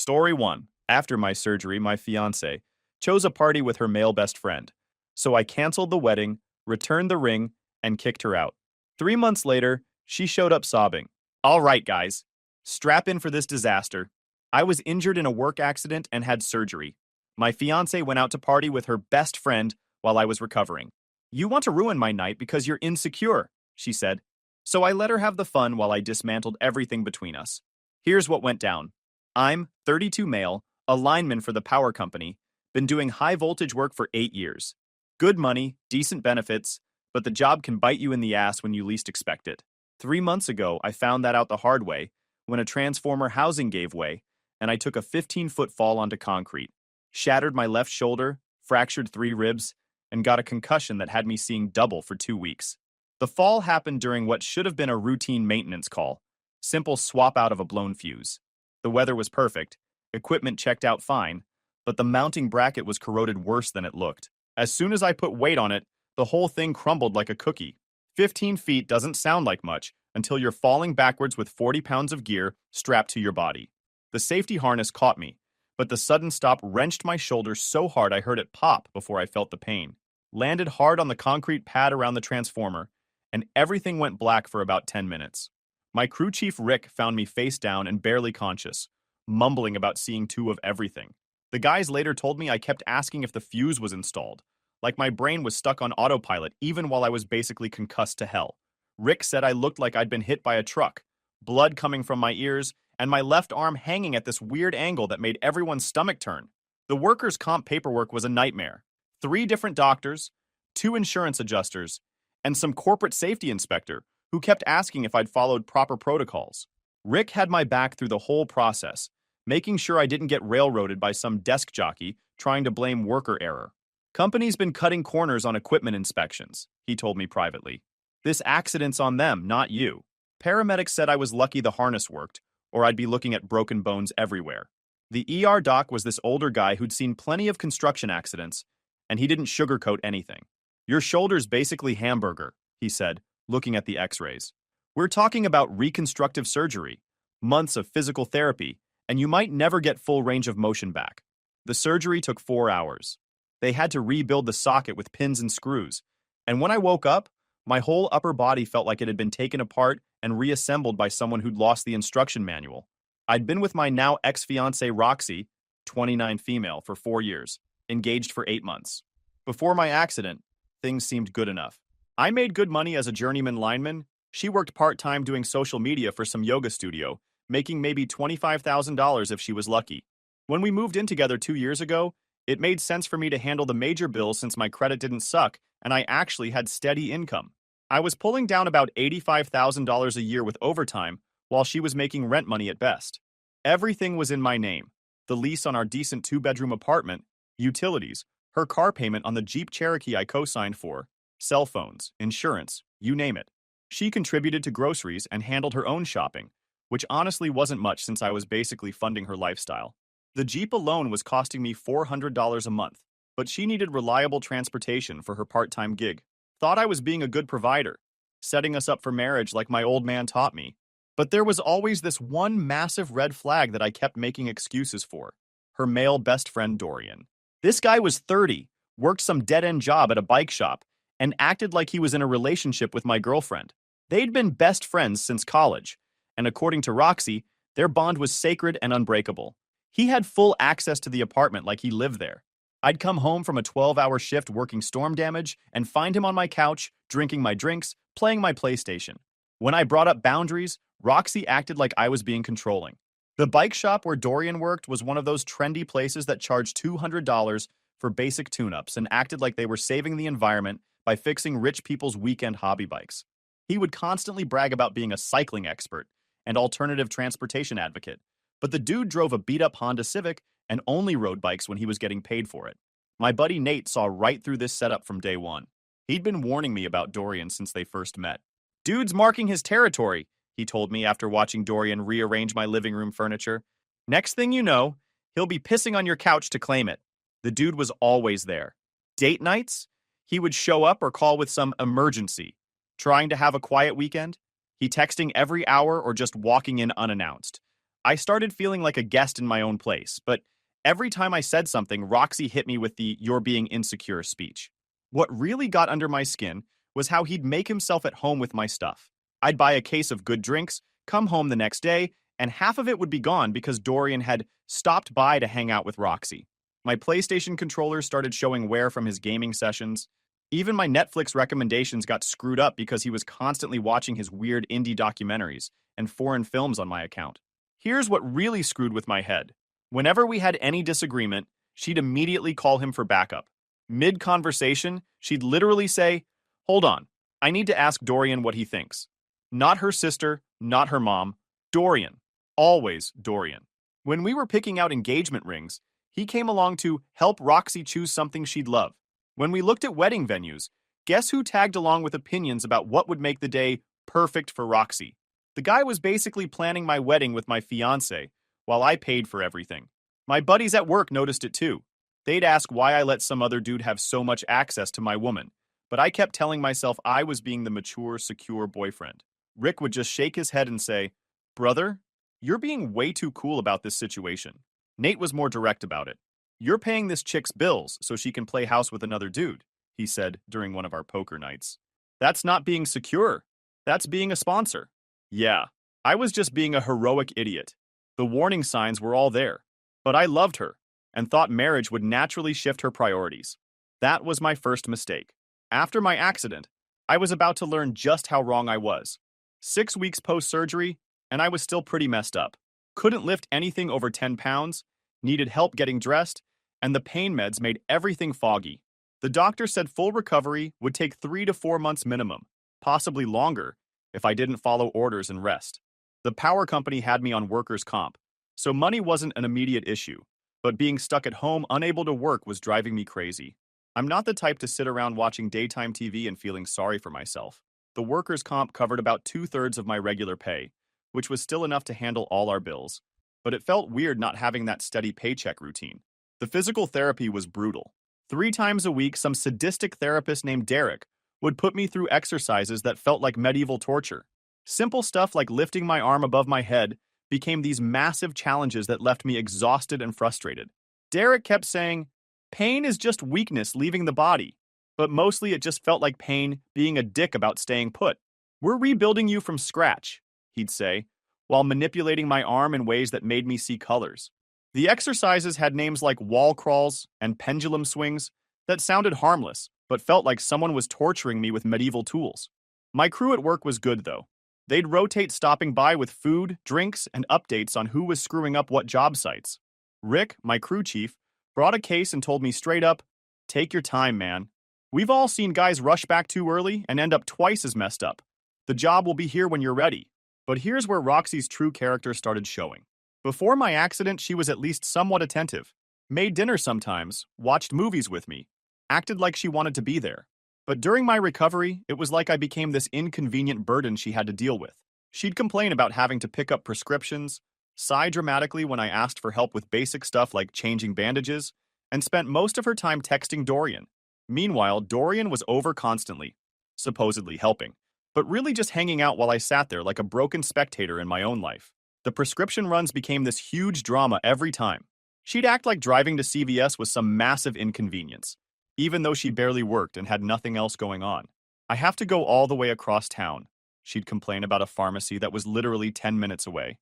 Story 1. After my surgery, my fiance chose a party with her male best friend. So I canceled the wedding, returned the ring, and kicked her out. 3 months later, she showed up sobbing. All right, guys, strap in for this disaster. I was injured in a work accident and had surgery. My fiance went out to party with her best friend while I was recovering. You want to ruin my night because you're insecure, she said. So I let her have the fun while I dismantled everything between us. Here's what went down. I'm 32 male, a lineman for the power company, been doing high voltage work for 8 years. Good money, decent benefits, but the job can bite you in the ass when you least expect it. 3 months ago, I found that out the hard way when a transformer housing gave way and I took a 15-foot fall onto concrete, shattered my left shoulder, fractured 3 ribs, and got a concussion that had me seeing double for 2 weeks. The fall happened during what should have been a routine maintenance call, simple swap out of a blown fuse. The weather was perfect, equipment checked out fine, but the mounting bracket was corroded worse than it looked. As soon as I put weight on it, the whole thing crumbled like a cookie. 15 feet doesn't sound like much until you're falling backwards with 40 pounds of gear strapped to your body. The safety harness caught me, but the sudden stop wrenched my shoulder so hard I heard it pop before I felt the pain. Landed hard on the concrete pad around the transformer, and everything went black for about 10 minutes. My crew chief Rick found me face down and barely conscious, mumbling about seeing 2 of everything. The guys later told me I kept asking if the fuse was installed, like my brain was stuck on autopilot even while I was basically concussed to hell. Rick said I looked like I'd been hit by a truck, blood coming from my ears, and my left arm hanging at this weird angle that made everyone's stomach turn. The workers' comp paperwork was a nightmare. 3 different doctors, 2 insurance adjusters, and some corporate safety inspector who kept asking if I'd followed proper protocols. Rick had my back through the whole process, making sure I didn't get railroaded by some desk jockey trying to blame worker error. Company's been cutting corners on equipment inspections, he told me privately. This accident's on them, not you. Paramedics said I was lucky the harness worked, or I'd be looking at broken bones everywhere. The ER doc was this older guy who'd seen plenty of construction accidents, and he didn't sugarcoat anything. Your shoulder's basically hamburger, he said, looking at the x-rays. We're talking about reconstructive surgery, months of physical therapy, and you might never get full range of motion back. The surgery took 4 hours. They had to rebuild the socket with pins and screws, and when I woke up, my whole upper body felt like it had been taken apart and reassembled by someone who'd lost the instruction manual. I'd been with my now ex-fiancée Roxy, 29 female, for 4 years, engaged for 8 months. Before my accident, things seemed good enough. I made good money as a journeyman lineman. She worked part-time doing social media for some yoga studio, making maybe $25,000 if she was lucky. When we moved in together 2 years ago, it made sense for me to handle the major bills since my credit didn't suck and I actually had steady income. I was pulling down about $85,000 a year with overtime while she was making rent money at best. Everything was in my name. The lease on our decent 2-bedroom apartment, utilities, her car payment on the Jeep Cherokee I co-signed for, cell phones, insurance, you name it. She contributed to groceries and handled her own shopping, which honestly wasn't much since I was basically funding her lifestyle. The Jeep alone was costing me $400 a month, but she needed reliable transportation for her part-time gig. Thought I was being a good provider, setting us up for marriage like my old man taught me. But there was always this one massive red flag that I kept making excuses for. Her male best friend Dorian. This guy was 30, worked some dead-end job at a bike shop, and acted like he was in a relationship with my girlfriend. They'd been best friends since college, and according to Roxy, their bond was sacred and unbreakable. He had full access to the apartment like he lived there. I'd come home from a 12-hour shift working storm damage and find him on my couch, drinking my drinks, playing my PlayStation. When I brought up boundaries, Roxy acted like I was being controlling. The bike shop where Dorian worked was one of those trendy places that charged $200 for basic tune-ups and acted like they were saving the environment by fixing rich people's weekend hobby bikes. He would constantly brag about being a cycling expert and alternative transportation advocate, but the dude drove a beat-up Honda Civic and only rode bikes when he was getting paid for it. My buddy Nate saw right through this setup from day one. He'd been warning me about Dorian since they first met. Dude's marking his territory, he told me after watching Dorian rearrange my living room furniture. Next thing you know, he'll be pissing on your couch to claim it. The dude was always there. Date nights? He would show up or call with some emergency. Trying to have a quiet weekend? He texting every hour or just walking in unannounced. I started feeling like a guest in my own place, but every time I said something, Roxy hit me with the "you're being insecure" speech. What really got under my skin was how he'd make himself at home with my stuff. I'd buy a case of good drinks, come home the next day, and half of it would be gone because Dorian had stopped by to hang out with Roxy. My PlayStation controller started showing wear from his gaming sessions. Even my Netflix recommendations got screwed up because he was constantly watching his weird indie documentaries and foreign films on my account. Here's what really screwed with my head. Whenever we had any disagreement, she'd immediately call him for backup. Mid-conversation, she'd literally say, "Hold on, I need to ask Dorian what he thinks." Not her sister, not her mom, Dorian. Always Dorian. When we were picking out engagement rings, he came along to help Roxy choose something she'd love. When we looked at wedding venues, guess who tagged along with opinions about what would make the day perfect for Roxy? The guy was basically planning my wedding with my fiancé, while I paid for everything. My buddies at work noticed it too. They'd ask why I let some other dude have so much access to my woman, but I kept telling myself I was being the mature, secure boyfriend. Rick would just shake his head and say, "Brother, you're being way too cool about this situation." Nate was more direct about it. "You're paying this chick's bills so she can play house with another dude," he said during one of our poker nights. "That's not being secure. That's being a sponsor." Yeah, I was just being a heroic idiot. The warning signs were all there. But I loved her and thought marriage would naturally shift her priorities. That was my first mistake. After my accident, I was about to learn just how wrong I was. 6 weeks post-surgery, and I was still pretty messed up. Couldn't lift anything over 10 pounds, needed help getting dressed, and the pain meds made everything foggy. The doctor said full recovery would take 3 to 4 months minimum, possibly longer, if I didn't follow orders and rest. The power company had me on workers' comp, so money wasn't an immediate issue, but being stuck at home unable to work was driving me crazy. I'm not the type to sit around watching daytime TV and feeling sorry for myself. The workers' comp covered about 2/3 of my regular pay, which was still enough to handle all our bills. But it felt weird not having that steady paycheck routine. The physical therapy was brutal. 3 times a week, some sadistic therapist named Derek would put me through exercises that felt like medieval torture. Simple stuff like lifting my arm above my head became these massive challenges that left me exhausted and frustrated. Derek kept saying, "Pain is just weakness leaving the body," but mostly it just felt like pain being a dick about staying put. "We're rebuilding you from scratch," he'd say, while manipulating my arm in ways that made me see colors. The exercises had names like wall crawls and pendulum swings that sounded harmless, but felt like someone was torturing me with medieval tools. My crew at work was good, though. They'd rotate stopping by with food, drinks, and updates on who was screwing up what job sites. Rick, my crew chief, brought a case and told me straight up, "Take your time, man. We've all seen guys rush back too early and end up twice as messed up. The job will be here when you're ready." But here's where Roxy's true character started showing. Before my accident, she was at least somewhat attentive, made dinner sometimes, watched movies with me, acted like she wanted to be there. But during my recovery, it was like I became this inconvenient burden she had to deal with. She'd complain about having to pick up prescriptions, sigh dramatically when I asked for help with basic stuff like changing bandages, and spent most of her time texting Dorian. Meanwhile, Dorian was over constantly, supposedly helping, but really just hanging out while I sat there like a broken spectator in my own life. The prescription runs became this huge drama every time. She'd act like driving to CVS was some massive inconvenience, even though she barely worked and had nothing else going on. "I have to go all the way across town," she'd complain about a pharmacy that was literally 10 minutes away.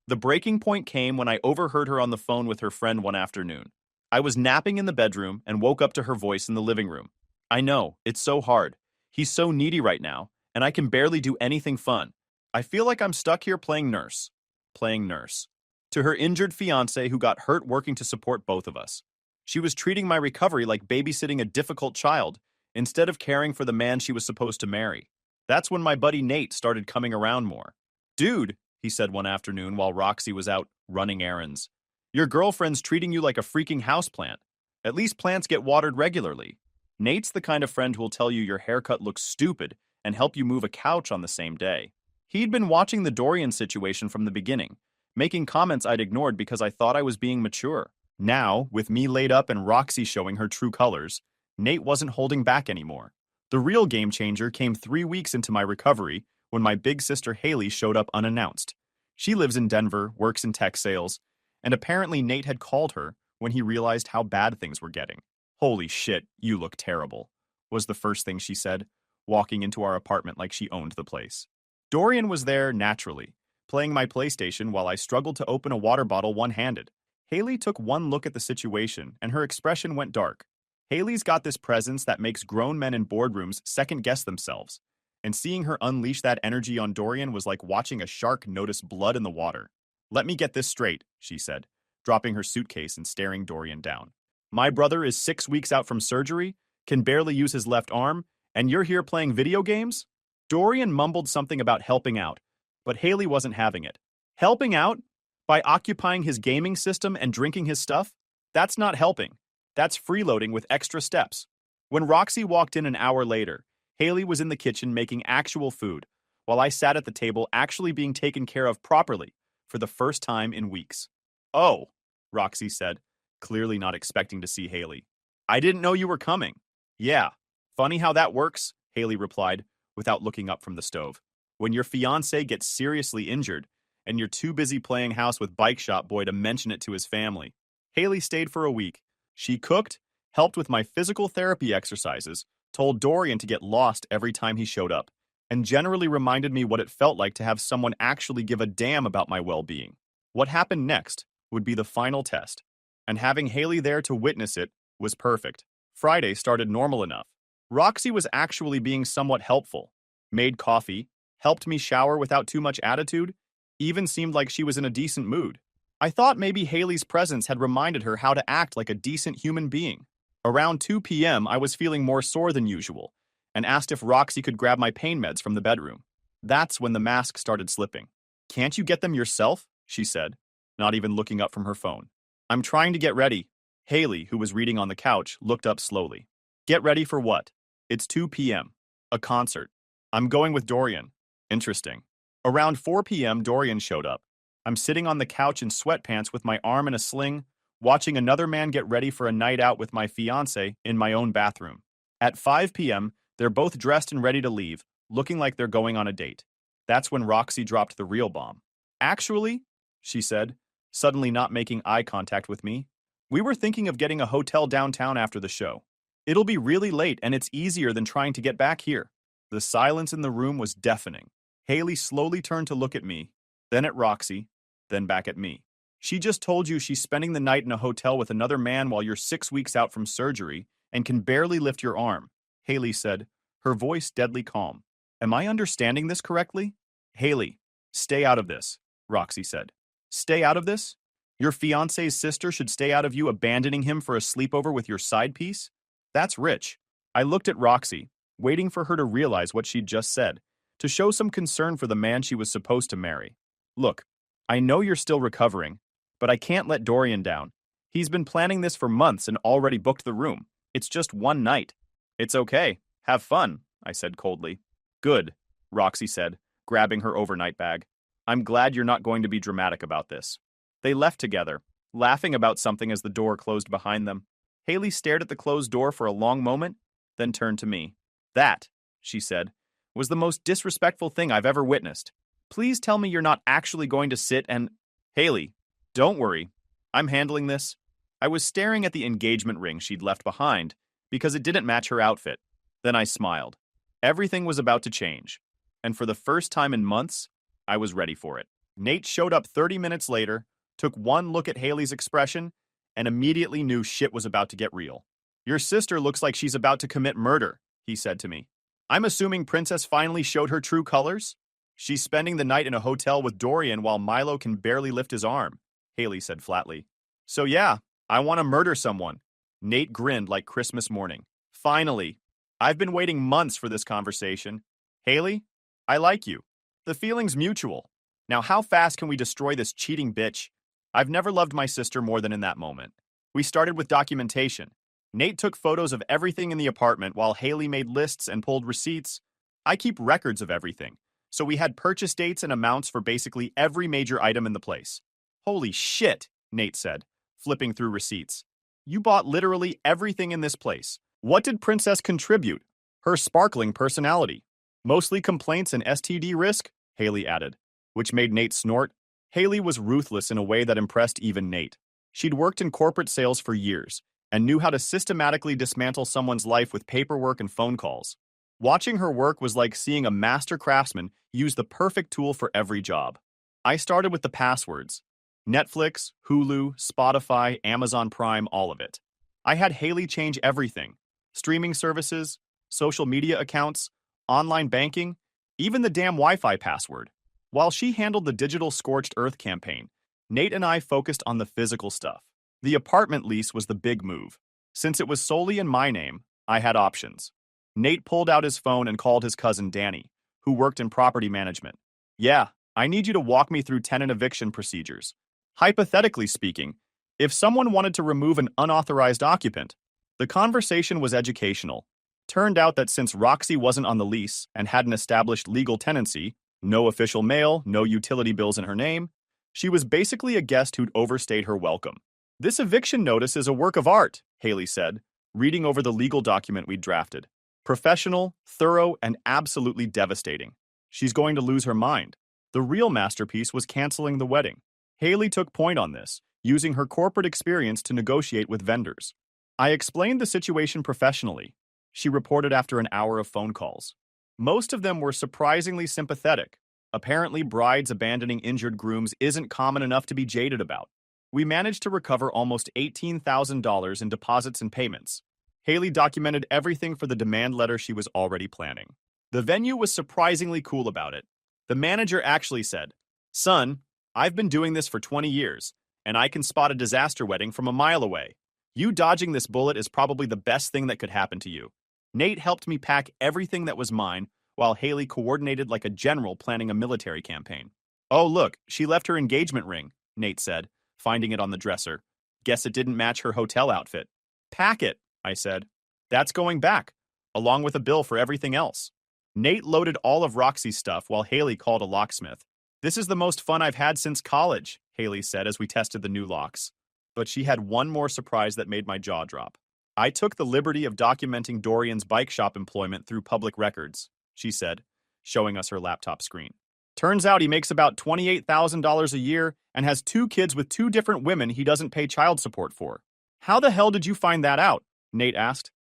The breaking point came when I overheard her on the phone with her friend one afternoon. I was napping in the bedroom and woke up to her voice in the living room. "I know, it's so hard. He's so needy right now, and I can barely do anything fun. I feel like I'm stuck here playing nurse." Playing nurse. To her injured fiancé who got hurt working to support both of us. She was treating my recovery like babysitting a difficult child, instead of caring for the man she was supposed to marry. That's when my buddy Nate started coming around more. "Dude," he said one afternoon while Roxy was out running errands, "your girlfriend's treating you like a freaking houseplant. At least plants get watered regularly." Nate's the kind of friend who'll tell you your haircut looks stupid and help you move a couch on the same day. He'd been watching the Dorian situation from the beginning, making comments I'd ignored because I thought I was being mature. Now, with me laid up and Roxy showing her true colors, Nate wasn't holding back anymore. The real game changer came 3 weeks into my recovery when my big sister Haley showed up unannounced. She lives in Denver, works in tech sales, and apparently Nate had called her when he realized how bad things were getting. "Holy shit, you look terrible," was the first thing she said, walking into our apartment like she owned the place. Dorian was there naturally, playing my PlayStation while I struggled to open a water bottle one-handed. Haley took one look at the situation, and her expression went dark. Haley's got this presence that makes grown men in boardrooms second-guess themselves, and seeing her unleash that energy on Dorian was like watching a shark notice blood in the water. "Let me get this straight," she said, dropping her suitcase and staring Dorian down. "My brother is 6 weeks out from surgery, can barely use his left arm, and you're here playing video games?" Dorian mumbled something about helping out, but Haley wasn't having it. Helping out? By occupying his gaming system and drinking his stuff? That's not helping. That's freeloading with extra steps. When Roxy walked in an hour later, Haley was in the kitchen making actual food, while I sat at the table actually being taken care of properly for the first time in weeks. "Oh," Roxy said, clearly not expecting to see Haley. "I didn't know you were coming." "Yeah, funny how that works," Haley replied, without looking up from the stove. "When your fiancé gets seriously injured, and you're too busy playing house with Bike Shop Boy to mention it to his family." Haley stayed for a week. She cooked, helped with my physical therapy exercises, told Dorian to get lost every time he showed up, and generally reminded me what it felt like to have someone actually give a damn about my well-being. What happened next would be the final test, and having Haley there to witness it was perfect. Friday started normal enough. Roxy was actually being somewhat helpful, made coffee, helped me shower without too much attitude, even seemed like she was in a decent mood. I thought maybe Haley's presence had reminded her how to act like a decent human being. Around 2 p.m., I was feeling more sore than usual, and asked if Roxy could grab my pain meds from the bedroom. That's when the mask started slipping. "Can't you get them yourself?" she said, not even looking up from her phone. "I'm trying to get ready." Haley, who was reading on the couch, looked up slowly. "Get ready for what?" "It's 2 p.m. A concert. I'm going with Dorian." "Interesting." Around 4 p.m., Dorian showed up. I'm sitting on the couch in sweatpants with my arm in a sling, watching another man get ready for a night out with my fiancé in my own bathroom. At 5 p.m., they're both dressed and ready to leave, looking like they're going on a date. That's when Roxy dropped the real bomb. "Actually," she said, suddenly not making eye contact with me, "we were thinking of getting a hotel downtown after the show. It'll be really late and it's easier than trying to get back here." The silence in the room was deafening. Haley slowly turned to look at me, then at Roxy, then back at me. "She just told you she's spending the night in a hotel with another man while you're 6 weeks out from surgery and can barely lift your arm," Haley said, her voice deadly calm. "Am I understanding this correctly?" "Haley, stay out of this," Roxy said. "Stay out of this? Your fiancé's sister should stay out of you abandoning him for a sleepover with your side piece? That's rich." I looked at Roxy, waiting for her to realize what she'd just said, to show some concern for the man she was supposed to marry. "Look, I know you're still recovering, but I can't let Dorian down. He's been planning this for months and already booked the room. It's just one night." "It's okay. Have fun," I said coldly. "Good," Roxy said, grabbing her overnight bag. "I'm glad you're not going to be dramatic about this." They left together, laughing about something as the door closed behind them. Haley stared at the closed door for a long moment, then turned to me. "That," she said, "was the most disrespectful thing I've ever witnessed. Please tell me you're not actually going to sit and—" "Haley, don't worry. I'm handling this." I was staring at the engagement ring she'd left behind because it didn't match her outfit. Then I smiled. Everything was about to change, and for the first time in months, I was ready for it. Nate showed up 30 minutes later, took one look at Haley's expression, and immediately knew shit was about to get real. "Your sister looks like she's about to commit murder," he said to me. "I'm assuming Princess finally showed her true colors?" "She's spending the night in a hotel with Dorian while Milo can barely lift his arm," Haley said flatly. "So yeah, I want to murder someone." Nate grinned like Christmas morning. "Finally. I've been waiting months for this conversation. Haley, I like you. The feeling's mutual. Now how fast can we destroy this cheating bitch?" I've never loved my sister more than in that moment. We started with documentation. Nate took photos of everything in the apartment while Haley made lists and pulled receipts. I keep records of everything, so we had purchase dates and amounts for basically every major item in the place. "Holy shit," Nate said, flipping through receipts. "You bought literally everything in this place. What did Princess contribute?" "Her sparkling personality. Mostly complaints and STD risk," Haley added, which made Nate snort. Haley was ruthless in a way that impressed even Nate. She'd worked in corporate sales for years and knew how to systematically dismantle someone's life with paperwork and phone calls. Watching her work was like seeing a master craftsman use the perfect tool for every job. I started with the passwords. Netflix, Hulu, Spotify, Amazon Prime, all of it. I had Haley change everything. Streaming services, social media accounts, online banking, even the damn Wi-Fi password. While she handled the digital scorched earth campaign, Nate and I focused on the physical stuff. The apartment lease was the big move. Since it was solely in my name, I had options. Nate pulled out his phone and called his cousin Danny, who worked in property management. Yeah, I need you to walk me through tenant eviction procedures. Hypothetically speaking, if someone wanted to remove an unauthorized occupant, the conversation was educational. Turned out that since Roxy wasn't on the lease and hadn't established legal tenancy, no official mail, no utility bills in her name, she was basically a guest who'd overstayed her welcome. This eviction notice is a work of art, Haley said, reading over the legal document we'd drafted. Professional, thorough, and absolutely devastating. She's going to lose her mind. The real masterpiece was canceling the wedding. Haley took point on this, using her corporate experience to negotiate with vendors. I explained the situation professionally, she reported after an hour of phone calls. Most of them were surprisingly sympathetic. Apparently, brides abandoning injured grooms isn't common enough to be jaded about. We managed to recover almost $18,000 in deposits and payments. Haley documented everything for the demand letter she was already planning. The venue was surprisingly cool about it. The manager actually said, "Son, I've been doing this for 20 years, and I can spot a disaster wedding from a mile away. You dodging this bullet is probably the best thing that could happen to you." Nate helped me pack everything that was mine, while Haley coordinated like a general planning a military campaign. "Oh, look, she left her engagement ring," Nate said, finding it on the dresser. "Guess it didn't match her hotel outfit." "Pack it," I said. "That's going back, along with a bill for everything else." Nate loaded all of Roxy's stuff while Haley called a locksmith. "This is the most fun I've had since college," Haley said as we tested the new locks. But she had one more surprise that made my jaw drop. "I took the liberty of documenting Dorian's bike shop employment through public records," she said, showing us her laptop screen. "Turns out he makes about $28,000 a year and has 2 kids with 2 different women he doesn't pay child support for." "How the hell did you find that out?" Nate asked.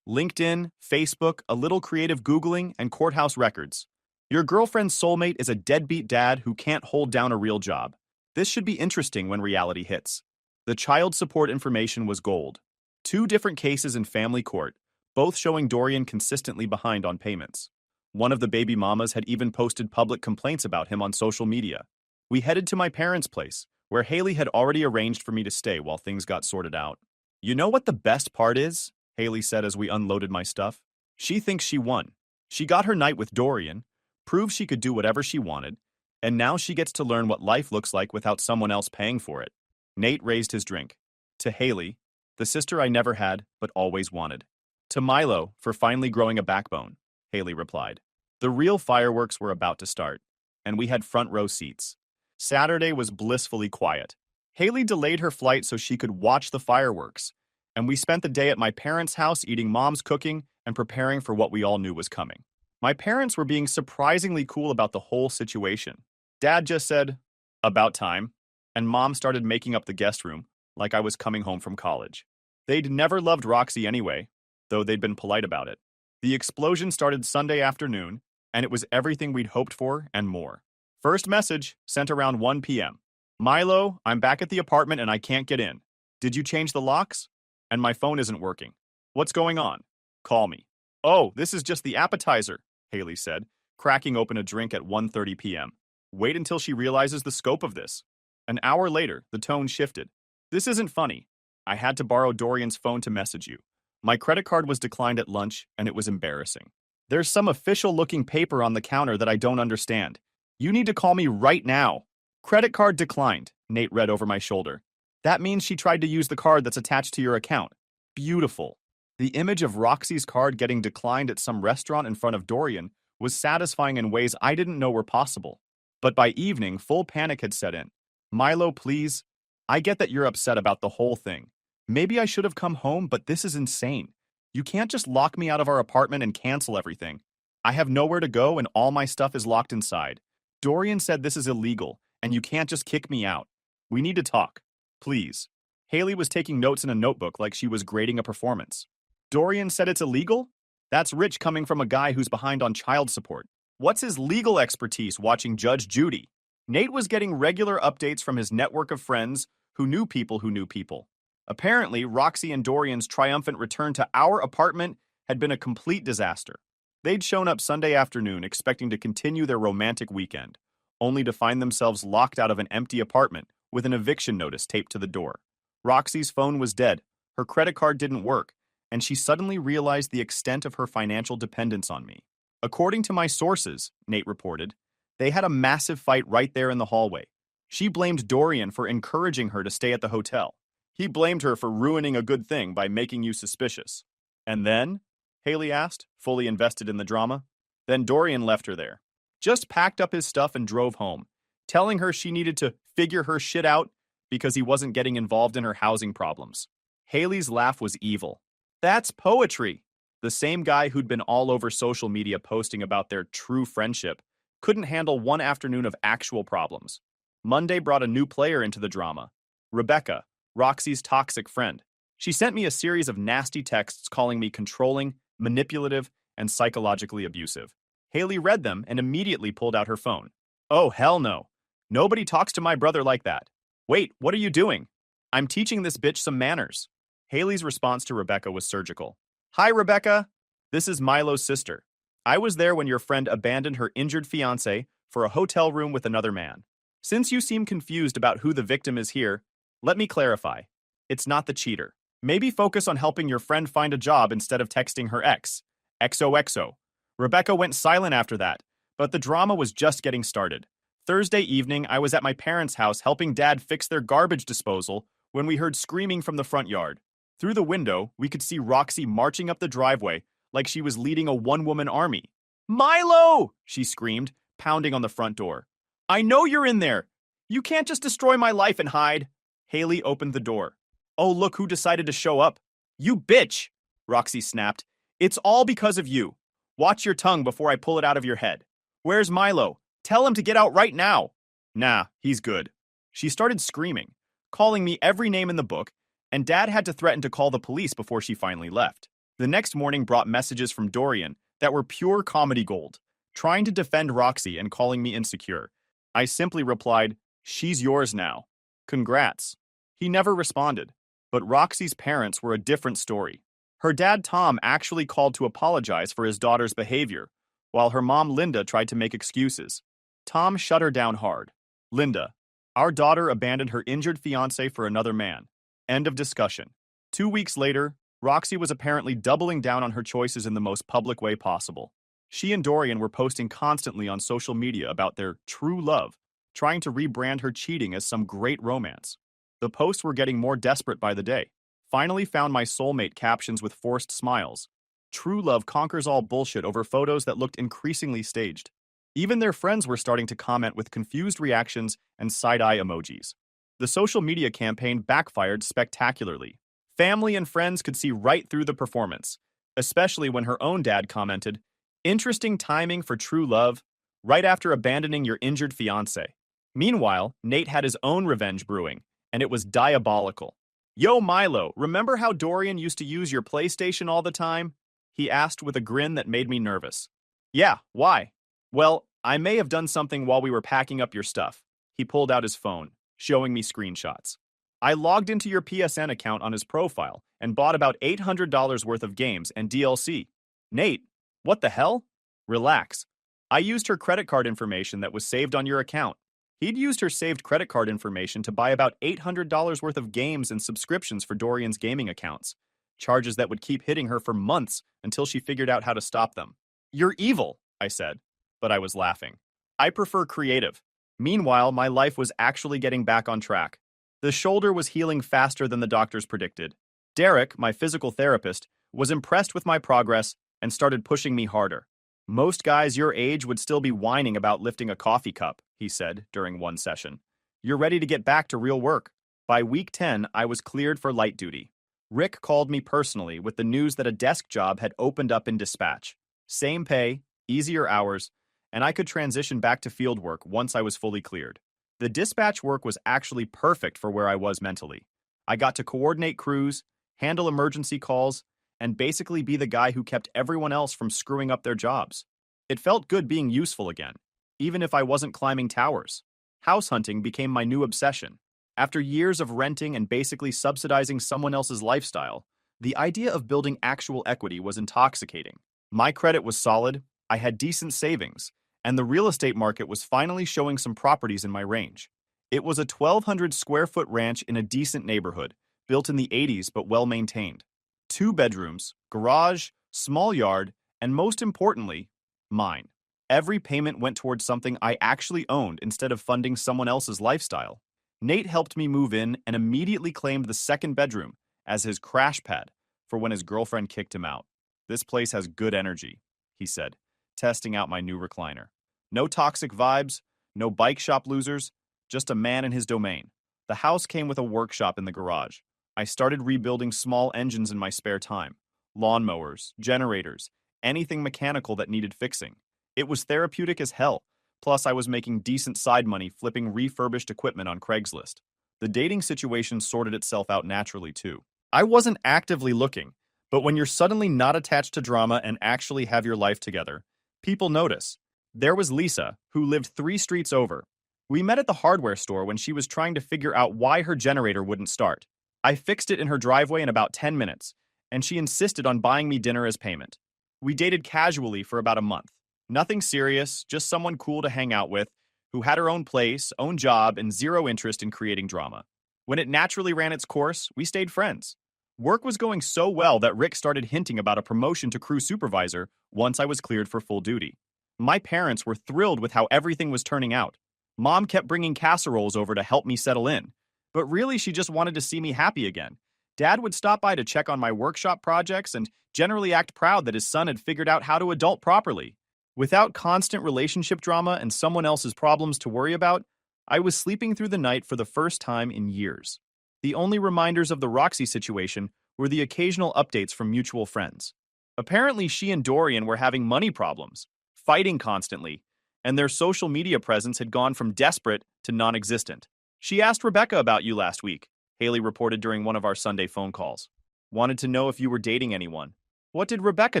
"LinkedIn, Facebook, a little creative Googling, and courthouse records. Your girlfriend's soulmate is a deadbeat dad who can't hold down a real job. This should be interesting when reality hits." The child support information was gold. 2 different cases in family court, both showing Dorian consistently behind on payments. One of the baby mamas had even posted public complaints about him on social media. We headed to my parents' place, where Haley had already arranged for me to stay while things got sorted out. "You know what the best part is?" Haley said as we unloaded my stuff. "She thinks she won. She got her night with Dorian, proved she could do whatever she wanted, and now she gets to learn what life looks like without someone else paying for it." Nate raised his drink. "To Haley, the sister I never had but always wanted." "To Milo, for finally growing a backbone," Haley replied. The real fireworks were about to start, and we had front row seats. Saturday was blissfully quiet. Haley delayed her flight so she could watch the fireworks, and we spent the day at my parents' house eating mom's cooking and preparing for what we all knew was coming. My parents were being surprisingly cool about the whole situation. Dad just said, "About time," and Mom started making up the guest room like I was coming home from college. They'd never loved Roxy anyway, though they'd been polite about it. The explosion started Sunday afternoon, and it was everything we'd hoped for and more. First message, sent around 1 p.m. "Milo, I'm back at the apartment and I can't get in. Did you change the locks? And my phone isn't working. What's going on? Call me." "Oh, this is just the appetizer," Haley said, cracking open a drink at 1:30 p.m. Wait until she realizes the scope of this. An hour later, the tone shifted. "This isn't funny. I had to borrow Dorian's phone to message you. My credit card was declined at lunch, and it was embarrassing. There's some official-looking paper on the counter that I don't understand. You need to call me right now." "Credit card declined," Nate read over my shoulder. "That means she tried to use the card that's attached to your account." Beautiful. The image of Roxy's card getting declined at some restaurant in front of Dorian was satisfying in ways I didn't know were possible. But by evening, full panic had set in. "Milo, please. I get that you're upset about the whole thing. Maybe I should have come home, but this is insane. You can't just lock me out of our apartment and cancel everything. I have nowhere to go and all my stuff is locked inside. Dorian said this is illegal, and you can't just kick me out. We need to talk. Please. Haley was taking notes in a notebook like she was grading a performance. Dorian said it's illegal? That's rich coming from a guy who's behind on child support. What's his legal expertise watching Judge Judy? Nate was getting regular updates from his network of friends who knew people who knew people. Apparently, Roxy and Dorian's triumphant return to our apartment had been a complete disaster. They'd shown up Sunday afternoon expecting to continue their romantic weekend, only to find themselves locked out of an empty apartment with an eviction notice taped to the door. Roxy's phone was dead, her credit card didn't work, and she suddenly realized the extent of her financial dependence on me. According to my sources, Nate reported, they had a massive fight right there in the hallway. She blamed Dorian for encouraging her to stay at the hotel. He blamed her for ruining a good thing by making you suspicious. And then? Haley asked, fully invested in the drama. Then Dorian left her there. Just packed up his stuff and drove home, telling her she needed to figure her shit out because he wasn't getting involved in her housing problems. Haley's laugh was evil. That's poetry. The same guy who'd been all over social media posting about their true friendship couldn't handle one afternoon of actual problems. Monday brought a new player into the drama. Rebecca, Roxy's toxic friend. She sent me a series of nasty texts calling me controlling, manipulative, and psychologically abusive. Haley read them and immediately pulled out her phone. Oh, hell no. Nobody talks to my brother like that. Wait, what are you doing? I'm teaching this bitch some manners. Haley's response to Rebecca was surgical. Hi, Rebecca. This is Milo's sister. I was there when your friend abandoned her injured fiancé for a hotel room with another man. Since you seem confused about who the victim is here, let me clarify. It's not the cheater. Maybe focus on helping your friend find a job instead of texting her ex. XOXO. Rebecca went silent after that, but the drama was just getting started. Thursday evening, I was at my parents' house helping Dad fix their garbage disposal when we heard screaming from the front yard. Through the window, we could see Roxy marching up the driveway like she was leading a one-woman army. Milo! She screamed, pounding on the front door. I know you're in there. You can't just destroy my life and hide. Haley opened the door. Oh, look who decided to show up. You bitch! Roxy snapped. It's all because of you. Watch your tongue before I pull it out of your head. Where's Milo? Tell him to get out right now. Nah, he's good. She started screaming, calling me every name in the book, and Dad had to threaten to call the police before she finally left. The next morning brought messages from Dorian that were pure comedy gold, trying to defend Roxy and calling me insecure. I simply replied, she's yours now. Congrats. He never responded, but Roxy's parents were a different story. Her dad Tom actually called to apologize for his daughter's behavior, while her mom Linda tried to make excuses. Tom shut her down hard. Linda, our daughter abandoned her injured fiancé for another man. End of discussion. 2 weeks later, Roxy was apparently doubling down on her choices in the most public way possible. She and Dorian were posting constantly on social media about their true love, trying to rebrand her cheating as some great romance. The posts were getting more desperate by the day. Finally found my soulmate captions with forced smiles. True love conquers all bullshit over photos that looked increasingly staged. Even their friends were starting to comment with confused reactions and side-eye emojis. The social media campaign backfired spectacularly. Family and friends could see right through the performance, especially when her own dad commented, interesting timing for true love, right after abandoning your injured fiancé. Meanwhile, Nate had his own revenge brewing, and it was diabolical. Yo, Milo, remember how Dorian used to use your PlayStation all the time? He asked with a grin that made me nervous. Yeah, why? Well, I may have done something while we were packing up your stuff. He pulled out his phone, showing me screenshots. I logged into your PSN account on his profile and bought about $800 worth of games and DLC. Nate, what the hell? Relax. I used her credit card information that was saved on your account. He'd used her saved credit card information to buy about $800 worth of games and subscriptions for Dorian's gaming accounts, charges that would keep hitting her for months until she figured out how to stop them. You're evil, I said, but I was laughing. I prefer creative. Meanwhile, my life was actually getting back on track. The shoulder was healing faster than the doctors predicted. Derek, my physical therapist, was impressed with my progress and started pushing me harder. Most guys your age would still be whining about lifting a coffee cup, he said during one session. You're ready to get back to real work. By week 10, I was cleared for light duty. Rick called me personally with the news that a desk job had opened up in dispatch. Same pay, easier hours, and I could transition back to field work once I was fully cleared. The dispatch work was actually perfect for where I was mentally. I got to coordinate crews, handle emergency calls, and basically be the guy who kept everyone else from screwing up their jobs. It felt good being useful again, even if I wasn't climbing towers. House hunting became my new obsession. After years of renting and basically subsidizing someone else's lifestyle, the idea of building actual equity was intoxicating. My credit was solid, I had decent savings, and the real estate market was finally showing some properties in my range. It was a 1,200 square foot ranch in a decent neighborhood, built in the 80s but well maintained. 2 bedrooms, garage, small yard, and most importantly, mine. Every payment went towards something I actually owned instead of funding someone else's lifestyle. Nate helped me move in and immediately claimed the second bedroom as his crash pad for when his girlfriend kicked him out. "This place has good energy," he said, testing out my new recliner. "No toxic vibes, no bike shop losers, just a man in his domain." The house came with a workshop in the garage. I started rebuilding small engines in my spare time. Lawnmowers, generators, anything mechanical that needed fixing. It was therapeutic as hell. Plus, I was making decent side money flipping refurbished equipment on Craigslist. The dating situation sorted itself out naturally, too. I wasn't actively looking, but when you're suddenly not attached to drama and actually have your life together, people notice. There was Lisa, who lived 3 streets over. We met at the hardware store when she was trying to figure out why her generator wouldn't start. I fixed it in her driveway in about 10 minutes, and she insisted on buying me dinner as payment. We dated casually for about a month. Nothing serious, just someone cool to hang out with, who had her own place, own job, and zero interest in creating drama. When it naturally ran its course, we stayed friends. Work was going so well that Rick started hinting about a promotion to crew supervisor once I was cleared for full duty. My parents were thrilled with how everything was turning out. Mom kept bringing casseroles over to help me settle in, but really she just wanted to see me happy again. Dad would stop by to check on my workshop projects and generally act proud that his son had figured out how to adult properly. Without constant relationship drama and someone else's problems to worry about, I was sleeping through the night for the first time in years. The only reminders of the Roxy situation were the occasional updates from mutual friends. Apparently, she and Dorian were having money problems, fighting constantly, and their social media presence had gone from desperate to non-existent. "She asked Rebecca about you last week," Haley reported during one of our Sunday phone calls. "Wanted to know if you were dating anyone." What did Rebecca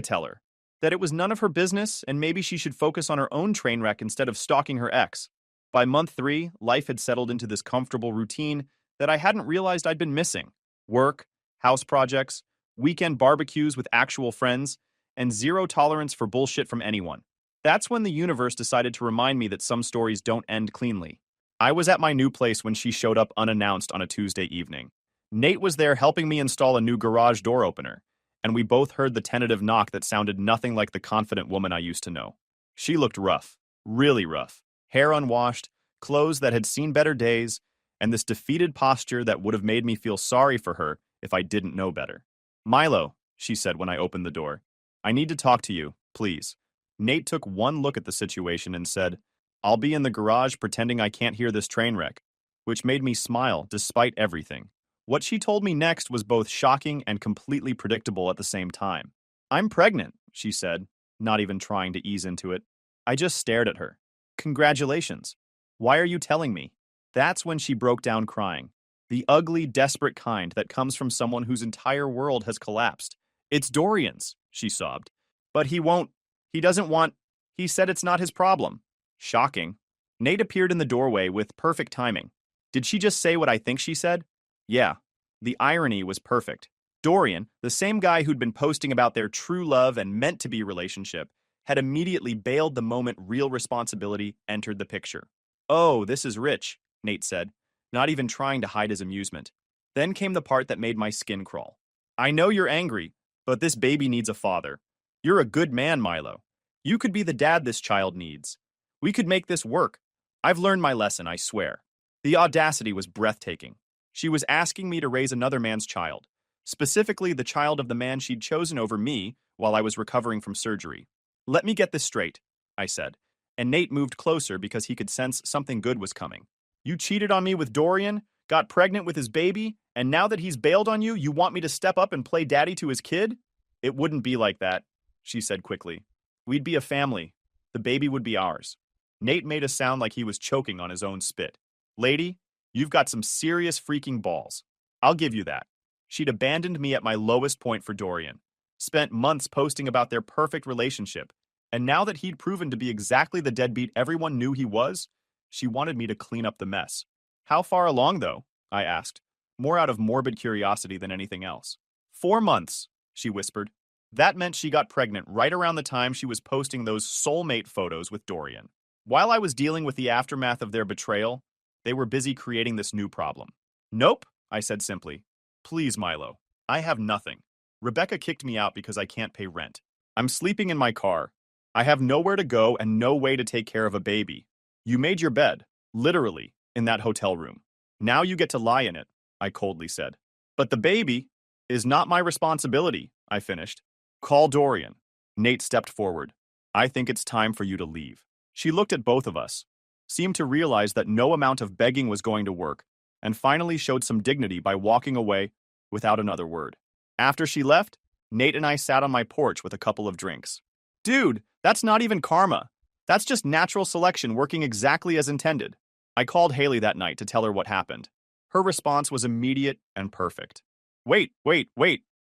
tell her? That it was none of her business and maybe she should focus on her own train wreck instead of stalking her ex. By month 3, life had settled into this comfortable routine that I hadn't realized I'd been missing. Work, house projects, weekend barbecues with actual friends, and zero tolerance for bullshit from anyone. That's when the universe decided to remind me that some stories don't end cleanly. I was at my new place when she showed up unannounced on a Tuesday evening. Nate was there helping me install a new garage door opener, and we both heard the tentative knock that sounded nothing like the confident woman I used to know. She looked rough, really rough. Hair unwashed, clothes that had seen better days, and this defeated posture that would have made me feel sorry for her if I didn't know better. "Milo," she said when I opened the door, "I need to talk to you, please." Nate took one look at the situation and said, "I'll be in the garage pretending I can't hear this train wreck," which made me smile despite everything. What she told me next was both shocking and completely predictable at the same time. "I'm pregnant," she said, not even trying to ease into it. I just stared at her. "Congratulations. Why are you telling me?" That's when she broke down crying. The ugly, desperate kind that comes from someone whose entire world has collapsed. "It's Dorian's," she sobbed. "But he doesn't want, he said it's not his problem." Shocking. Nate appeared in the doorway with perfect timing. Did she just say what I think she said? Yeah. The irony was perfect. Dorian, the same guy who'd been posting about their true love and meant-to-be relationship, had immediately bailed the moment real responsibility entered the picture. "Oh, this is rich," Nate said, not even trying to hide his amusement. Then came the part that made my skin crawl. "I know you're angry, but this baby needs a father. You're a good man, Milo. You could be the dad this child needs. We could make this work. I've learned my lesson, I swear." The audacity was breathtaking. She was asking me to raise another man's child, specifically the child of the man she'd chosen over me while I was recovering from surgery. "Let me get this straight," I said, and Nate moved closer because he could sense something good was coming. "You cheated on me with Dorian, got pregnant with his baby, and now that he's bailed on you, you want me to step up and play daddy to his kid?" "It wouldn't be like that," she said quickly. "We'd be a family. The baby would be ours." Nate made a sound like he was choking on his own spit. Lady, you've got some serious freaking balls. I'll give you that. She'd abandoned me at my lowest point for Dorian, spent months posting about their perfect relationship, and now that he'd proven to be exactly the deadbeat everyone knew he was, she wanted me to clean up the mess. How far along, though? I asked, more out of morbid curiosity than anything else. 4 months, she whispered. That meant she got pregnant right around the time she was posting those soulmate photos with Dorian. While I was dealing with the aftermath of their betrayal, they were busy creating this new problem. Nope, I said simply. Please, Milo. I have nothing. Rebecca kicked me out because I can't pay rent. I'm sleeping in my car. I have nowhere to go and no way to take care of a baby. You made your bed, literally, in that hotel room. Now you get to lie in it, I coldly said. But the baby is not my responsibility, I finished. Call Dorian. Nate stepped forward. I think it's time for you to leave. She looked at both of us, seemed to realize that no amount of begging was going to work, and finally showed some dignity by walking away without another word. After she left, Nate and I sat on my porch with a couple of drinks. Dude, that's not even karma. That's just natural selection working exactly as intended. I called Haley that night to tell her what happened. Her response was immediate and perfect. Wait.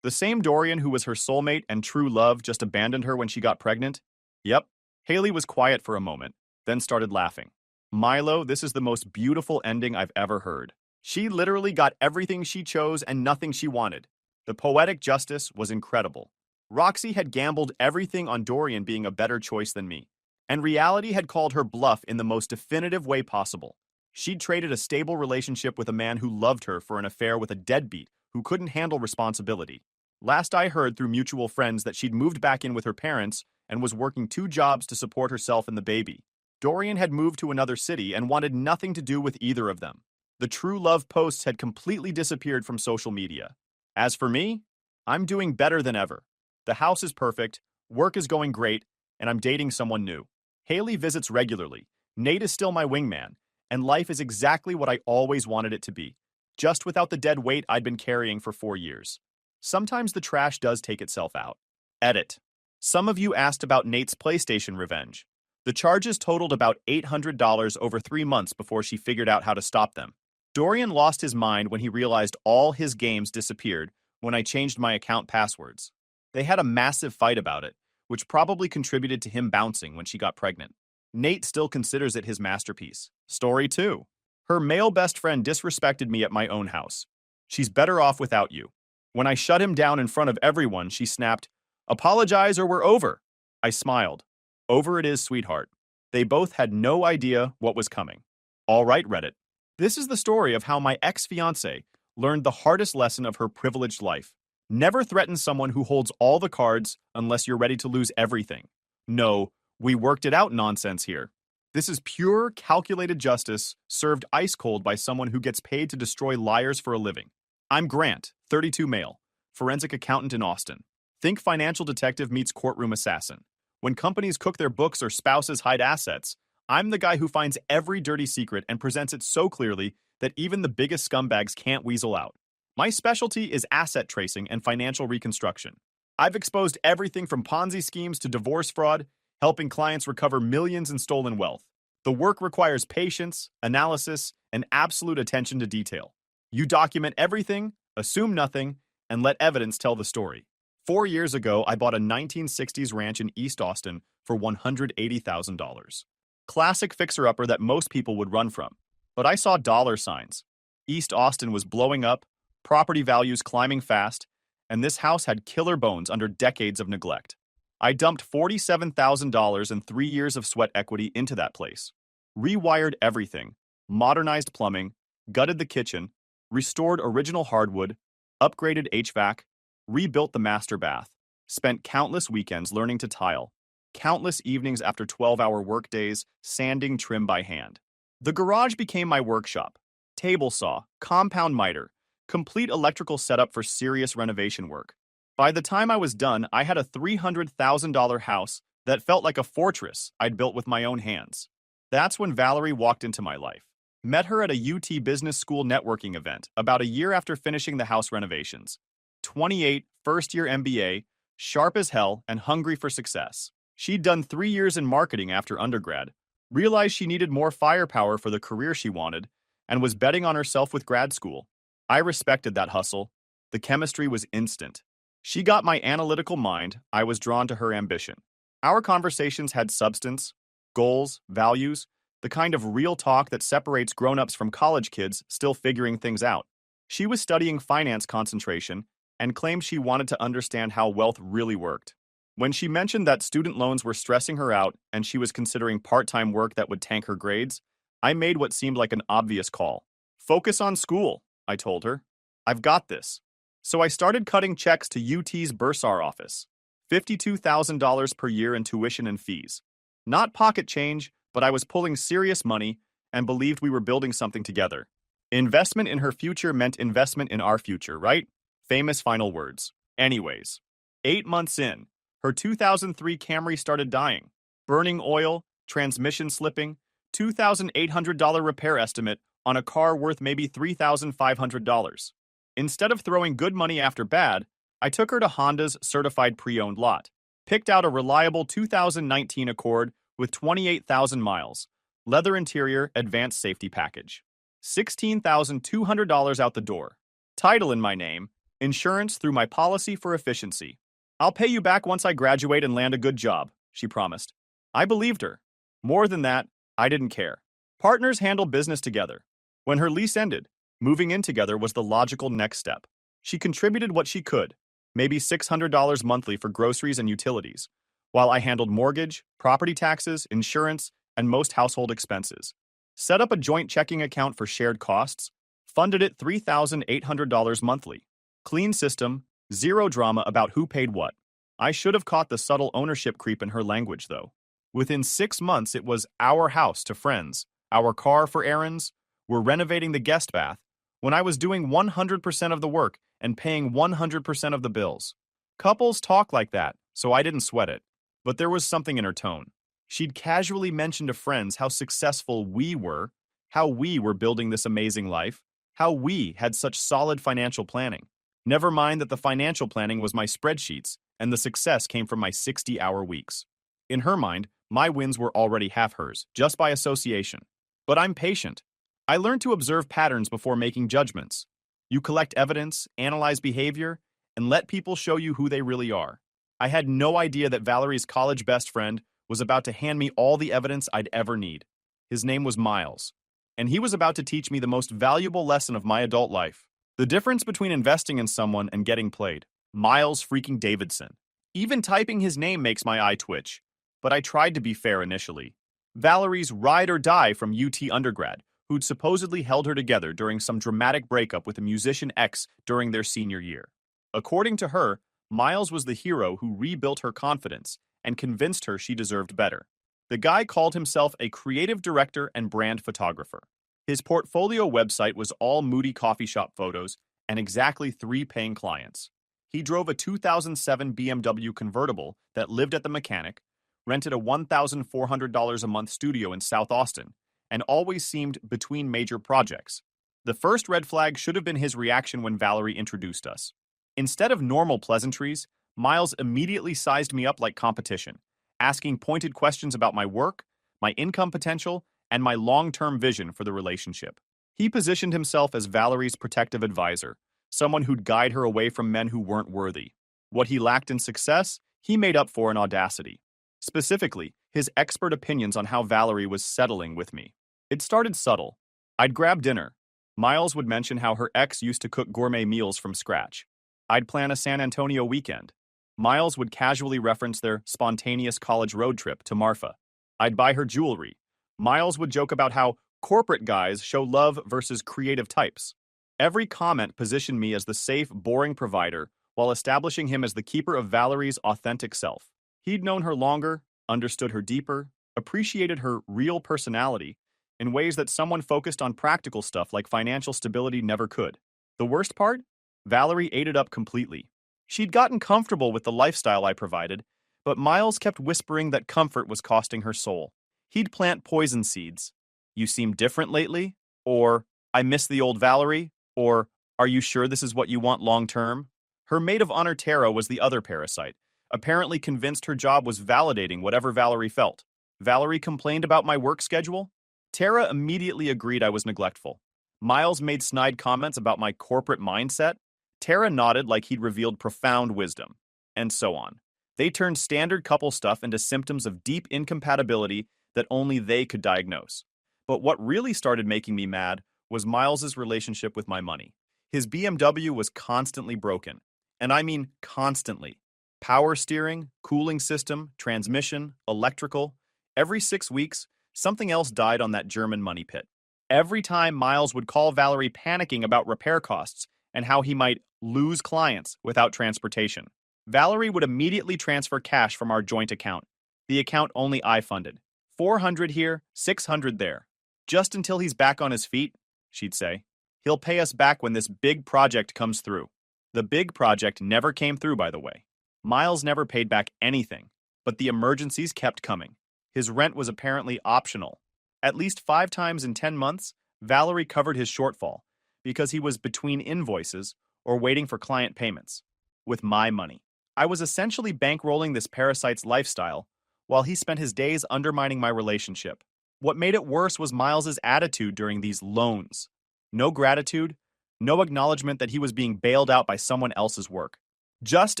The same Dorian who was her soulmate and true love just abandoned her when she got pregnant? Yep. Haley was quiet for a moment, then started laughing. Milo, this is the most beautiful ending I've ever heard. She literally got everything she chose and nothing she wanted. The poetic justice was incredible. Roxy had gambled everything on Dorian being a better choice than me, and reality had called her bluff in the most definitive way possible. She'd traded a stable relationship with a man who loved her for an affair with a deadbeat who couldn't handle responsibility. Last I heard through mutual friends that she'd moved back in with her parents and was working 2 jobs to support herself and the baby. Dorian had moved to another city and wanted nothing to do with either of them. The true love posts had completely disappeared from social media. As for me, I'm doing better than ever. The house is perfect, work is going great, and I'm dating someone new. Haley visits regularly, Nate is still my wingman, and life is exactly what I always wanted it to be, just without the dead weight I'd been carrying for 4 years. Sometimes the trash does take itself out. Edit. Some of you asked about Nate's PlayStation revenge. The charges totaled about $800 over 3 months before she figured out how to stop them. Dorian lost his mind when he realized all his games disappeared when I changed my account passwords. They had a massive fight about it, which probably contributed to him bouncing when she got pregnant. Nate still considers it his masterpiece. Story 2. Her male best friend disrespected me at my own house. She's better off without you. When I shut him down in front of everyone, she snapped, "Apologize or we're over." I smiled. Over it is, sweetheart. They both had no idea what was coming. All right, Reddit. This is the story of how my ex-fiancé learned the hardest lesson of her privileged life. Never threaten someone who holds all the cards unless you're ready to lose everything. No, we worked it out nonsense here. This is pure, calculated justice served ice cold by someone who gets paid to destroy liars for a living. I'm Grant, 32 male, forensic accountant in Austin. Think financial detective meets courtroom assassin. When companies cook their books or spouses hide assets, I'm the guy who finds every dirty secret and presents it so clearly that even the biggest scumbags can't weasel out. My specialty is asset tracing and financial reconstruction. I've exposed everything from Ponzi schemes to divorce fraud, helping clients recover millions in stolen wealth. The work requires patience, analysis, and absolute attention to detail. You document everything, assume nothing, and let evidence tell the story. 4 years ago, I bought a 1960s ranch in East Austin for $180,000. Classic fixer-upper that most people would run from. But I saw dollar signs. East Austin was blowing up, property values climbing fast, and this house had killer bones under decades of neglect. I dumped $47,000 and 3 years of sweat equity into that place. Rewired everything, modernized plumbing, gutted the kitchen, restored original hardwood, upgraded HVAC, rebuilt the master bath, spent countless weekends learning to tile, countless evenings after 12-hour workdays sanding trim by hand. The garage became my workshop. Table saw, compound miter, complete electrical setup for serious renovation work. By the time I was done, I had a $300,000 house that felt like a fortress I'd built with my own hands. That's when Valerie walked into my life. Met her at a UT Business School networking event about a year after finishing the house renovations. 28, first-year MBA, sharp as hell, and hungry for success. She'd done 3 years in marketing after undergrad, realized she needed more firepower for the career she wanted, and was betting on herself with grad school. I respected that hustle. The chemistry was instant. She got my analytical mind, I was drawn to her ambition. Our conversations had substance, goals, values, the kind of real talk that separates grown-ups from college kids still figuring things out. She was studying finance concentration and claimed she wanted to understand how wealth really worked. When she mentioned that student loans were stressing her out and she was considering part-time work that would tank her grades, I made what seemed like an obvious call. Focus on school, I told her. I've got this. So I started cutting checks to UT's Bursar office. $52,000 per year in tuition and fees. Not pocket change, but I was pulling serious money and believed we were building something together. Investment in her future meant investment in our future, right? Famous final words. Anyways, 8 months in, her 2003 Camry started dying. Burning oil, transmission slipping, $2,800 repair estimate on a car worth maybe $3,500. Instead of throwing good money after bad, I took her to Honda's certified pre-owned lot. Picked out a reliable 2019 Accord with 28,000 miles. Leather interior, advanced safety package. $16,200 out the door. Title in my name. Insurance through my policy for efficiency. I'll pay you back once I graduate and land a good job, she promised. I believed her. More than that, I didn't care. Partners handle business together. When her lease ended, moving in together was the logical next step. She contributed what she could, maybe $600 monthly for groceries and utilities, while I handled mortgage, property taxes, insurance, and most household expenses. Set up a joint checking account for shared costs, funded it $3,800 monthly. Clean system, zero drama about who paid what. I should have caught the subtle ownership creep in her language, though. Within 6 months, it was our house to friends, our car for errands, we're renovating the guest bath, when I was doing 100% of the work and paying 100% of the bills. Couples talk like that, so I didn't sweat it. But there was something in her tone. She'd casually mentioned to friends how successful we were, how we were building this amazing life, how we had such solid financial planning. Never mind that the financial planning was my spreadsheets, and the success came from my 60-hour weeks. In her mind, my wins were already half hers, just by association. But I'm patient. I learned to observe patterns before making judgments. You collect evidence, analyze behavior, and let people show you who they really are. I had no idea that Valerie's college best friend was about to hand me all the evidence I'd ever need. His name was Miles, and he was about to teach me the most valuable lesson of my adult life. The difference between investing in someone and getting played. Miles freaking Davidson. Even typing his name makes my eye twitch, but I tried to be fair initially. Valerie's ride or die from UT undergrad, who'd supposedly held her together during some dramatic breakup with a musician ex during their senior year. According to her, Miles was the hero who rebuilt her confidence and convinced her she deserved better. The guy called himself a creative director and brand photographer. His portfolio website was all moody coffee shop photos and exactly 3 paying clients. He drove a 2007 BMW convertible that lived at the mechanic, rented a $1,400 a month studio in South Austin, and always seemed between major projects. The first red flag should have been his reaction when Valerie introduced us. Instead of normal pleasantries, Miles immediately sized me up like competition, asking pointed questions about my work, my income potential, and my long-term vision for the relationship. He positioned himself as Valerie's protective advisor, someone who'd guide her away from men who weren't worthy. What he lacked in success, he made up for in audacity. Specifically, his expert opinions on how Valerie was settling with me. It started subtle. I'd grab dinner. Miles would mention how her ex used to cook gourmet meals from scratch. I'd plan a San Antonio weekend. Miles would casually reference their spontaneous college road trip to Marfa. I'd buy her jewelry. Miles would joke about how corporate guys show love versus creative types. Every comment positioned me as the safe, boring provider while establishing him as the keeper of Valerie's authentic self. He'd known her longer, understood her deeper, appreciated her real personality in ways that someone focused on practical stuff like financial stability never could. The worst part? Valerie ate it up completely. She'd gotten comfortable with the lifestyle I provided, but Miles kept whispering that comfort was costing her soul. He'd plant poison seeds. You seem different lately? Or, I miss the old Valerie? Or, are you sure this is what you want long term? Her maid of honor Tara was the other parasite, apparently convinced her job was validating whatever Valerie felt. Valerie complained about my work schedule? Tara immediately agreed I was neglectful. Miles made snide comments about my corporate mindset. Tara nodded like he'd revealed profound wisdom, and so on. They turned standard couple stuff into symptoms of deep incompatibility that only they could diagnose. But what really started making me mad was Miles's relationship with my money. His BMW was constantly broken, and I mean constantly. Power steering, cooling system, transmission, electrical. Every 6 weeks, something else died on that German money pit. Every time Miles would call Valerie panicking about repair costs and how he might lose clients without transportation. Valerie would immediately transfer cash from our joint account, the account only I funded. 400 here, 600 there. Just until he's back on his feet, she'd say. He'll pay us back when this big project comes through. The big project never came through, by the way. Miles never paid back anything, but the emergencies kept coming. His rent was apparently optional. At least 5 times in 10 months, Valerie covered his shortfall because he was between invoices or waiting for client payments. With my money. I was essentially bankrolling this parasite's lifestyle while he spent his days undermining my relationship. What made it worse was Miles's attitude during these loans. No gratitude, no acknowledgement that he was being bailed out by someone else's work. Just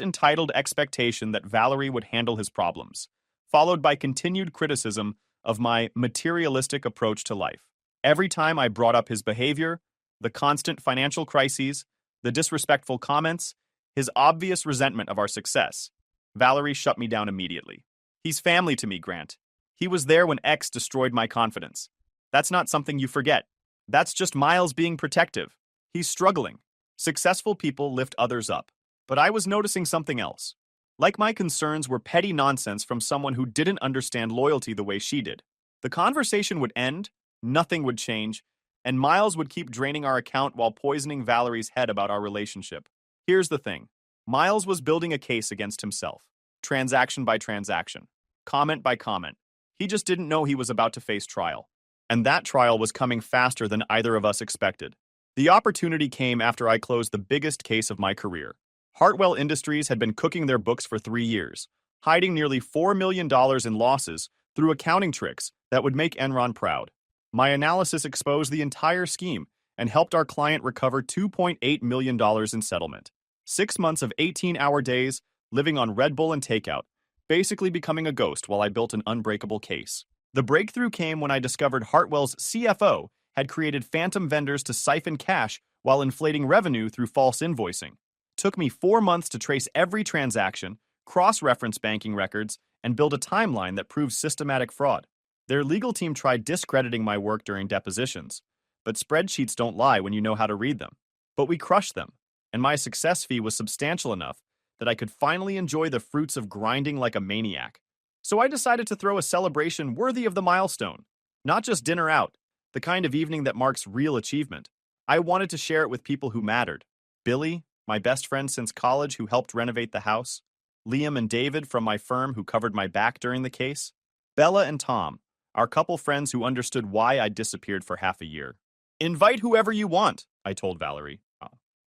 entitled expectation that Valerie would handle his problems, followed by continued criticism of my materialistic approach to life. Every time I brought up his behavior, the constant financial crises, the disrespectful comments, his obvious resentment of our success, Valerie shut me down immediately. He's family to me, Grant. He was there when X destroyed my confidence. That's not something you forget. That's just Miles being protective. He's struggling. Successful people lift others up. But I was noticing something else. Like my concerns were petty nonsense from someone who didn't understand loyalty the way she did. The conversation would end, nothing would change, and Miles would keep draining our account while poisoning Valerie's head about our relationship. Here's the thing. Miles was building a case against himself, transaction by transaction, comment by comment. He just didn't know he was about to face trial. And that trial was coming faster than either of us expected. The opportunity came after I closed the biggest case of my career. Hartwell Industries had been cooking their books for 3 years, hiding nearly $4 million in losses through accounting tricks that would make Enron proud. My analysis exposed the entire scheme and helped our client recover $2.8 million in settlement. 6 months of 18-hour days, living on Red Bull and takeout, basically becoming a ghost while I built an unbreakable case. The breakthrough came when I discovered Hartwell's CFO had created phantom vendors to siphon cash while inflating revenue through false invoicing. Took me 4 months to trace every transaction, cross-reference banking records, and build a timeline that proves systematic fraud. Their legal team tried discrediting my work during depositions, but spreadsheets don't lie when you know how to read them. But we crushed them, and my success fee was substantial enough that I could finally enjoy the fruits of grinding like a maniac. So I decided to throw a celebration worthy of the milestone. Not just dinner out, the kind of evening that marks real achievement. I wanted to share it with people who mattered. Billy, my best friend since college who helped renovate the house. Liam and David from my firm who covered my back during the case. Bella and Tom, our couple friends who understood why I disappeared for half a year. Invite whoever you want, I told Valerie.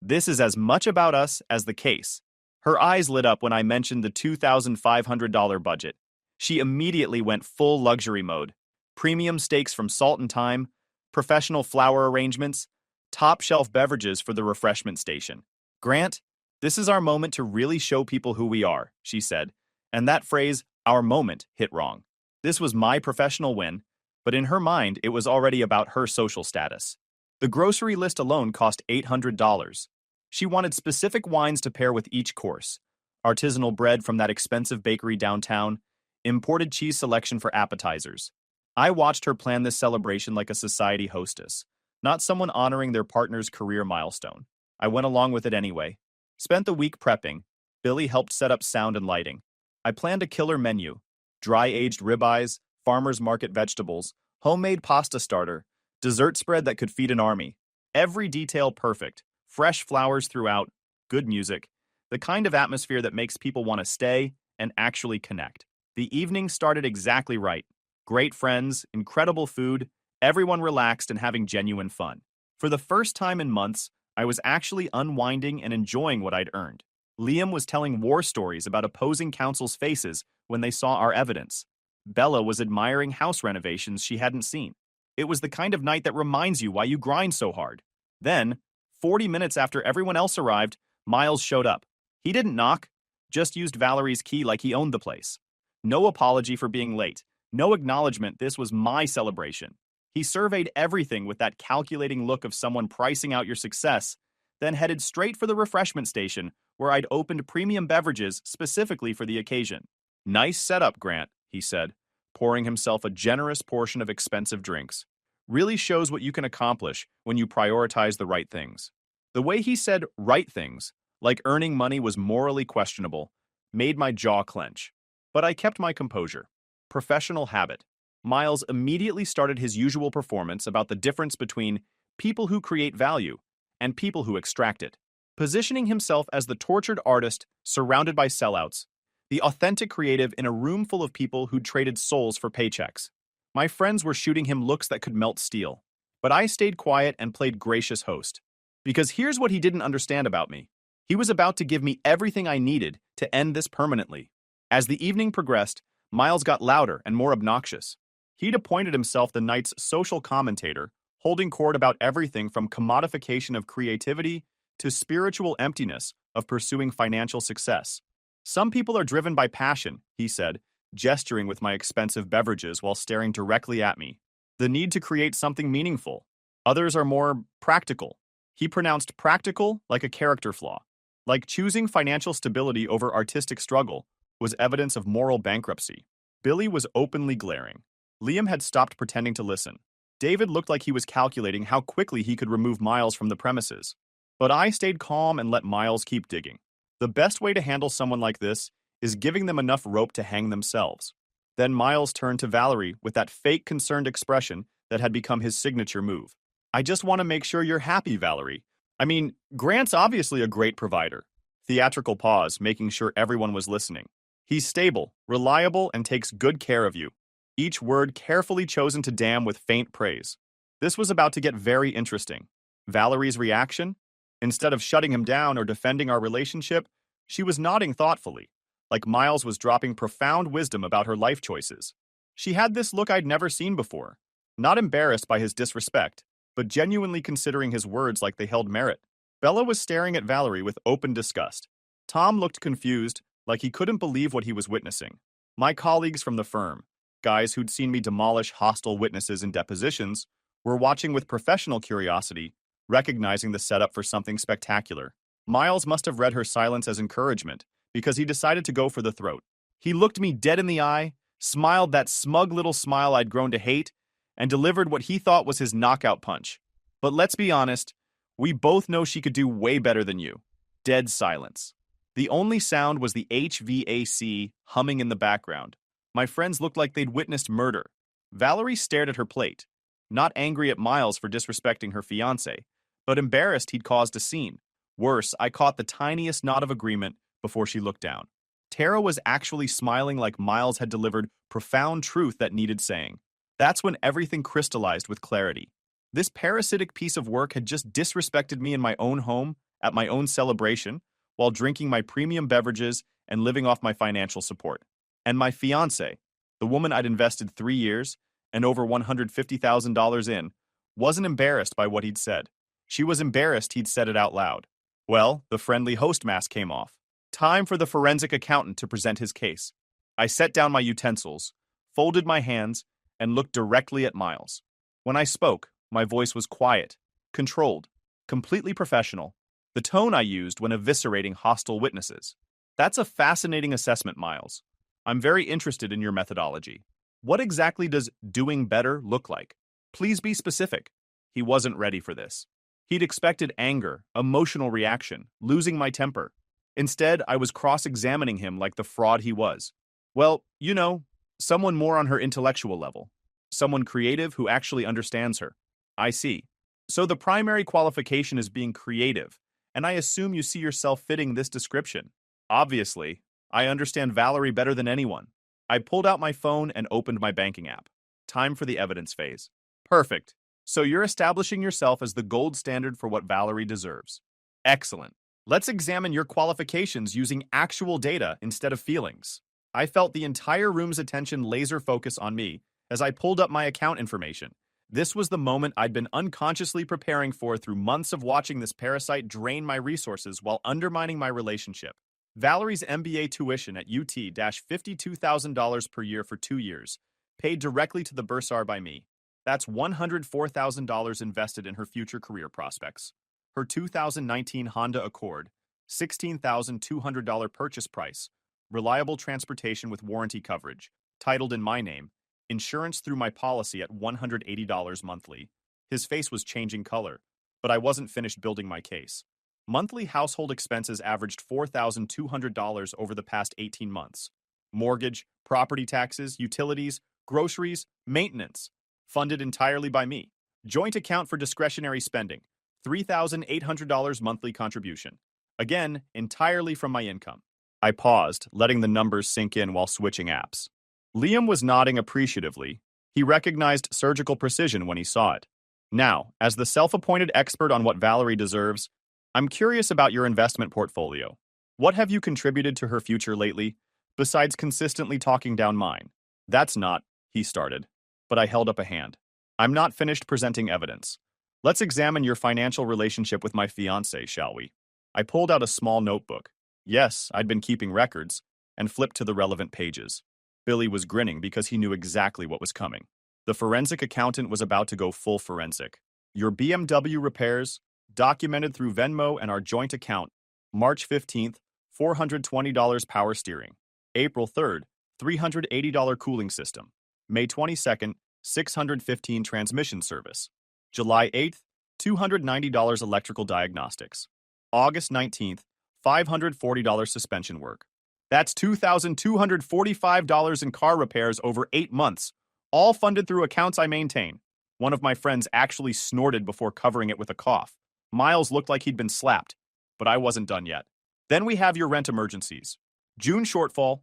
This is as much about us as the case. Her eyes lit up when I mentioned the $2,500 budget. She immediately went full luxury mode. Premium steaks from Salt and Thyme, professional flower arrangements, top-shelf beverages for the refreshment station. Grant, this is our moment to really show people who we are, she said, and that phrase, our moment, hit wrong. This was my professional win, but in her mind, it was already about her social status. The grocery list alone cost $800. She wanted specific wines to pair with each course, artisanal bread from that expensive bakery downtown, imported cheese selection for appetizers. I watched her plan this celebration like a society hostess, not someone honoring their partner's career milestone. I went along with it anyway. Spent the week prepping. Billy helped set up sound and lighting. I planned a killer menu. Dry-aged ribeyes, farmer's market vegetables, homemade pasta starter, dessert spread that could feed an army. Every detail perfect. Fresh flowers throughout, good music, the kind of atmosphere that makes people want to stay and actually connect. The evening started exactly right. Great friends, incredible food, everyone relaxed and having genuine fun. For the first time in months, I was actually unwinding and enjoying what I'd earned. Liam was telling war stories about opposing counsel's faces when they saw our evidence. Bella was admiring house renovations she hadn't seen. It was the kind of night that reminds you why you grind so hard. Then, 40 minutes after everyone else arrived, Miles showed up. He didn't knock, just used Valerie's key like he owned the place. No apology for being late, no acknowledgement this was my celebration. He surveyed everything with that calculating look of someone pricing out your success, then headed straight for the refreshment station where I'd opened premium beverages specifically for the occasion. Nice setup, Grant, he said, pouring himself a generous portion of expensive drinks. Really shows what you can accomplish when you prioritize the right things. The way he said right things, like earning money was morally questionable, made my jaw clench. But I kept my composure. Professional habit. Miles immediately started his usual performance about the difference between people who create value and people who extract it, positioning himself as the tortured artist surrounded by sellouts, the authentic creative in a room full of people who traded souls for paychecks. My friends were shooting him looks that could melt steel, but I stayed quiet and played gracious host. Because here's what he didn't understand about me. He was about to give me everything I needed to end this permanently. As the evening progressed, Miles got louder and more obnoxious. He'd appointed himself the night's social commentator, holding court about everything from commodification of creativity to spiritual emptiness of pursuing financial success. Some people are driven by passion, he said, gesturing with my expensive beverages while staring directly at me. The need to create something meaningful. Others are more practical. He pronounced practical like a character flaw. Like choosing financial stability over artistic struggle was evidence of moral bankruptcy. Billy was openly glaring. Liam had stopped pretending to listen. David looked like he was calculating how quickly he could remove Miles from the premises. But I stayed calm and let Miles keep digging. The best way to handle someone like this is giving them enough rope to hang themselves. Then Miles turned to Valerie with that fake concerned expression that had become his signature move. I just want to make sure you're happy, Valerie. I mean, Grant's obviously a great provider. Theatrical pause, making sure everyone was listening. He's stable, reliable, and takes good care of you. Each word carefully chosen to damn with faint praise. This was about to get very interesting. Valerie's reaction? Instead of shutting him down or defending our relationship, she was nodding thoughtfully, like Miles was dropping profound wisdom about her life choices. She had this look I'd never seen before, not embarrassed by his disrespect, but genuinely considering his words like they held merit. Bella was staring at Valerie with open disgust. Tom looked confused, like he couldn't believe what he was witnessing. My colleagues from the firm, guys who'd seen me demolish hostile witnesses in depositions, were watching with professional curiosity, recognizing the setup for something spectacular. Miles must have read her silence as encouragement, because he decided to go for the throat. He looked me dead in the eye, smiled that smug little smile I'd grown to hate, and delivered what he thought was his knockout punch. But let's be honest, we both know she could do way better than you. Dead silence. The only sound was the HVAC humming in the background. My friends looked like they'd witnessed murder. Valerie stared at her plate, not angry at Miles for disrespecting her fiancé, but embarrassed he'd caused a scene. Worse, I caught the tiniest nod of agreement before she looked down. Tara was actually smiling like Miles had delivered profound truth that needed saying. That's when everything crystallized with clarity. This parasitic piece of work had just disrespected me in my own home, at my own celebration, while drinking my premium beverages and living off my financial support. And my fiancé, the woman I'd invested 3 years and over $150,000 in, wasn't embarrassed by what he'd said. She was embarrassed he'd said it out loud. Well, the friendly host mask came off. Time for the forensic accountant to present his case. I set down my utensils, folded my hands, and looked directly at Miles. When I spoke, my voice was quiet, controlled, completely professional, the tone I used when eviscerating hostile witnesses. That's a fascinating assessment, Miles. I'm very interested in your methodology. What exactly does doing better look like? Please be specific. He wasn't ready for this. He'd expected anger, emotional reaction, losing my temper. Instead, I was cross-examining him like the fraud he was. Well, you know, someone more on her intellectual level. Someone creative who actually understands her. I see. So the primary qualification is being creative, and I assume you see yourself fitting this description. Obviously, I understand Valerie better than anyone. I pulled out my phone and opened my banking app. Time for the evidence phase. Perfect. So you're establishing yourself as the gold standard for what Valerie deserves. Excellent. Let's examine your qualifications using actual data instead of feelings. I felt the entire room's attention laser focus on me as I pulled up my account information, This was the moment I'd been unconsciously preparing for through months of watching this parasite drain my resources while undermining my relationship. Valerie's MBA tuition at UT-$52,000 per year for 2 years, paid directly to the bursar by me. That's $104,000 invested in her future career prospects. Her 2019 Honda Accord, $16,200 purchase price, reliable transportation with warranty coverage, titled in my name, insurance through my policy at $180 monthly. His face was changing color, but I wasn't finished building my case. Monthly household expenses averaged $4,200 over the past 18 months. Mortgage, property taxes, utilities, groceries, maintenance, funded entirely by me. Joint account for discretionary spending, $3,800 monthly contribution. Again, entirely from my income. I paused, letting the numbers sink in while switching apps. Liam was nodding appreciatively. He recognized surgical precision when he saw it. Now, as the self-appointed expert on what Valerie deserves, I'm curious about your investment portfolio. What have you contributed to her future lately, besides consistently talking down mine? That's not, he started, but I held up a hand. I'm not finished presenting evidence. Let's examine your financial relationship with my fiancé, shall we? I pulled out a small notebook. Yes, I'd been keeping records, and flipped to the relevant pages. Billy was grinning because he knew exactly what was coming. The forensic accountant was about to go full forensic. Your BMW repairs, documented through Venmo and our joint account, March 15th, $420 power steering. April 3rd, $380 cooling system. May 22nd, $615 transmission service. July 8th, $290 electrical diagnostics. August 19th, $540 suspension work. That's $2,245 in car repairs over 8 months, all funded through accounts I maintain. One of my friends actually snorted before covering it with a cough. Miles looked like he'd been slapped, but I wasn't done yet. Then we have your rent emergencies. June shortfall,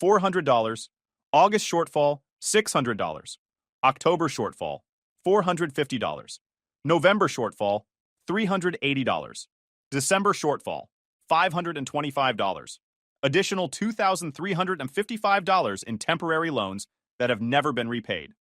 $400. August shortfall, $600. October shortfall, $450. November shortfall, $380. December shortfall, $525. Additional $2,355 in temporary loans that have never been repaid.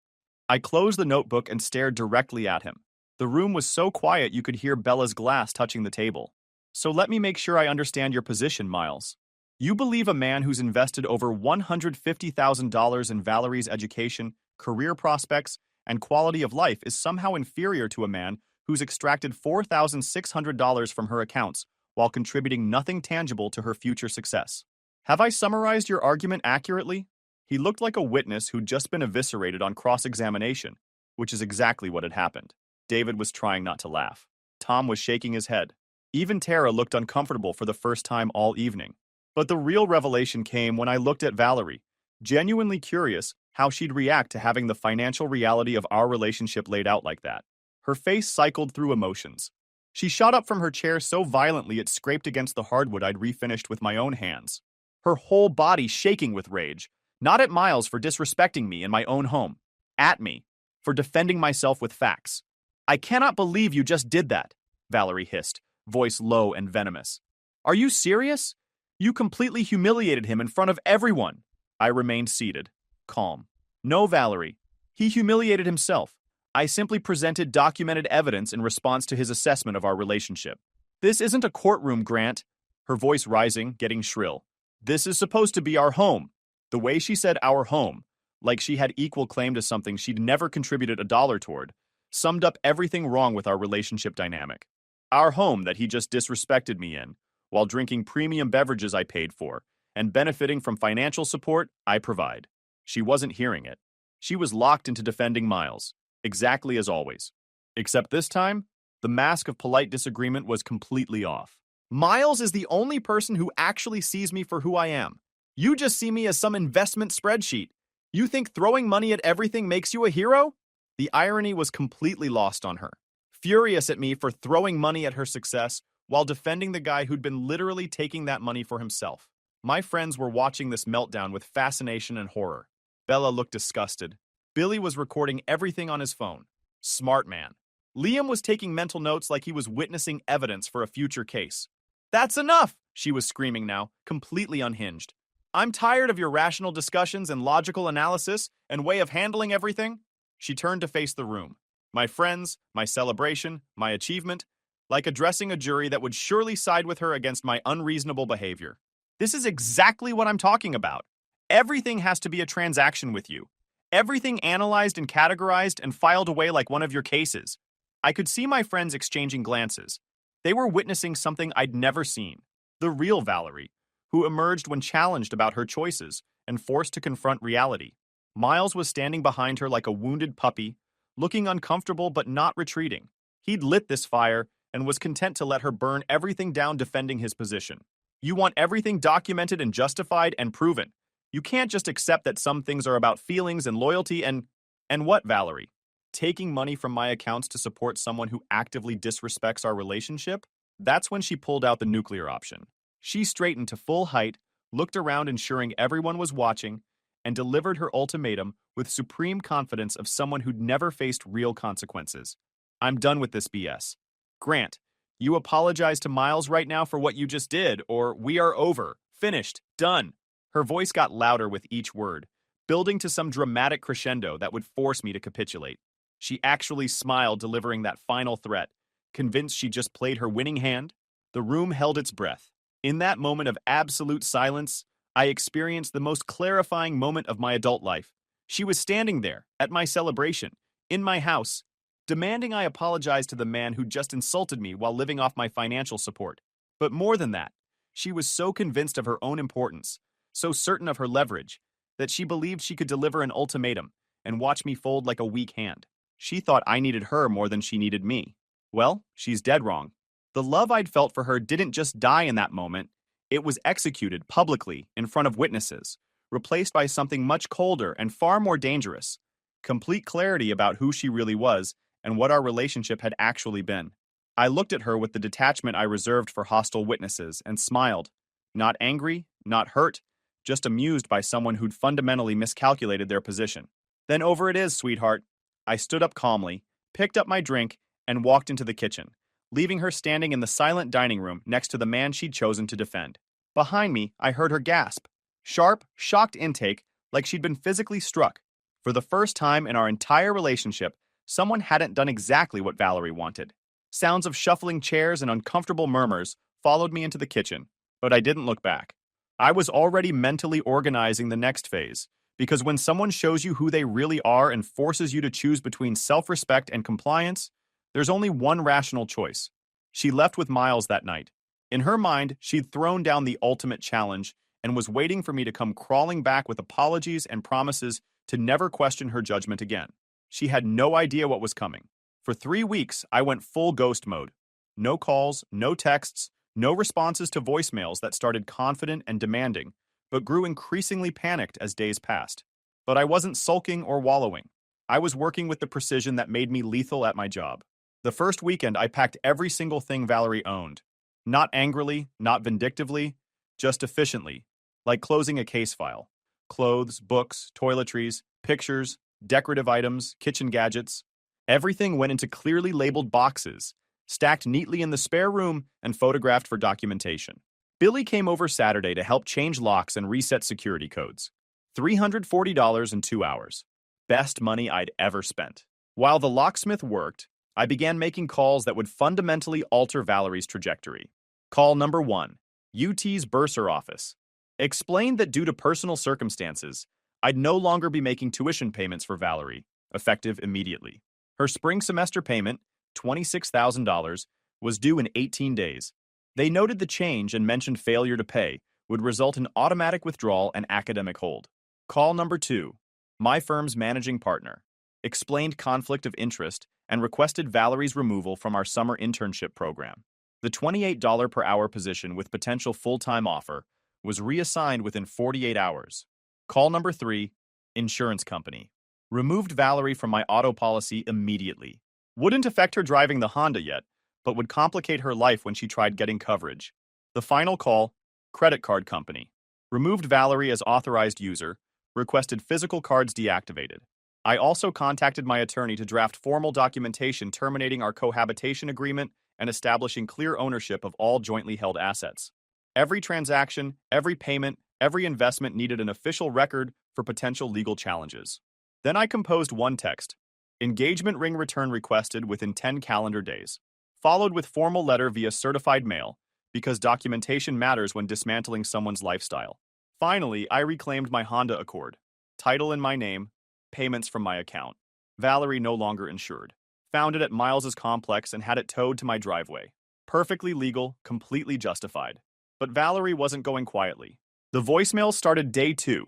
I closed the notebook and stared directly at him. The room was so quiet you could hear Bella's glass touching the table. So let me make sure I understand your position, Miles. You believe a man who's invested over $150,000 in Valerie's education, career prospects, and quality of life is somehow inferior to a man who's extracted $4,600 from her accounts while contributing nothing tangible to her future success. Have I summarized your argument accurately? He looked like a witness who'd just been eviscerated on cross-examination, which is exactly what had happened. David was trying not to laugh. Tom was shaking his head. Even Tara looked uncomfortable for the first time all evening. But the real revelation came when I looked at Valerie, genuinely curious how she'd react to having the financial reality of our relationship laid out like that. Her face cycled through emotions. She shot up from her chair so violently it scraped against the hardwood I'd refinished with my own hands. Her whole body shaking with rage, not at Miles for disrespecting me in my own home, at me for defending myself with facts. I cannot believe you just did that, Valerie hissed, voice low and venomous. Are you serious? You completely humiliated him in front of everyone. I remained seated, calm. No, Valerie. He humiliated himself. I simply presented documented evidence in response to his assessment of our relationship. This isn't a courtroom, Grant. Her voice rising, getting shrill. This is supposed to be our home. The way she said our home, like she had equal claim to something she'd never contributed a dollar toward, summed up everything wrong with our relationship dynamic. Our home that he just disrespected me in, while drinking premium beverages I paid for, and benefiting from financial support I provide. She wasn't hearing it. She was locked into defending Miles, exactly as always. Except this time, the mask of polite disagreement was completely off. Miles is the only person who actually sees me for who I am. You just see me as some investment spreadsheet. You think throwing money at everything makes you a hero? The irony was completely lost on her. Furious at me for throwing money at her success while defending the guy who'd been literally taking that money for himself. My friends were watching this meltdown with fascination and horror. Bella looked disgusted. Billy was recording everything on his phone. Smart man. Liam was taking mental notes like he was witnessing evidence for a future case. That's enough, she was screaming now, completely unhinged. I'm tired of your rational discussions and logical analysis and way of handling everything. She turned to face the room. My friends, my celebration, my achievement, like addressing a jury that would surely side with her against my unreasonable behavior. This is exactly what I'm talking about. Everything has to be a transaction with you. Everything analyzed and categorized and filed away like one of your cases. I could see my friends exchanging glances. They were witnessing something I'd never seen. The real Valerie, who emerged when challenged about her choices and forced to confront reality. Miles was standing behind her like a wounded puppy, looking uncomfortable but not retreating. He'd lit this fire and was content to let her burn everything down defending his position. You want everything documented and justified and proven. You can't just accept that some things are about feelings and loyalty and what, Valerie? Taking money from my accounts to support someone who actively disrespects our relationship? That's when she pulled out the nuclear option. She straightened to full height, looked around ensuring everyone was watching, and delivered her ultimatum with supreme confidence of someone who'd never faced real consequences. I'm done with this BS. Grant, you apologize to Miles right now for what you just did, or we are over. Finished. Done. Her voice got louder with each word, building to some dramatic crescendo that would force me to capitulate. She actually smiled, delivering that final threat, convinced she just played her winning hand. The room held its breath. In that moment of absolute silence, I experienced the most clarifying moment of my adult life. She was standing there, at my celebration, in my house, demanding I apologize to the man who just insulted me while living off my financial support. But more than that, she was so convinced of her own importance, so certain of her leverage, that she believed she could deliver an ultimatum and watch me fold like a weak hand. She thought I needed her more than she needed me. Well, she's dead wrong. The love I'd felt for her didn't just die in that moment, it was executed publicly in front of witnesses, replaced by something much colder and far more dangerous. Complete clarity about who she really was and what our relationship had actually been. I looked at her with the detachment I reserved for hostile witnesses and smiled. Not angry, not hurt, just amused by someone who'd fundamentally miscalculated their position. Then over it is, sweetheart. I stood up calmly, picked up my drink, and walked into the kitchen, leaving her standing in the silent dining room next to the man she'd chosen to defend. Behind me, I heard her gasp. Sharp, shocked intake, like she'd been physically struck. For the first time in our entire relationship, someone hadn't done exactly what Valerie wanted. Sounds of shuffling chairs and uncomfortable murmurs followed me into the kitchen, but I didn't look back. I was already mentally organizing the next phase, because when someone shows you who they really are and forces you to choose between self-respect and compliance, there's only one rational choice. She left with Miles that night. In her mind, she'd thrown down the ultimate challenge and was waiting for me to come crawling back with apologies and promises to never question her judgment again. She had no idea what was coming. For 3 weeks, I went full ghost mode. No calls, no texts, no responses to voicemails that started confident and demanding, but grew increasingly panicked as days passed. But I wasn't sulking or wallowing. I was working with the precision that made me lethal at my job. The first weekend, I packed every single thing Valerie owned. Not angrily, not vindictively, just efficiently, like closing a case file. Clothes, books, toiletries, pictures, decorative items, kitchen gadgets. Everything went into clearly labeled boxes, stacked neatly in the spare room and photographed for documentation. Billy came over Saturday to help change locks and reset security codes. $340 in 2 hours. Best money I'd ever spent. While the locksmith worked, I began making calls that would fundamentally alter Valerie's trajectory. Call number 1, UT's bursar office. Explained that due to personal circumstances, I'd no longer be making tuition payments for Valerie, effective immediately. Her spring semester payment, $26,000, was due in 18 days. They noted the change and mentioned failure to pay would result in automatic withdrawal and academic hold. Call number 2, my firm's managing partner. Explained conflict of interest and requested Valerie's removal from our summer internship program. The $28 per hour position with potential full-time offer was reassigned within 48 hours. Call number 3, insurance company. Removed Valerie from my auto policy immediately. Wouldn't affect her driving the Honda yet, but would complicate her life when she tried getting coverage. The final call, credit card company. Removed Valerie as authorized user, requested physical cards deactivated. I also contacted my attorney to draft formal documentation terminating our cohabitation agreement and establishing clear ownership of all jointly held assets. Every transaction, every payment, every investment needed an official record for potential legal challenges. Then I composed one text. Engagement ring return requested within 10 calendar days. Followed with formal letter via certified mail, because documentation matters when dismantling someone's lifestyle. Finally, I reclaimed my Honda Accord. Title in my name, payments from my account. Valerie no longer insured. Found it at Miles's complex and had it towed to my driveway. Perfectly legal, completely justified. But Valerie wasn't going quietly. The voicemail started day 2,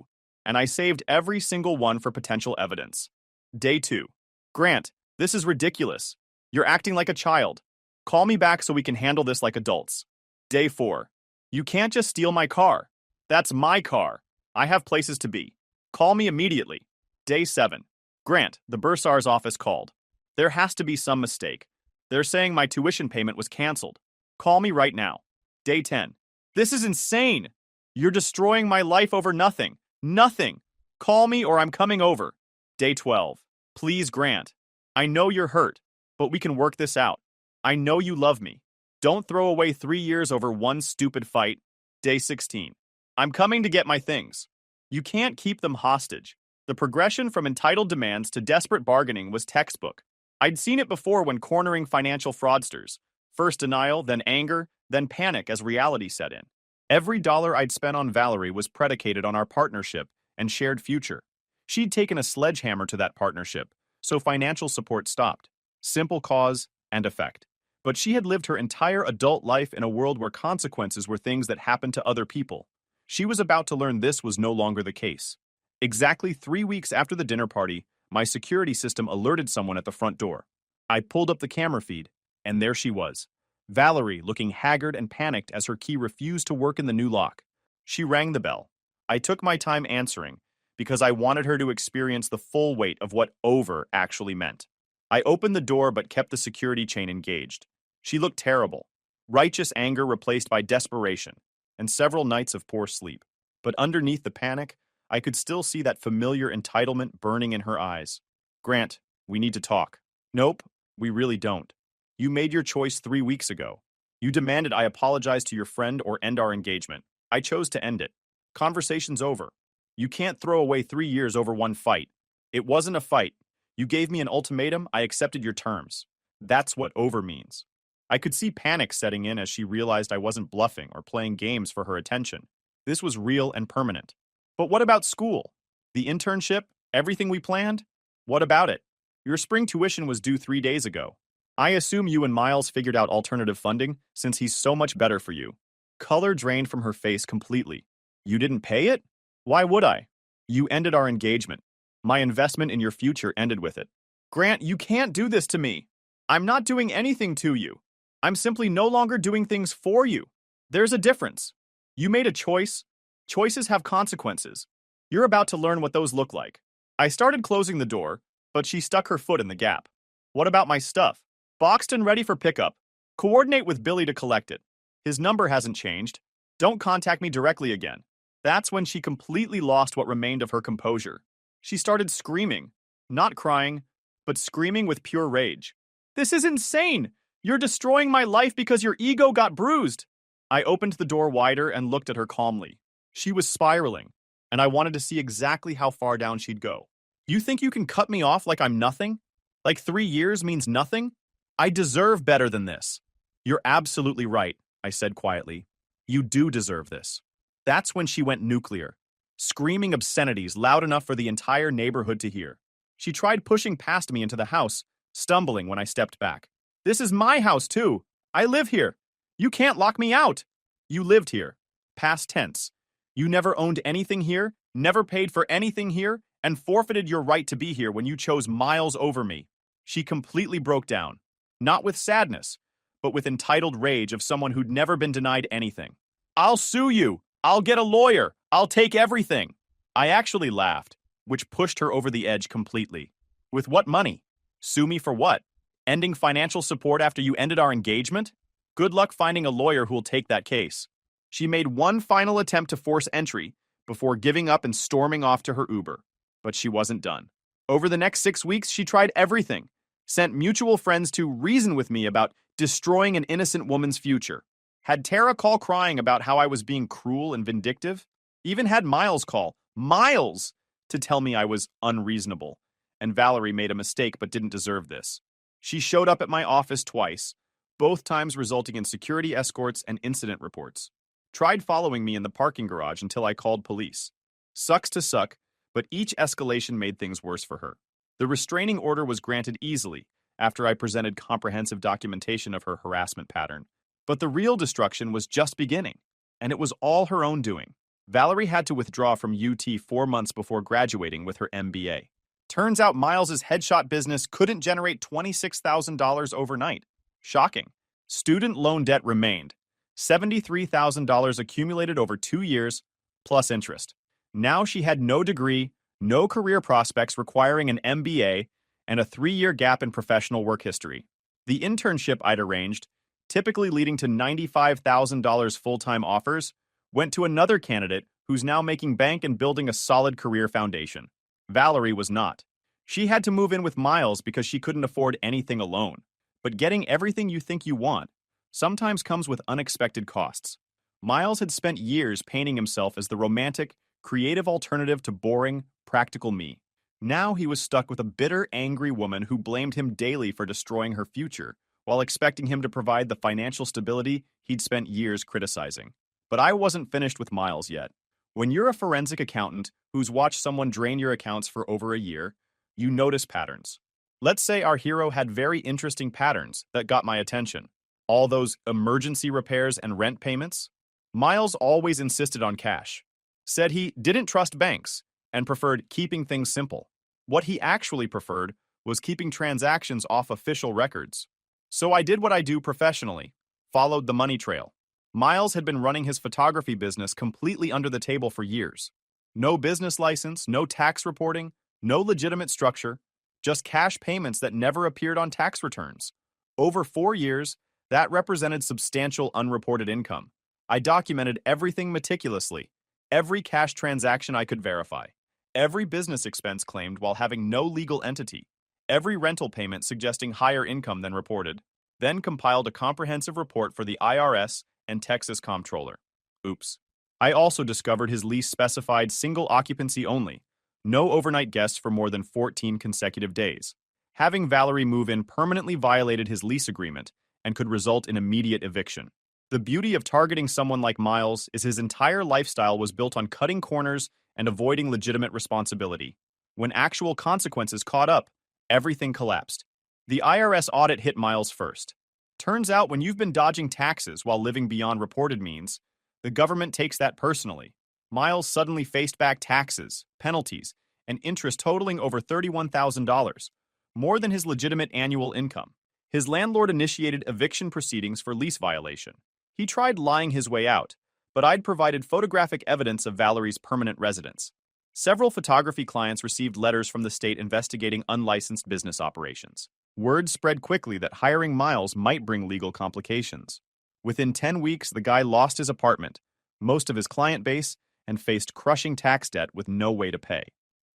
and I saved every single one for potential evidence. Day 2. Grant, this is ridiculous. You're acting like a child. Call me back so we can handle this like adults. Day 4. You can't just steal my car. That's my car. I have places to be. Call me immediately. Day 7. Grant, the bursar's office called. There has to be some mistake. They're saying my tuition payment was canceled. Call me right now. Day 10. This is insane. You're destroying my life over nothing. Nothing. Call me or I'm coming over. Day 12. Please, Grant. I know you're hurt, but we can work this out. I know you love me. Don't throw away 3 years over one stupid fight. Day 16. I'm coming to get my things. You can't keep them hostage. The progression from entitled demands to desperate bargaining was textbook. I'd seen it before when cornering financial fraudsters. First denial, then anger, then panic as reality set in. Every dollar I'd spent on Valerie was predicated on our partnership and shared future. She'd taken a sledgehammer to that partnership, so financial support stopped. Simple cause and effect. But she had lived her entire adult life in a world where consequences were things that happened to other people. She was about to learn this was no longer the case. Exactly 3 weeks after the dinner party, my security system alerted someone at the front door. I pulled up the camera feed, and there she was. Valerie, looking haggard and panicked as her key refused to work in the new lock. She rang the bell. I took my time answering, because I wanted her to experience the full weight of what over actually meant. I opened the door but kept the security chain engaged. She looked terrible. Righteous anger replaced by desperation, and several nights of poor sleep. But underneath the panic, I could still see that familiar entitlement burning in her eyes. Grant, we need to talk. Nope, we really don't. You made your choice 3 weeks ago. You demanded I apologize to your friend or end our engagement. I chose to end it. Conversation's over. You can't throw away 3 years over one fight. It wasn't a fight. You gave me an ultimatum, I accepted your terms. That's what over means. I could see panic setting in as she realized I wasn't bluffing or playing games for her attention. This was real and permanent. But what about school? The internship? Everything we planned? What about it? Your spring tuition was due 3 days ago. I assume you and Miles figured out alternative funding since he's so much better for you. Color drained from her face completely. You didn't pay it? Why would I? You ended our engagement. My investment in your future ended with it. Grant, you can't do this to me. I'm not doing anything to you. I'm simply no longer doing things for you. There's a difference. You made a choice. Choices have consequences. You're about to learn what those look like. I started closing the door, but she stuck her foot in the gap. What about my stuff? Boxed and ready for pickup. Coordinate with Billy to collect it. His number hasn't changed. Don't contact me directly again. That's when she completely lost what remained of her composure. She started screaming. Not crying, but screaming with pure rage. This is insane! You're destroying my life because your ego got bruised! I opened the door wider and looked at her calmly. She was spiraling, and I wanted to see exactly how far down she'd go. You think you can cut me off like I'm nothing? Like 3 years means nothing? I deserve better than this. You're absolutely right, I said quietly. You do deserve this. That's when she went nuclear, screaming obscenities loud enough for the entire neighborhood to hear. She tried pushing past me into the house, stumbling when I stepped back. This is my house, too. I live here. You can't lock me out. You lived here. Past tense. You never owned anything here, never paid for anything here, and forfeited your right to be here when you chose Miles over me. She completely broke down. Not with sadness, but with entitled rage of someone who'd never been denied anything. I'll sue you. I'll get a lawyer. I'll take everything. I actually laughed, which pushed her over the edge completely. With what money? Sue me for what? Ending financial support after you ended our engagement? Good luck finding a lawyer who'll take that case. She made one final attempt to force entry before giving up and storming off to her Uber. But she wasn't done. Over the next 6 weeks, she tried everything. Sent mutual friends to reason with me about destroying an innocent woman's future. Had Tara call crying about how I was being cruel and vindictive. Even had Miles call, Miles, to tell me I was unreasonable. and Valerie made a mistake but didn't deserve this. She showed up at my office twice, both times resulting in security escorts and incident reports. Tried following me in the parking garage until I called police. Sucks to suck, but each escalation made things worse for her. The restraining order was granted easily after I presented comprehensive documentation of her harassment pattern. But the real destruction was just beginning, and it was all her own doing. Valerie had to withdraw from UT 4 months before graduating with her MBA. Turns out Miles's headshot business couldn't generate $26,000 overnight. Shocking. Student loan debt remained. $73,000 accumulated over 2 years, plus interest. Now she had no degree, no career prospects requiring an MBA, and a 3-year gap in professional work history. The internship I'd arranged, typically leading to $95,000 full-time offers, went to another candidate who's now making bank and building a solid career foundation. Valerie was not. She had to move in with Miles because she couldn't afford anything alone. But getting everything you think you want sometimes comes with unexpected costs. Miles had spent years painting himself as the romantic, creative alternative to boring, practical me. Now he was stuck with a bitter, angry woman who blamed him daily for destroying her future, while expecting him to provide the financial stability he'd spent years criticizing. But I wasn't finished with Miles yet. When you're a forensic accountant who's watched someone drain your accounts for over a year, you notice patterns. Let's say our hero had very interesting patterns that got my attention. All those emergency repairs and rent payments. Miles always insisted on cash. Said he didn't trust banks and preferred keeping things simple. What he actually preferred was keeping transactions off official records. So I did what I do professionally, followed the money trail. Miles had been running his photography business completely under the table for years. No business license, no tax reporting, no legitimate structure, just cash payments that never appeared on tax returns. Over 4 years, that represented substantial unreported income. I documented everything meticulously, every cash transaction I could verify, every business expense claimed while having no legal entity, every rental payment suggesting higher income than reported, then compiled a comprehensive report for the IRS and Texas Comptroller. Oops. I also discovered his lease specified single occupancy only, no overnight guests for more than 14 consecutive days. Having Valerie move in permanently violated his lease agreement and could result in immediate eviction. The beauty of targeting someone like Miles is his entire lifestyle was built on cutting corners and avoiding legitimate responsibility. When actual consequences caught up, everything collapsed. The IRS audit hit Miles first. Turns out when you've been dodging taxes while living beyond reported means, the government takes that personally. Miles suddenly faced back taxes, penalties, and interest totaling over $31,000, more than his legitimate annual income. His landlord initiated eviction proceedings for lease violation. He tried lying his way out, but I'd provided photographic evidence of Valerie's permanent residence. Several photography clients received letters from the state investigating unlicensed business operations. Word spread quickly that hiring Miles might bring legal complications. Within 10 weeks, the guy lost his apartment, most of his client base, and faced crushing tax debt with no way to pay.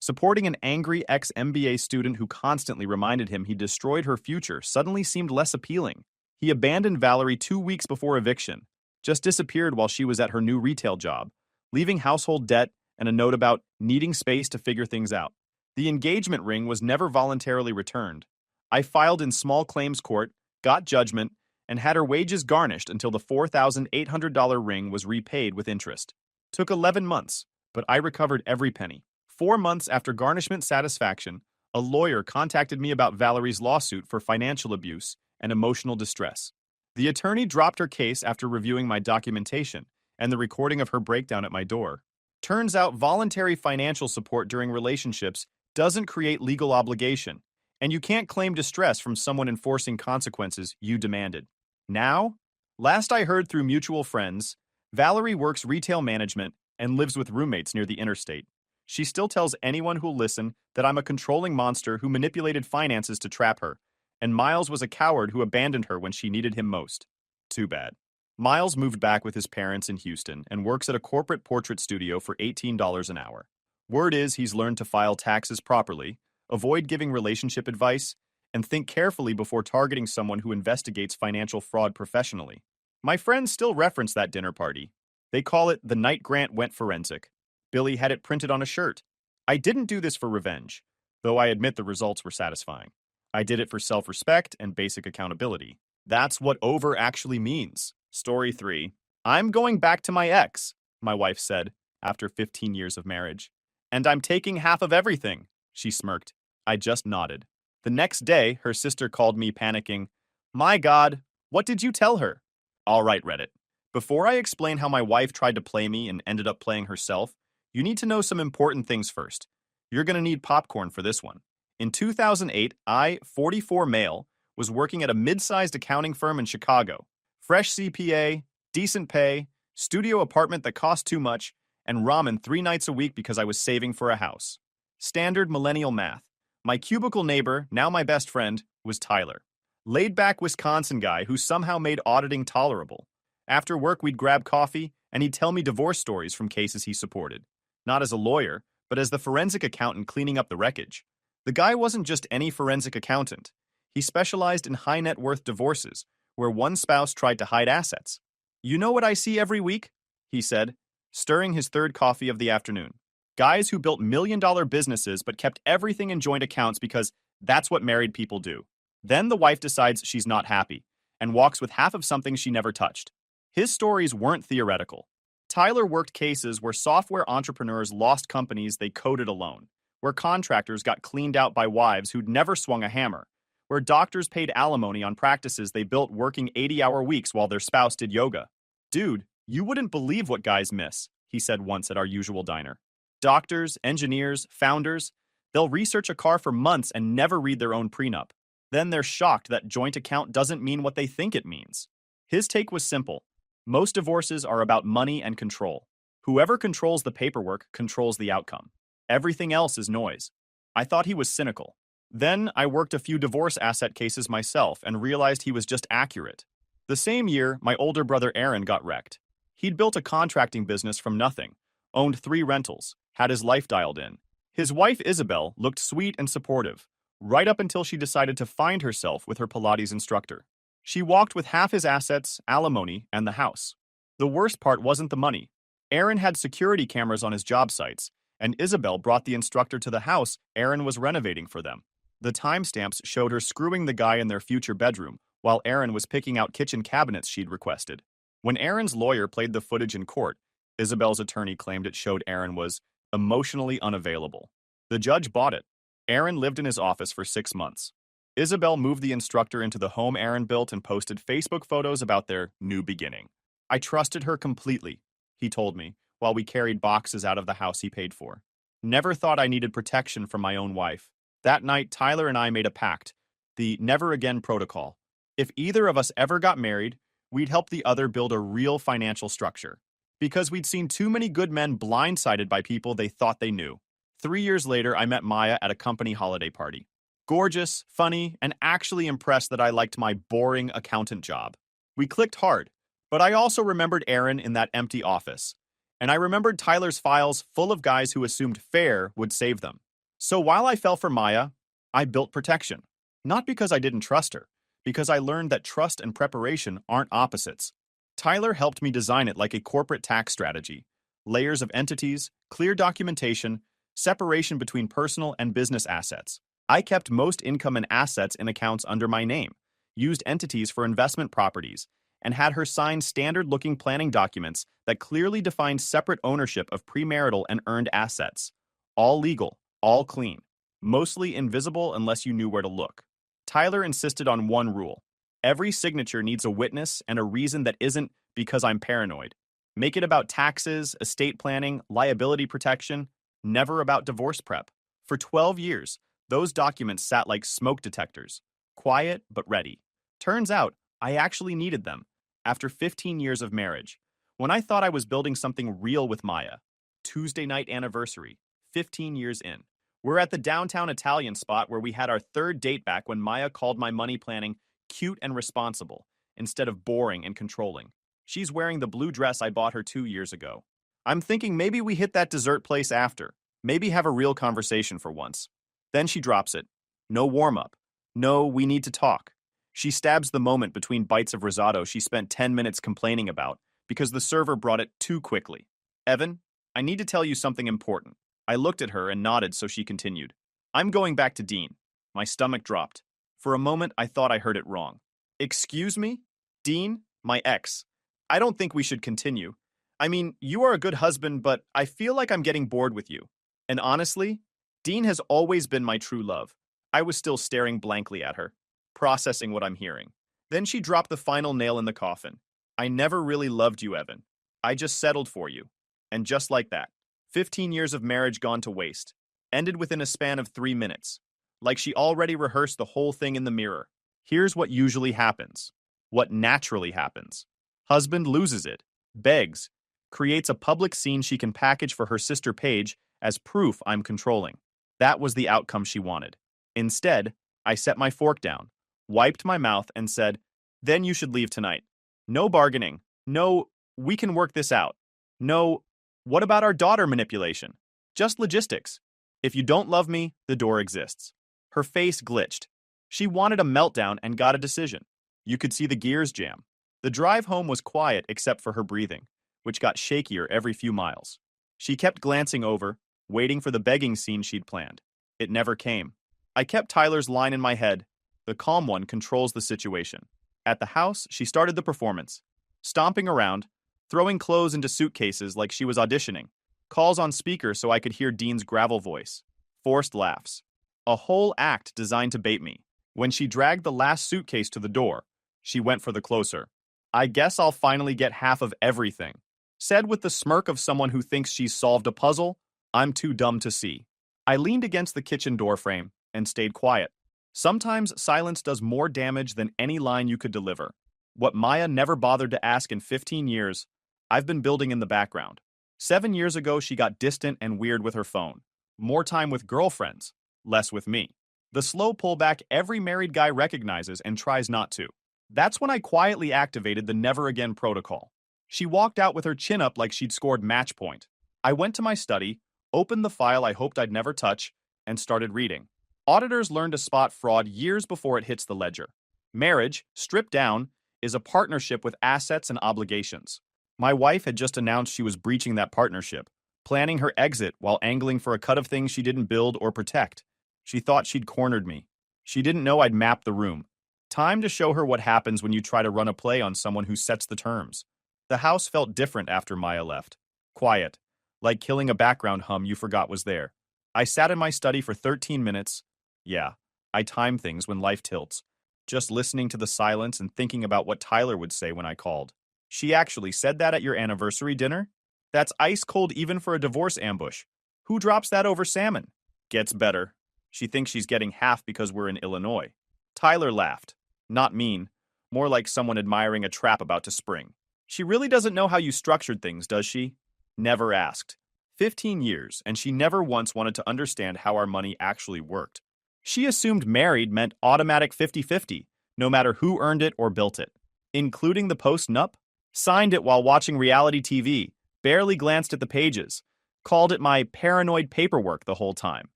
Supporting an angry ex-MBA student who constantly reminded him he destroyed her future suddenly seemed less appealing. He abandoned Valerie 2 weeks before eviction, just disappeared while she was at her new retail job, leaving household debt and a note about needing space to figure things out. The engagement ring was never voluntarily returned. I filed in small claims court, got judgment, and had her wages garnished until the $4,800 ring was repaid with interest. Took 11 months, but I recovered every penny. 4 months after garnishment satisfaction, a lawyer contacted me about Valerie's lawsuit for financial abuse and emotional distress. The attorney dropped her case after reviewing my documentation and the recording of her breakdown at my door. Turns out voluntary financial support during relationships doesn't create legal obligation, and you can't claim distress from someone enforcing consequences you demanded. Now, last I heard through mutual friends, Valerie works retail management and lives with roommates near the interstate. She still tells anyone who'll listen that I'm a controlling monster who manipulated finances to trap her, and Miles was a coward who abandoned her when she needed him most. Too bad. Miles moved back with his parents in Houston and works at a corporate portrait studio for $18 an hour. Word is he's learned to file taxes properly, avoid giving relationship advice, and think carefully before targeting someone who investigates financial fraud professionally. My friends still reference that dinner party. They call it the night Grant went forensic. Billy had it printed on a shirt. I didn't do this for revenge. though I admit the results were satisfying. I did it for self-respect and basic accountability. That's what over actually means. Story 3. I'm going back to my ex, my wife said, after 15 years of marriage. And I'm taking half of everything, she smirked. I just nodded. The next day, her sister called me panicking. My God, what did you tell her? All right, Reddit. Before I explain how my wife tried to play me and ended up playing herself, you need to know some important things first. You're going to need popcorn for this one. In 2008, I, 44 male, was working at a mid-sized accounting firm in Chicago. Fresh CPA, decent pay, studio apartment that cost too much, and ramen 3 nights a week because I was saving for a house. Standard millennial math. My cubicle neighbor, now my best friend, was Tyler. Laid-back Wisconsin guy who somehow made auditing tolerable. After work, we'd grab coffee, and he'd tell me divorce stories from cases he supported. Not as a lawyer, but as the forensic accountant cleaning up the wreckage. The guy wasn't just any forensic accountant. He specialized in high-net-worth divorces, where one spouse tried to hide assets. You know what I see every week? He said, stirring his third coffee of the afternoon. Guys who built million-dollar businesses but kept everything in joint accounts because that's what married people do. Then the wife decides she's not happy and walks with half of something she never touched. His stories weren't theoretical. Tyler worked cases where software entrepreneurs lost companies they coded alone, where contractors got cleaned out by wives who'd never swung a hammer, where doctors paid alimony on practices they built working 80-hour weeks while their spouse did yoga. Dude, you wouldn't believe what guys miss, he said once at our usual diner. Doctors, engineers, founders, they'll research a car for months and never read their own prenup. Then they're shocked that joint account doesn't mean what they think it means. His take was simple. Most divorces are about money and control. Whoever controls the paperwork controls the outcome. Everything else is noise. I thought he was cynical. Then I worked a few divorce asset cases myself and realized he was just accurate. The same year, my older brother Aaron got wrecked. He'd built a contracting business from nothing, owned 3 rentals, had his life dialed in. His wife Isabel looked sweet and supportive, right up until she decided to find herself with her Pilates instructor. She walked with half his assets, alimony, and the house. The worst part wasn't the money. Aaron had security cameras on his job sites, and Isabel brought the instructor to the house Aaron was renovating for them. The timestamps showed her screwing the guy in their future bedroom, while Aaron was picking out kitchen cabinets she'd requested. When Aaron's lawyer played the footage in court, Isabel's attorney claimed it showed Aaron was emotionally unavailable. The judge bought it. Aaron lived in his office for 6 months. Isabel moved the instructor into the home Aaron built and posted Facebook photos about their new beginning. I trusted her completely, he told me, while we carried boxes out of the house he paid for. Never thought I needed protection from my own wife. That night, Tyler and I made a pact, the Never Again Protocol. If either of us ever got married, we'd help the other build a real financial structure. Because we'd seen too many good men blindsided by people they thought they knew. 3 years later, I met Maya at a company holiday party. Gorgeous, funny, and actually impressed that I liked my boring accountant job. We clicked hard, but I also remembered Aaron in that empty office. And I remembered Tyler's files full of guys who assumed fair would save them. So while I fell for Maya, I built protection. Not because I didn't trust her, because I learned that trust and preparation aren't opposites. Tyler helped me design it like a corporate tax strategy. Layers of entities, clear documentation, separation between personal and business assets. I kept most income and assets in accounts under my name, used entities for investment properties, and had her sign standard-looking planning documents that clearly defined separate ownership of premarital and earned assets. All legal, all clean, mostly invisible unless you knew where to look. Tyler insisted on one rule. Every signature needs a witness and a reason that isn't because I'm paranoid. Make it about taxes, estate planning, liability protection, never about divorce prep. For 12 years, those documents sat like smoke detectors, quiet but ready. Turns out, I actually needed them. After 15 years of marriage, when I thought I was building something real with Maya. Tuesday night anniversary, 15 years in. We're at the downtown Italian spot where we had our 3rd date back when Maya called my money planning cute and responsible, instead of boring and controlling. She's wearing the blue dress I bought her 2 years ago. I'm thinking maybe we hit that dessert place after. Maybe have a real conversation for once. Then she drops it. No warm-up. No, we need to talk. She stabs the moment between bites of risotto she spent 10 minutes complaining about because the server brought it too quickly. Evan, I need to tell you something important. I looked at her and nodded so she continued. I'm going back to Dean. My stomach dropped. For a moment, I thought I heard it wrong. Excuse me? Dean? My ex. I don't think we should continue. I mean, you are a good husband, but I feel like I'm getting bored with you. And honestly, Dean has always been my true love. I was still staring blankly at her, processing what I'm hearing. Then she dropped the final nail in the coffin. I never really loved you, Evan. I just settled for you. And just like that, 15 years of marriage gone to waste. Ended within a span of 3 minutes. Like she already rehearsed the whole thing in the mirror. Here's what usually happens. What naturally happens. Husband loses it, begs, creates a public scene she can package for her sister Paige as proof I'm controlling. That was the outcome she wanted. Instead, I set my fork down, wiped my mouth, and said, "Then you should leave tonight. No bargaining. No, we can work this out. No, what about our daughter manipulation? Just logistics. If you don't love me, the door exists." Her face glitched. She wanted a meltdown and got a decision. You could see the gears jam. The drive home was quiet except for her breathing, which got shakier every few miles. She kept glancing over, waiting for the begging scene she'd planned. It never came. I kept Tyler's line in my head. The calm one controls the situation. At the house, she started the performance. Stomping around, throwing clothes into suitcases like she was auditioning. Calls on speaker so I could hear Dean's gravel voice. Forced laughs. A whole act designed to bait me. When she dragged the last suitcase to the door, she went for the closer. "I guess I'll finally get half of everything," said with the smirk of someone who thinks she's solved a puzzle I'm too dumb to see. I leaned against the kitchen door frame and stayed quiet. Sometimes silence does more damage than any line you could deliver. What Maya never bothered to ask in 15 years, I've been building in the background. 7 years ago, she got distant and weird with her phone. More time with girlfriends, less with me. The slow pullback every married guy recognizes and tries not to. That's when I quietly activated the never again protocol. She walked out with her chin up like she'd scored match point. I went to my study, opened the file I hoped I'd never touch, and started reading. Auditors learn to spot fraud years before it hits the ledger. Marriage, stripped down, is a partnership with assets and obligations. My wife had just announced she was breaching that partnership, planning her exit while angling for a cut of things she didn't build or protect. She thought she'd cornered me. She didn't know I'd mapped the room. Time to show her what happens when you try to run a play on someone who sets the terms. The house felt different after Maya left. Quiet, like killing a background hum you forgot was there. I sat in my study for 13 minutes. Yeah, I time things when life tilts. Just listening to the silence and thinking about what Tyler would say when I called. "She actually said that at your anniversary dinner? That's ice cold even for a divorce ambush. Who drops that over salmon?" Gets better. She thinks she's getting half because we're in Illinois. Tyler laughed. Not mean. More like someone admiring a trap about to spring. "She really doesn't know how you structured things, does she?" Never asked. 15 years, and she never once wanted to understand how our money actually worked. She assumed married meant automatic 50-50, no matter who earned it or built it. Including the post-nup? Signed it while watching reality TV, barely glanced at the pages, called it my paranoid paperwork the whole time.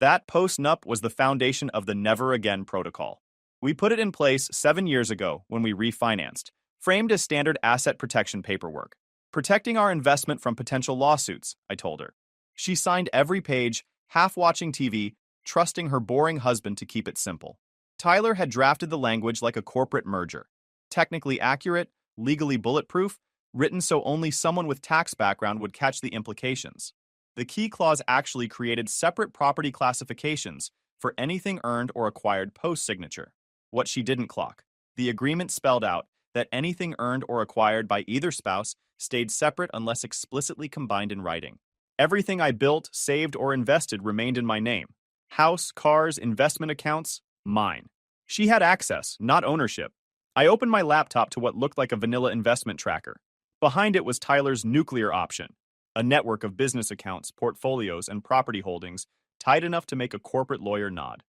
That post-nup was the foundation of the Never Again protocol. We put it in place 7 years ago when we refinanced, framed as standard asset protection paperwork. Protecting our investment from potential lawsuits, I told her. She signed every page, half watching TV, trusting her boring husband to keep it simple. Tyler had drafted the language like a corporate merger. Technically accurate, legally bulletproof, written so only someone with tax background would catch the implications. The key clause actually created separate property classifications for anything earned or acquired post-signature. What she didn't clock. The agreement spelled out that anything earned or acquired by either spouse stayed separate unless explicitly combined in writing. Everything I built, saved, or invested remained in my name. House, cars, investment accounts, mine. She had access, not ownership. I opened my laptop to what looked like a vanilla investment tracker. Behind it was Tyler's nuclear option, a network of business accounts, portfolios, and property holdings tight enough to make a corporate lawyer nod.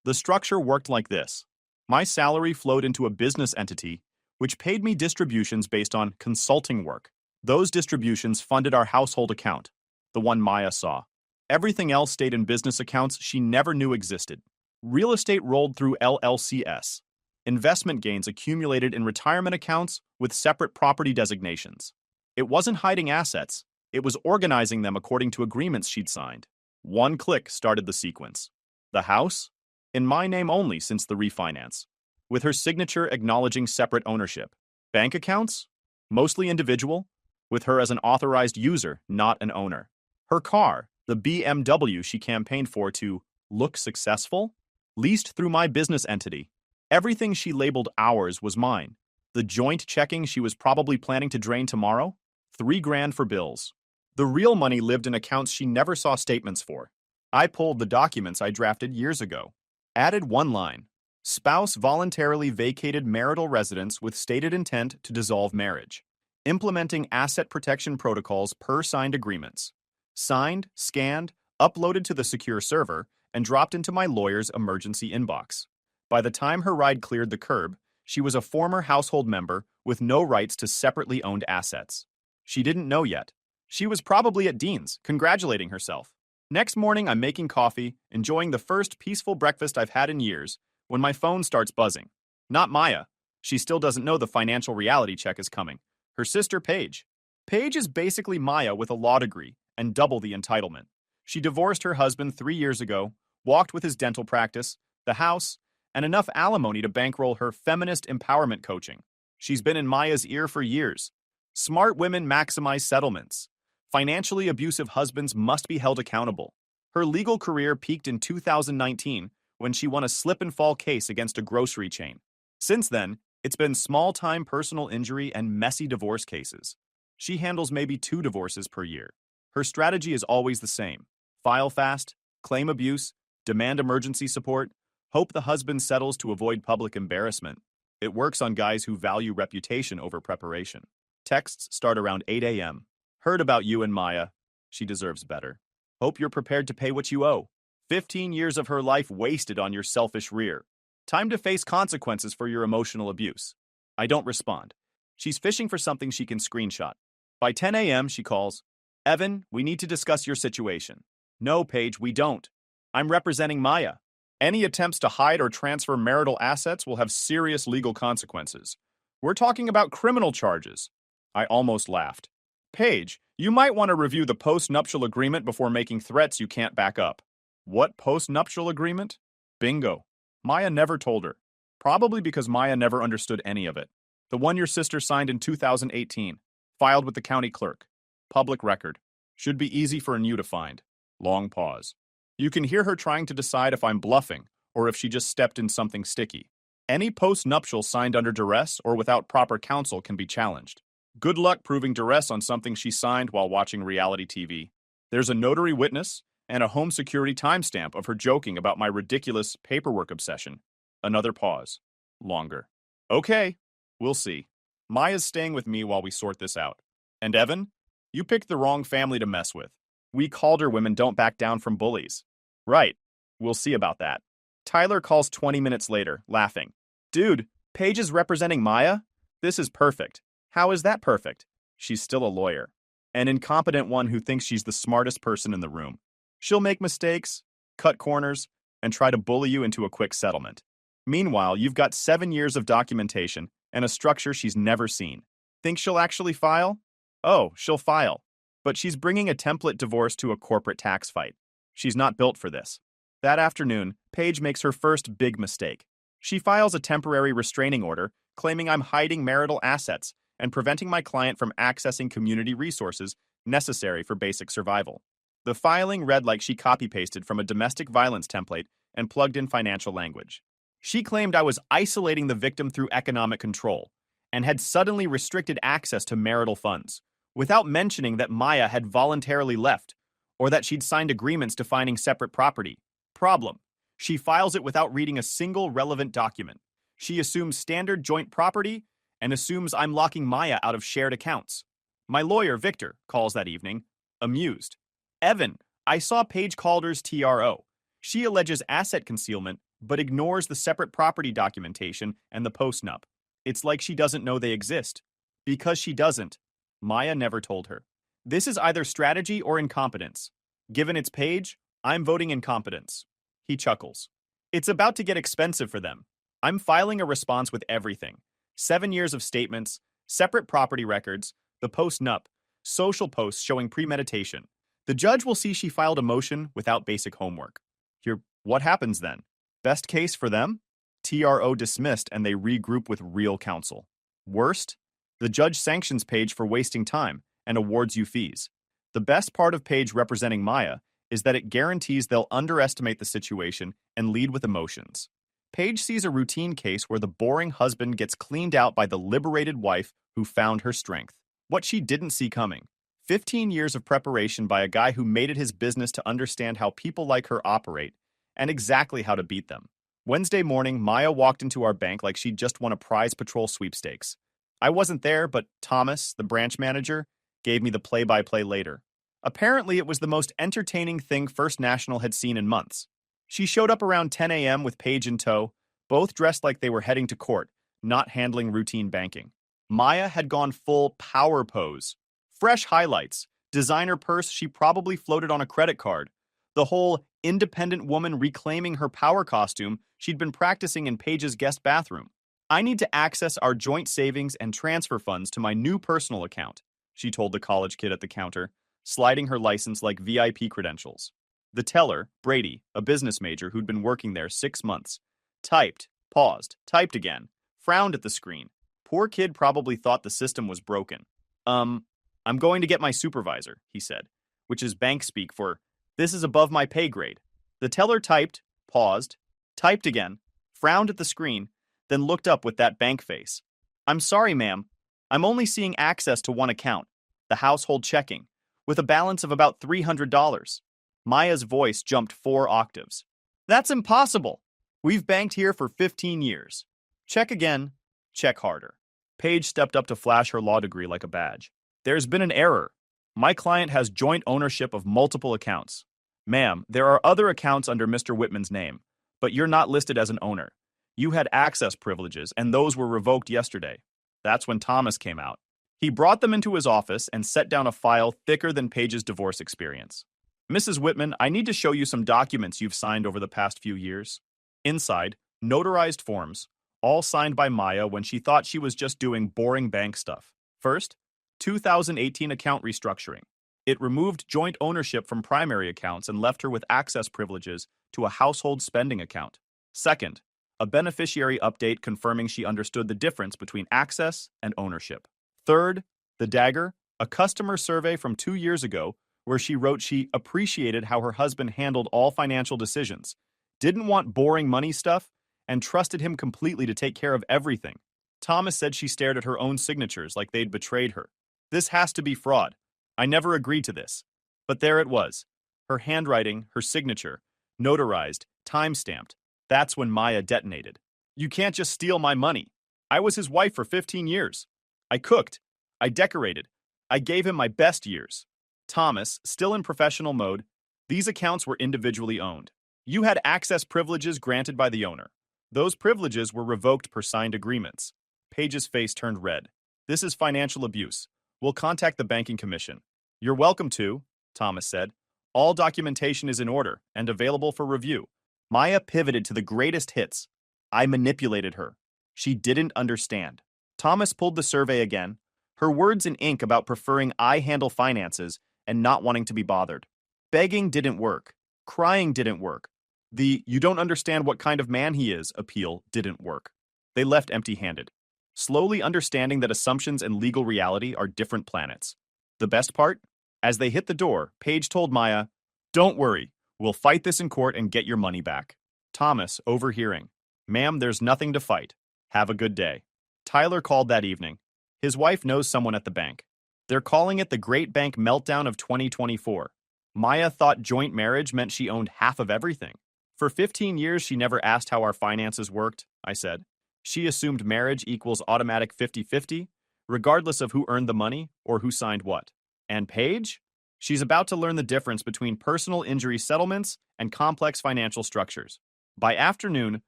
The structure worked like this. My salary flowed into a business entity, which paid me distributions based on consulting work. Those distributions funded our household account, the one Maya saw. Everything else stayed in business accounts she never knew existed. Real estate rolled through LLCs. Investment gains accumulated in retirement accounts with separate property designations. It wasn't hiding assets. It was organizing them according to agreements she'd signed. One click started the sequence. The house? In my name only since the refinance, with her signature acknowledging separate ownership. Bank accounts? Mostly individual, with her as an authorized user, not an owner. Her car, the BMW she campaigned for to look successful, leased through my business entity. Everything she labeled ours was mine. The joint checking she was probably planning to drain tomorrow? 3 grand for bills. The real money lived in accounts she never saw statements for. I pulled the documents I drafted years ago. Added one line. Spouse voluntarily vacated marital residence with stated intent to dissolve marriage. Implementing asset protection protocols per signed agreements. Signed, scanned, uploaded to the secure server, and dropped into my lawyer's emergency inbox. By the time her ride cleared the curb, she was a former household member with no rights to separately owned assets. She didn't know yet. She was probably at Dean's, congratulating herself. Next morning, I'm making coffee, enjoying the first peaceful breakfast I've had in years, when my phone starts buzzing. Not Maya. She still doesn't know the financial reality check is coming. Her sister, Paige. Paige is basically Maya with a law degree and double the entitlement. She divorced her husband 3 years ago, walked with his dental practice, the house, and enough alimony to bankroll her feminist empowerment coaching. She's been in Maya's ear for years. Smart women maximize settlements. Financially abusive husbands must be held accountable. Her legal career peaked in 2019 when she won a slip-and-fall case against a grocery chain. Since then, it's been small-time personal injury and messy divorce cases. She handles maybe 2 divorces per year. Her strategy is always the same. File fast, claim abuse, demand emergency support, hope the husband settles to avoid public embarrassment. It works on guys who value reputation over preparation. Texts start around 8 a.m. Heard about you and Maya. She deserves better. Hope you're prepared to pay what you owe. 15 years of her life wasted on your selfish rear. Time to face consequences for your emotional abuse. I don't respond. She's fishing for something she can screenshot. By 10 a.m., she calls, Evan, we need to discuss your situation. No, Paige, we don't. I'm representing Maya. Any attempts to hide or transfer marital assets will have serious legal consequences. We're talking about criminal charges. I almost laughed. Paige, you might want to review the post-nuptial agreement before making threats you can't back up. What post-nuptial agreement? Bingo. Maya never told her. Probably because Maya never understood any of it. The one your sister signed in 2018. Filed with the county clerk. Public record. Should be easy for you to find. Long pause. You can hear her trying to decide if I'm bluffing or if she just stepped in something sticky. Any post-nuptial signed under duress or without proper counsel can be challenged. Good luck proving duress on something she signed while watching reality TV. There's a notary witness and a home security timestamp of her joking about my ridiculous paperwork obsession. Another pause. Longer. Okay, we'll see. Maya's staying with me while we sort this out. And Evan, you picked the wrong family to mess with. We Calder women don't back down from bullies. Right. We'll see about that. Tyler calls 20 minutes later, laughing. Dude, Paige is representing Maya? This is perfect. How is that perfect? She's still a lawyer. An incompetent one who thinks she's the smartest person in the room. She'll make mistakes, cut corners, and try to bully you into a quick settlement. Meanwhile, you've got 7 years of documentation and a structure she's never seen. Think she'll actually file? Oh, she'll file. But she's bringing a template divorce to a corporate tax fight. She's not built for this. That afternoon, Paige makes her first big mistake. She files a temporary restraining order claiming I'm hiding marital assets and preventing my client from accessing community resources necessary for basic survival. The filing read like she copy-pasted from a domestic violence template and plugged in financial language. She claimed I was isolating the victim through economic control and had suddenly restricted access to marital funds, without mentioning that Maya had voluntarily left or that she'd signed agreements defining separate property. Problem. She files it without reading a single relevant document. She assumes standard joint property and assumes I'm locking Maya out of shared accounts. My lawyer, Victor, calls that evening, amused. Evan, I saw Paige Calder's TRO. She alleges asset concealment, but ignores the separate property documentation and the post-nup. It's like she doesn't know they exist. Because she doesn't, Maya never told her. This is either strategy or incompetence. Given it's Paige, I'm voting incompetence. He chuckles. It's about to get expensive for them. I'm filing a response with everything. 7 years of statements, separate property records, the post-nup, social posts showing premeditation. The judge will see she filed a motion without basic homework. You're What happens then? Best case for them? TRO dismissed and they regroup with real counsel. Worst? The judge sanctions Paige for wasting time and awards you fees. The best part of Paige representing Maya is that it guarantees they'll underestimate the situation and lead with emotions. Paige sees a routine case where the boring husband gets cleaned out by the liberated wife who found her strength. What she didn't see coming. 15 years of preparation by a guy who made it his business to understand how people like her operate and exactly how to beat them. Wednesday morning, Maya walked into our bank like she'd just won a prize patrol sweepstakes. I wasn't there, but Thomas, the branch manager, gave me the play-by-play later. Apparently, it was the most entertaining thing First National had seen in months. She showed up around 10 a.m. with Paige in tow, both dressed like they were heading to court, not handling routine banking. Maya had gone full power pose. Fresh highlights, designer purse she probably floated on a credit card, the whole independent woman reclaiming her power costume she'd been practicing in Paige's guest bathroom. I need to access our joint savings and transfer funds to my new personal account, she told the college kid at the counter, sliding her license like VIP credentials. The teller, Brady, a business major who'd been working there 6 months, typed, paused, typed again, frowned at the screen. Poor kid probably thought the system was broken. I'm going to get my supervisor, he said, which is bank speak for, this is above my pay grade. The teller typed, paused, typed again, frowned at the screen, then looked up with that bank face. I'm sorry, ma'am. I'm only seeing access to one account, the household checking, with a balance of about $300. Maya's voice jumped 4 octaves. That's impossible. We've banked here for 15 years. Check again, check harder. Paige stepped up to flash her law degree like a badge. There's been an error. My client has joint ownership of multiple accounts. Ma'am, there are other accounts under Mr. Whitman's name, but you're not listed as an owner. You had access privileges, and those were revoked yesterday. That's when Thomas came out. He brought them into his office and set down a file thicker than Paige's divorce experience. Mrs. Whitman, I need to show you some documents you've signed over the past few years. Inside, notarized forms, all signed by Maya when she thought she was just doing boring bank stuff. First, 2018 account restructuring. It removed joint ownership from primary accounts and left her with access privileges to a household spending account. Second, a beneficiary update confirming she understood the difference between access and ownership. Third, the dagger, a customer survey from 2 years ago where she wrote she appreciated how her husband handled all financial decisions, didn't want boring money stuff, and trusted him completely to take care of everything. Thomas said she stared at her own signatures like they'd betrayed her. This has to be fraud. I never agreed to this. But there it was. Her handwriting, her signature, notarized, time-stamped. That's when Maya detonated. You can't just steal my money. I was his wife for 15 years. I cooked. I decorated. I gave him my best years. Thomas, still in professional mode, these accounts were individually owned. You had access privileges granted by the owner. Those privileges were revoked per signed agreements. Paige's face turned red. This is financial abuse. We'll contact the banking commission. You're welcome to, Thomas said. All documentation is in order and available for review. Maya pivoted to the greatest hits. I manipulated her. She didn't understand. Thomas pulled the survey again, her words in ink about preferring I handle finances and not wanting to be bothered. Begging didn't work. Crying didn't work. The you don't understand what kind of man he is appeal didn't work. They left empty-handed, slowly understanding that assumptions and legal reality are different planets. The best part? As they hit the door, Paige told Maya, "Don't worry, we'll fight this in court and get your money back." Thomas, overhearing, "Ma'am, there's nothing to fight. Have a good day." Tyler called that evening. His wife knows someone at the bank. They're calling it the Great Bank Meltdown of 2024. Maya thought joint marriage meant she owned half of everything. For 15 years, she never asked how our finances worked, I said. She assumed marriage equals automatic 50-50, regardless of who earned the money or who signed what. And Paige? She's about to learn the difference between personal injury settlements and complex financial structures. By afternoon,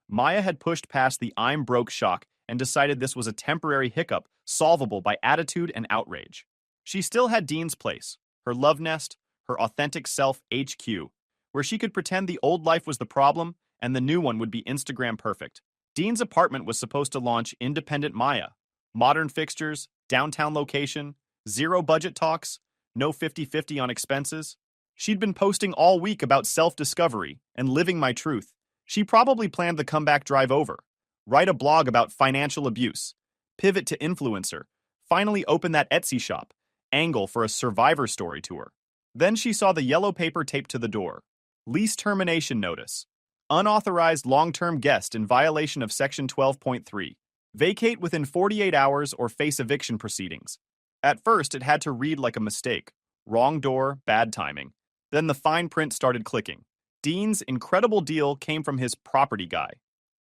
Maya had pushed past the I'm broke shock and decided this was a temporary hiccup solvable by attitude and outrage. She still had Dean's place, her love nest, her authentic self HQ, where she could pretend the old life was the problem and the new one would be Instagram perfect. Dean's apartment was supposed to launch independent Maya. Modern fixtures, downtown location, zero budget talks, no 50-50 on expenses. She'd been posting all week about self-discovery and living my truth. She probably planned the comeback drive over. Write a blog about financial abuse. Pivot to influencer. Finally open that Etsy shop. Angle for a survivor story tour. Then she saw the yellow paper taped to the door. Lease termination notice. Unauthorized long-term guest in violation of Section 12.3. Vacate within 48 hours or face eviction proceedings. At first, it had to read like a mistake. Wrong door, bad timing. Then the fine print started clicking. Dean's incredible deal came from his property guy.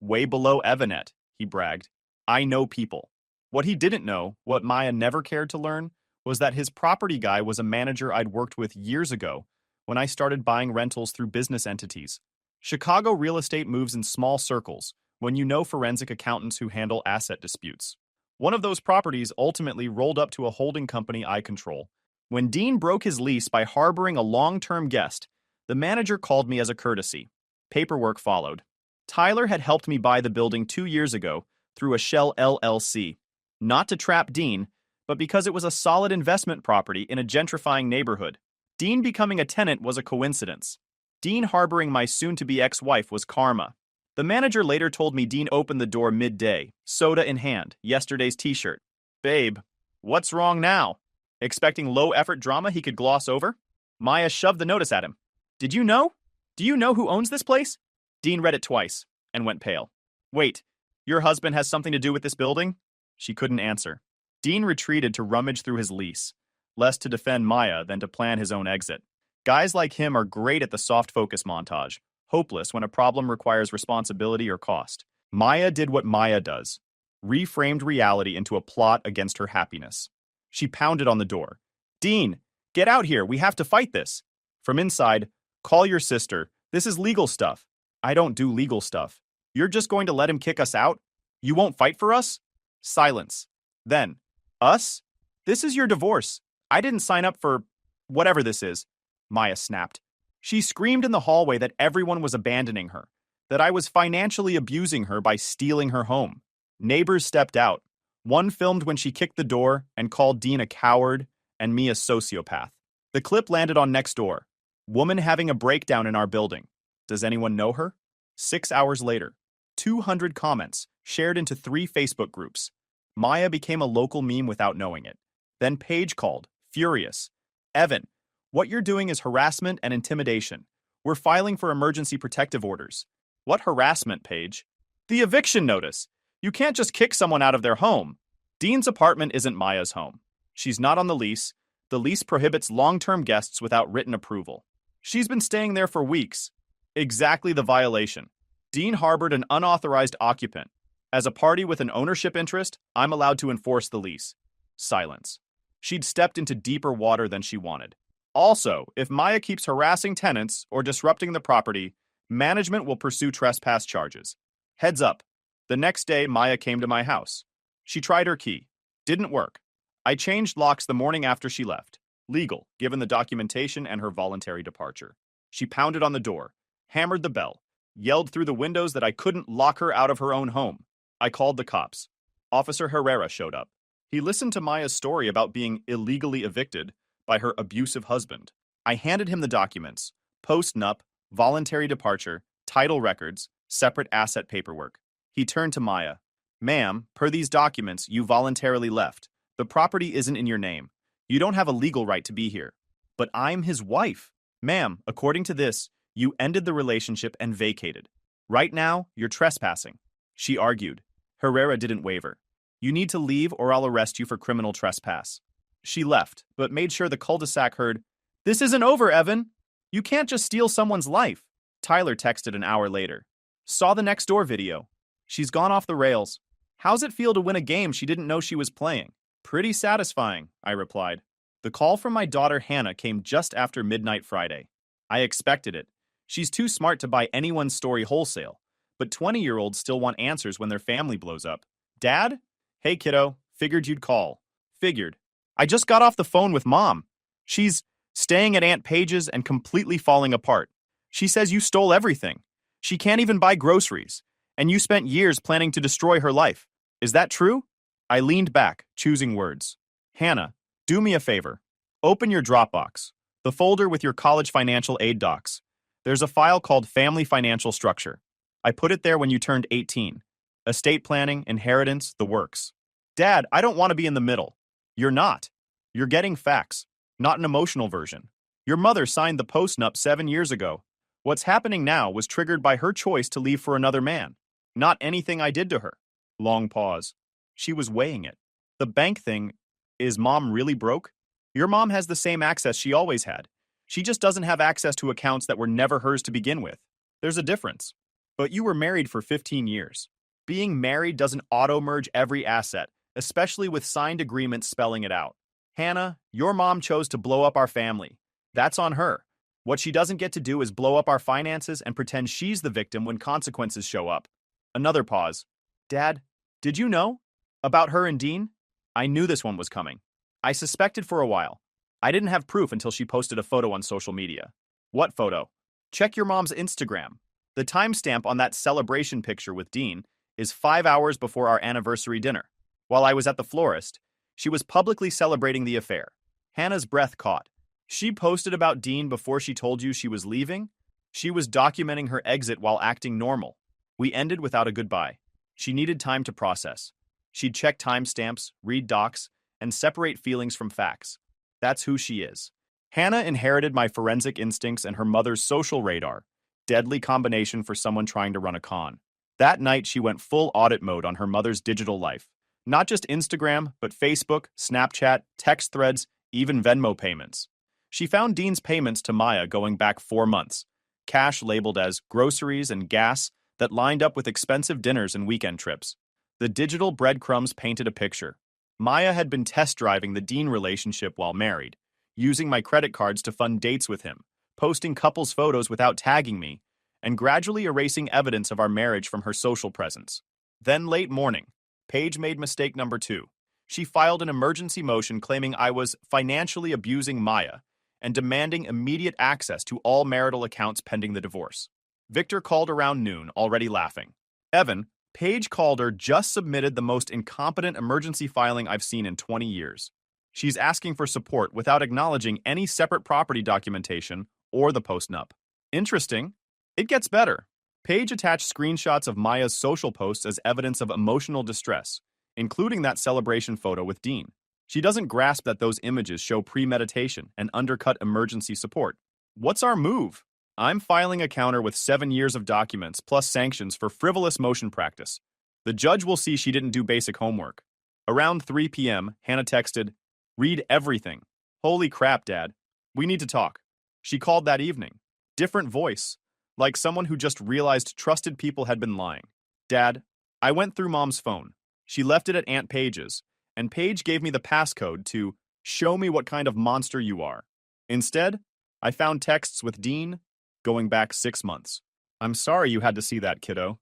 Way below Evanet, he bragged. I know people. What he didn't know, what Maya never cared to learn, was that his property guy was a manager I'd worked with years ago when I started buying rentals through business entities. Chicago real estate moves in small circles when you know forensic accountants who handle asset disputes. One of those properties ultimately rolled up to a holding company I control. When Dean broke his lease by harboring a long-term guest, the manager called me as a courtesy. Paperwork followed. Tyler had helped me buy the building 2 years ago through a shell LLC. Not to trap Dean, but because it was a solid investment property in a gentrifying neighborhood. Dean becoming a tenant was a coincidence. Dean harboring my soon-to-be ex-wife was karma. The manager later told me Dean opened the door midday, soda in hand, yesterday's t-shirt. Babe, what's wrong now? Expecting low-effort drama he could gloss over? Maya shoved the notice at him. Did you know? Do you know who owns this place? Dean read it twice and went pale. Wait, your husband has something to do with this building? She couldn't answer. Dean retreated to rummage through his lease, less to defend Maya than to plan his own exit. Guys like him are great at the soft focus montage, hopeless when a problem requires responsibility or cost. Maya did what Maya does, reframed reality into a plot against her happiness. She pounded on the door. Dean, get out here, we have to fight this. From inside, call your sister, this is legal stuff. I don't do legal stuff. You're just going to let him kick us out? You won't fight for us? Silence. Then, us? This is your divorce. I didn't sign up for whatever this is. Maya snapped. She screamed in the hallway that everyone was abandoning her, that I was financially abusing her by stealing her home. Neighbors stepped out. One filmed when she kicked the door and called Dean a coward and me a sociopath. The clip landed on Nextdoor. Woman having a breakdown in our building. Does anyone know her? 6 hours later, 200 comments shared into 3 Facebook groups. Maya became a local meme without knowing it. Then Paige called, furious. Evan, what you're doing is harassment and intimidation. We're filing for emergency protective orders. What harassment, Paige? The eviction notice. You can't just kick someone out of their home. Dean's apartment isn't Maya's home. She's not on the lease. The lease prohibits long-term guests without written approval. She's been staying there for weeks. Exactly the violation. Dean harbored an unauthorized occupant. As a party with an ownership interest, I'm allowed to enforce the lease. Silence. She'd stepped into deeper water than she wanted. Also, if Maya keeps harassing tenants or disrupting the property, management will pursue trespass charges. Heads up. The next day, Maya came to my house. She tried her key. Didn't work. I changed locks the morning after she left. Legal, given the documentation and her voluntary departure. She pounded on the door, hammered the bell, yelled through the windows that I couldn't lock her out of her own home. I called the cops. Officer Herrera showed up. He listened to Maya's story about being illegally evicted by her abusive husband. I handed him the documents, post-nup, voluntary departure, title records, separate asset paperwork. He turned to Maya. Ma'am, per these documents, you voluntarily left. The property isn't in your name. You don't have a legal right to be here. But I'm his wife. Ma'am, according to this, you ended the relationship and vacated. Right now, you're trespassing. She argued. Herrera didn't waver. You need to leave or I'll arrest you for criminal trespass. She left, but made sure the cul-de-sac heard, This isn't over, Evan. You can't just steal someone's life. Tyler texted an hour later. Saw the Nextdoor video. She's gone off the rails. How's it feel to win a game she didn't know she was playing? Pretty satisfying, I replied. The call from my daughter Hannah came just after midnight Friday. I expected it. She's too smart to buy anyone's story wholesale, but 20-year-olds still want answers when their family blows up. Dad? Hey kiddo, figured you'd call. Figured. I just got off the phone with Mom. She's staying at Aunt Paige's and completely falling apart. She says you stole everything. She can't even buy groceries, and you spent years planning to destroy her life. Is that true? I leaned back, choosing words. Hannah, do me a favor. Open your Dropbox. The folder with your college financial aid docs. There's a file called Family Financial Structure. I put it there when you turned 18. Estate planning, inheritance, the works. Dad, I don't want to be in the middle. You're not. You're getting facts, not an emotional version. Your mother signed the post-nup 7 years ago. What's happening now was triggered by her choice to leave for another man, not anything I did to her. Long pause. She was weighing it. The bank thing, is Mom really broke? Your mom has the same access she always had. She just doesn't have access to accounts that were never hers to begin with. There's a difference. But you were married for 15 years. Being married doesn't auto-merge every asset, especially with signed agreements spelling it out. Hannah, your mom chose to blow up our family. That's on her. What she doesn't get to do is blow up our finances and pretend she's the victim when consequences show up. Another pause. Dad, did you know? About her and Dean? I knew this one was coming. I suspected for a while. I didn't have proof until she posted a photo on social media. What photo? Check your mom's Instagram. The timestamp on that celebration picture with Dean is 5 hours before our anniversary dinner. While I was at the florist, she was publicly celebrating the affair. Hannah's breath caught. She posted about Dean before she told you she was leaving? She was documenting her exit while acting normal. We ended without a goodbye. She needed time to process. She'd check timestamps, read docs, and separate feelings from facts. That's who she is. Hannah inherited my forensic instincts and her mother's social radar. Deadly combination for someone trying to run a con. That night, she went full audit mode on her mother's digital life. Not just Instagram, but Facebook, Snapchat, text threads, even Venmo payments. She found Dean's payments to Maya going back 4 months. Cash labeled as groceries and gas that lined up with expensive dinners and weekend trips. The digital breadcrumbs painted a picture. Maya had been test driving the Dean relationship while married, using my credit cards to fund dates with him, posting couples photos without tagging me, and gradually erasing evidence of our marriage from her social presence. Then late morning, Paige made mistake number 2. She filed an emergency motion claiming I was financially abusing Maya and demanding immediate access to all marital accounts pending the divorce. Victor called around noon, already laughing. Evan, Paige Calder just submitted the most incompetent emergency filing I've seen in 20 years. She's asking for support without acknowledging any separate property documentation or the post-nup. Interesting. It gets better. Paige attached screenshots of Maya's social posts as evidence of emotional distress, including that celebration photo with Dean. She doesn't grasp that those images show premeditation and undercut emergency support. What's our move? I'm filing a counter with 7 years of documents plus sanctions for frivolous motion practice. The judge will see she didn't do basic homework. Around 3 p.m., Hannah texted, "Read everything. Holy crap, Dad. We need to talk." She called that evening. Different voice, like someone who just realized trusted people had been lying. "Dad, I went through Mom's phone. She left it at Aunt Paige's, and Paige gave me the passcode to show me what kind of monster you are. Instead, I found texts with Dean going back 6 months. I'm sorry you had to see that, kiddo.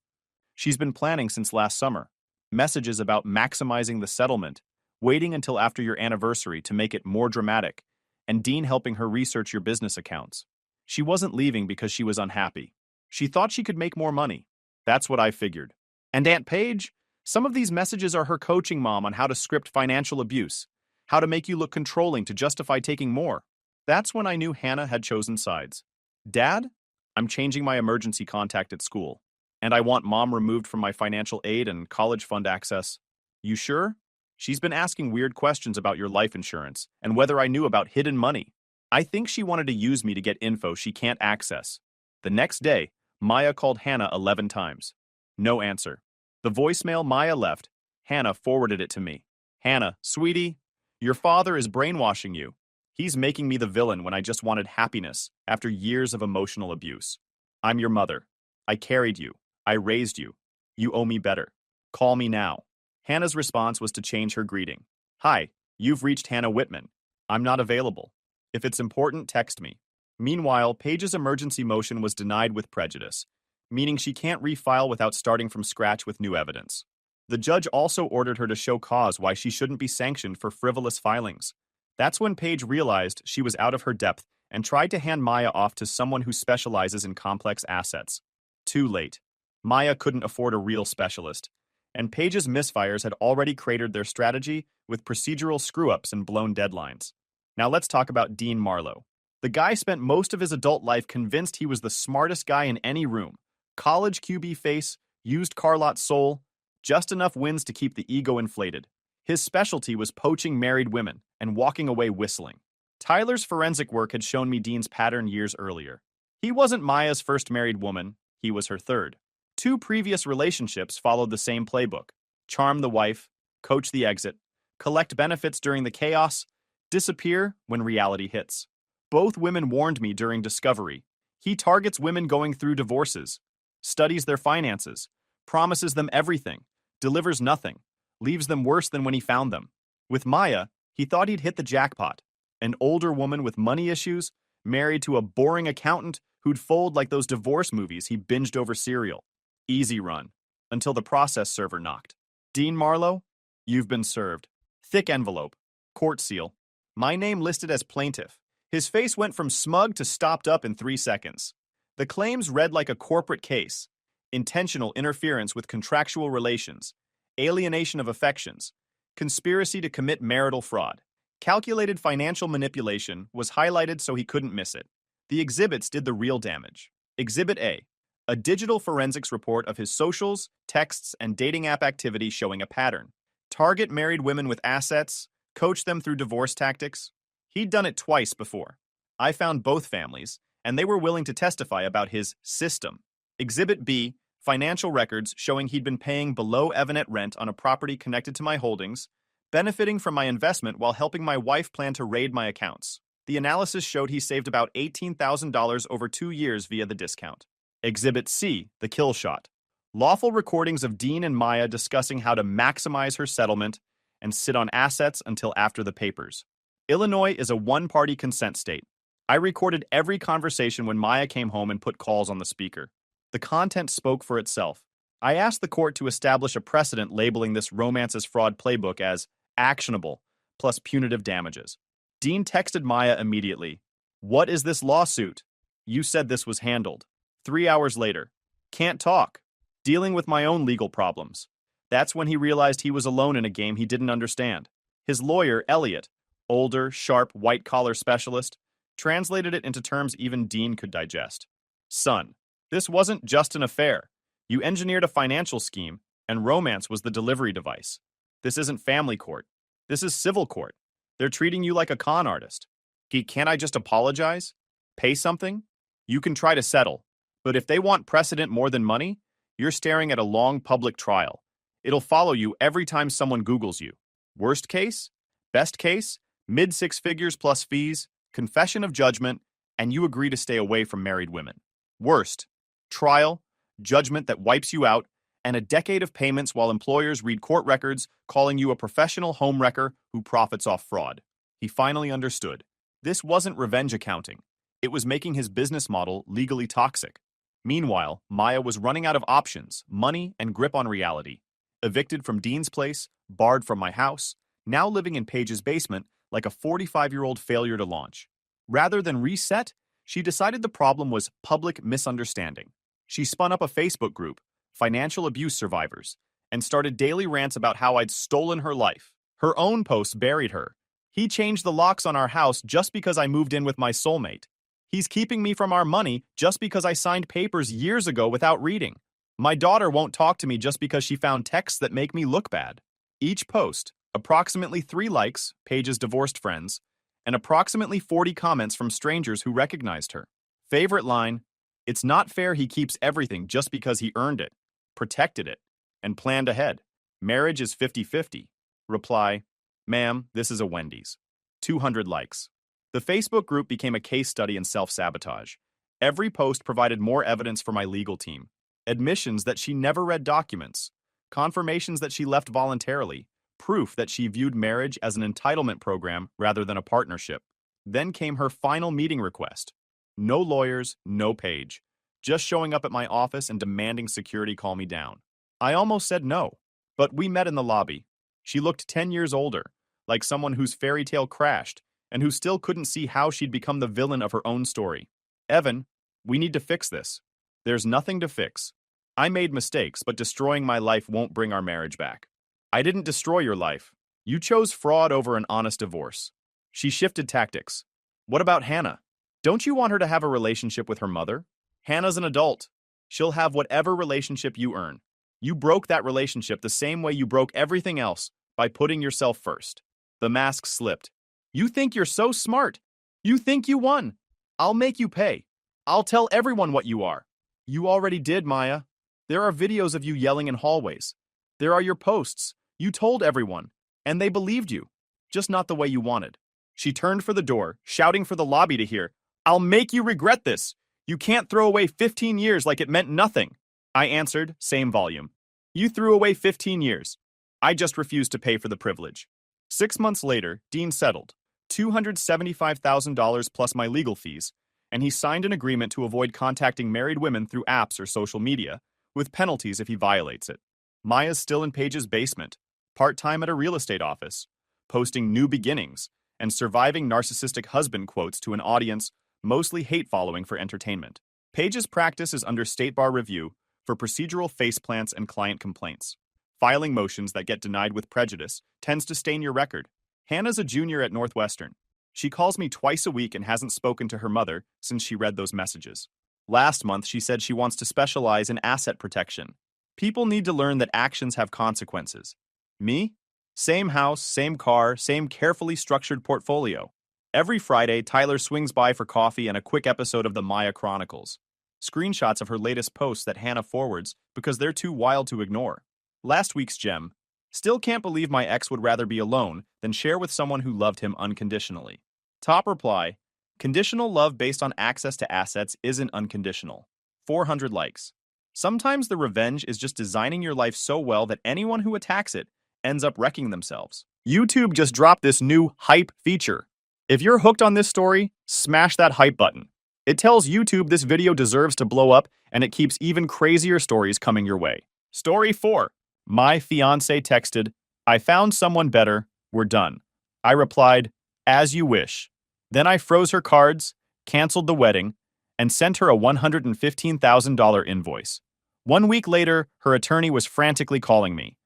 She's been planning since last summer. Messages about maximizing the settlement, waiting until after your anniversary to make it more dramatic, and Dean helping her research your business accounts. She wasn't leaving because she was unhappy. She thought she could make more money. That's what I figured. And Aunt Paige? Some of these messages are her coaching Mom on how to script financial abuse, how to make you look controlling to justify taking more. That's when I knew Hannah had chosen sides. Dad, I'm changing my emergency contact at school, and I want Mom removed from my financial aid and college fund access. You sure? She's been asking weird questions about your life insurance and whether I knew about hidden money. I think she wanted to use me to get info she can't access. The next day, Maya called Hannah 11 times. No answer. The voicemail Maya left, Hannah forwarded it to me. "Hannah, sweetie, your father is brainwashing you. He's making me the villain when I just wanted happiness after years of emotional abuse. I'm your mother. I carried you. I raised you. You owe me better. Call me now." Hannah's response was to change her greeting. "Hi, you've reached Hannah Whitman. I'm not available. If it's important, text me." Meanwhile, Paige's emergency motion was denied with prejudice, meaning she can't refile without starting from scratch with new evidence. The judge also ordered her to show cause why she shouldn't be sanctioned for frivolous filings. That's when Paige realized she was out of her depth and tried to hand Maya off to someone who specializes in complex assets. Too late. Maya couldn't afford a real specialist, and Paige's misfires had already cratered their strategy with procedural screw-ups and blown deadlines. Now let's talk about Dean Marlowe. The guy spent most of his adult life convinced he was the smartest guy in any room. College QB face, used car lot soul, just enough wins to keep the ego inflated. His specialty was poaching married women and walking away whistling. Tyler's forensic work had shown me Dean's pattern years earlier. He wasn't Maya's first married woman, he was her third. 2 previous relationships followed the same playbook. Charm the wife, coach the exit, collect benefits during the chaos, disappear when reality hits. Both women warned me during discovery. He targets women going through divorces, studies their finances, promises them everything, delivers nothing, leaves them worse than when he found them. With Maya, he thought he'd hit the jackpot. An older woman with money issues, married to a boring accountant who'd fold like those divorce movies he binged over cereal. Easy run, until the process server knocked. Dean Marlowe, you've been served. Thick envelope, court seal. My name listed as plaintiff. His face went from smug to stopped up in 3 seconds. The claims read like a corporate case. Intentional interference with contractual relations, alienation of affections, conspiracy to commit marital fraud. Calculated financial manipulation was highlighted so he couldn't miss it. The exhibits did the real damage. Exhibit A digital forensics report of his socials, texts, and dating app activity showing a pattern. Target married women with assets, coach them through divorce tactics. He'd done it twice before. I found both families, and they were willing to testify about his system. Exhibit B, financial records showing he'd been paying below Evanet rent on a property connected to my holdings, benefiting from my investment while helping my wife plan to raid my accounts. The analysis showed he saved about $18,000 over 2 years via the discount. Exhibit C, the kill shot. Lawful recordings of Dean and Maya discussing how to maximize her settlement and sit on assets until after the papers. Illinois is a one-party consent state. I recorded every conversation when Maya came home and put calls on the speaker. The content spoke for itself. I asked the court to establish a precedent labeling this romance as fraud playbook as actionable, plus punitive damages. Dean texted Maya immediately. What is this lawsuit? You said this was handled. 3 hours later. Can't talk. Dealing with my own legal problems. That's when he realized he was alone in a game he didn't understand. His lawyer, Elliot, older, sharp, white-collar specialist, translated it into terms even Dean could digest. Son, this wasn't just an affair. You engineered a financial scheme, and romance was the delivery device. This isn't family court. This is civil court. They're treating you like a con artist. Can't I just apologize? Pay something? You can try to settle. But if they want precedent more than money, you're staring at a long public trial. It'll follow you every time someone Googles you. Worst case? Best case? Mid-6 figures plus fees, confession of judgment, and you agree to stay away from married women. Worst? Trial, judgment that wipes you out, and a decade of payments while employers read court records calling you a professional homewrecker who profits off fraud. He finally understood. This wasn't revenge accounting. It was making his business model legally toxic. Meanwhile, Maya was running out of options, money, and grip on reality. Evicted from Dean's place, barred from my house, now living in Paige's basement like a 45-year-old failure to launch. Rather than reset, she decided the problem was public misunderstanding. She spun up a Facebook group, Financial Abuse Survivors, and started daily rants about how I'd stolen her life. Her own posts buried her. He changed the locks on our house just because I moved in with my soulmate. He's keeping me from our money just because I signed papers years ago without reading. My daughter won't talk to me just because she found texts that make me look bad. Each post, approximately 3 likes, Paige's divorced friends, and approximately 40 comments from strangers who recognized her. Favorite line, it's not fair he keeps everything just because he earned it, protected it, and planned ahead. Marriage is 50-50. Reply, ma'am, this is a Wendy's. 200 likes. The Facebook group became a case study in self-sabotage. Every post provided more evidence for my legal team. Admissions that she never read documents, confirmations that she left voluntarily, proof that she viewed marriage as an entitlement program rather than a partnership. Then came her final meeting request. No lawyers, no Paige. Just showing up at my office and demanding security calm me down. I almost said no, but we met in the lobby. She looked 10 years older, like someone whose fairy tale crashed, and who still couldn't see how she'd become the villain of her own story. Evan, we need to fix this. There's nothing to fix. I made mistakes, but destroying my life won't bring our marriage back. I didn't destroy your life. You chose fraud over an honest divorce. She shifted tactics. What about Hannah? Don't you want her to have a relationship with her mother? Hannah's an adult. She'll have whatever relationship you earn. You broke that relationship the same way you broke everything else, by putting yourself first. The mask slipped. You think you're so smart. You think you won. I'll make you pay. I'll tell everyone what you are. You already did, Maya. There are videos of you yelling in hallways. There are your posts. You told everyone, and they believed you, just not the way you wanted. She turned for the door, shouting for the lobby to hear, I'll make you regret this. You can't throw away 15 years like it meant nothing. I answered, same volume. You threw away 15 years. I just refused to pay for the privilege. 6 months later, Dean settled, $275,000 plus my legal fees, and he signed an agreement to avoid contacting married women through apps or social media, with penalties if he violates it. Maya's still in Paige's basement, part-time at a real estate office, posting new beginnings and surviving narcissistic husband quotes to an audience mostly hate-following for entertainment. Paige's practice is under state bar review for procedural faceplants and client complaints. Filing motions that get denied with prejudice tends to stain your record. Hannah's a junior at Northwestern. She calls me twice a week and hasn't spoken to her mother since she read those messages. Last month, she said she wants to specialize in asset protection. People need to learn that actions have consequences. Me? Same house, same car, same carefully structured portfolio. Every Friday, Tyler swings by for coffee and a quick episode of the Maya Chronicles. Screenshots of her latest posts that Hannah forwards because they're too wild to ignore. Last week's gem. Still can't believe my ex would rather be alone than share with someone who loved him unconditionally. Top reply. Conditional love based on access to assets isn't unconditional. 400 likes. Sometimes the revenge is just designing your life so well that anyone who attacks it ends up wrecking themselves. YouTube just dropped this new hype feature. If you're hooked on this story, smash that hype button. It tells YouTube this video deserves to blow up, and it keeps even crazier stories coming your way. Story 4. My fiancé texted, I found someone better, we're done. I replied, as you wish. Then I froze her cards, canceled the wedding, and sent her a $115,000 invoice. 1 week later, her attorney was frantically calling me.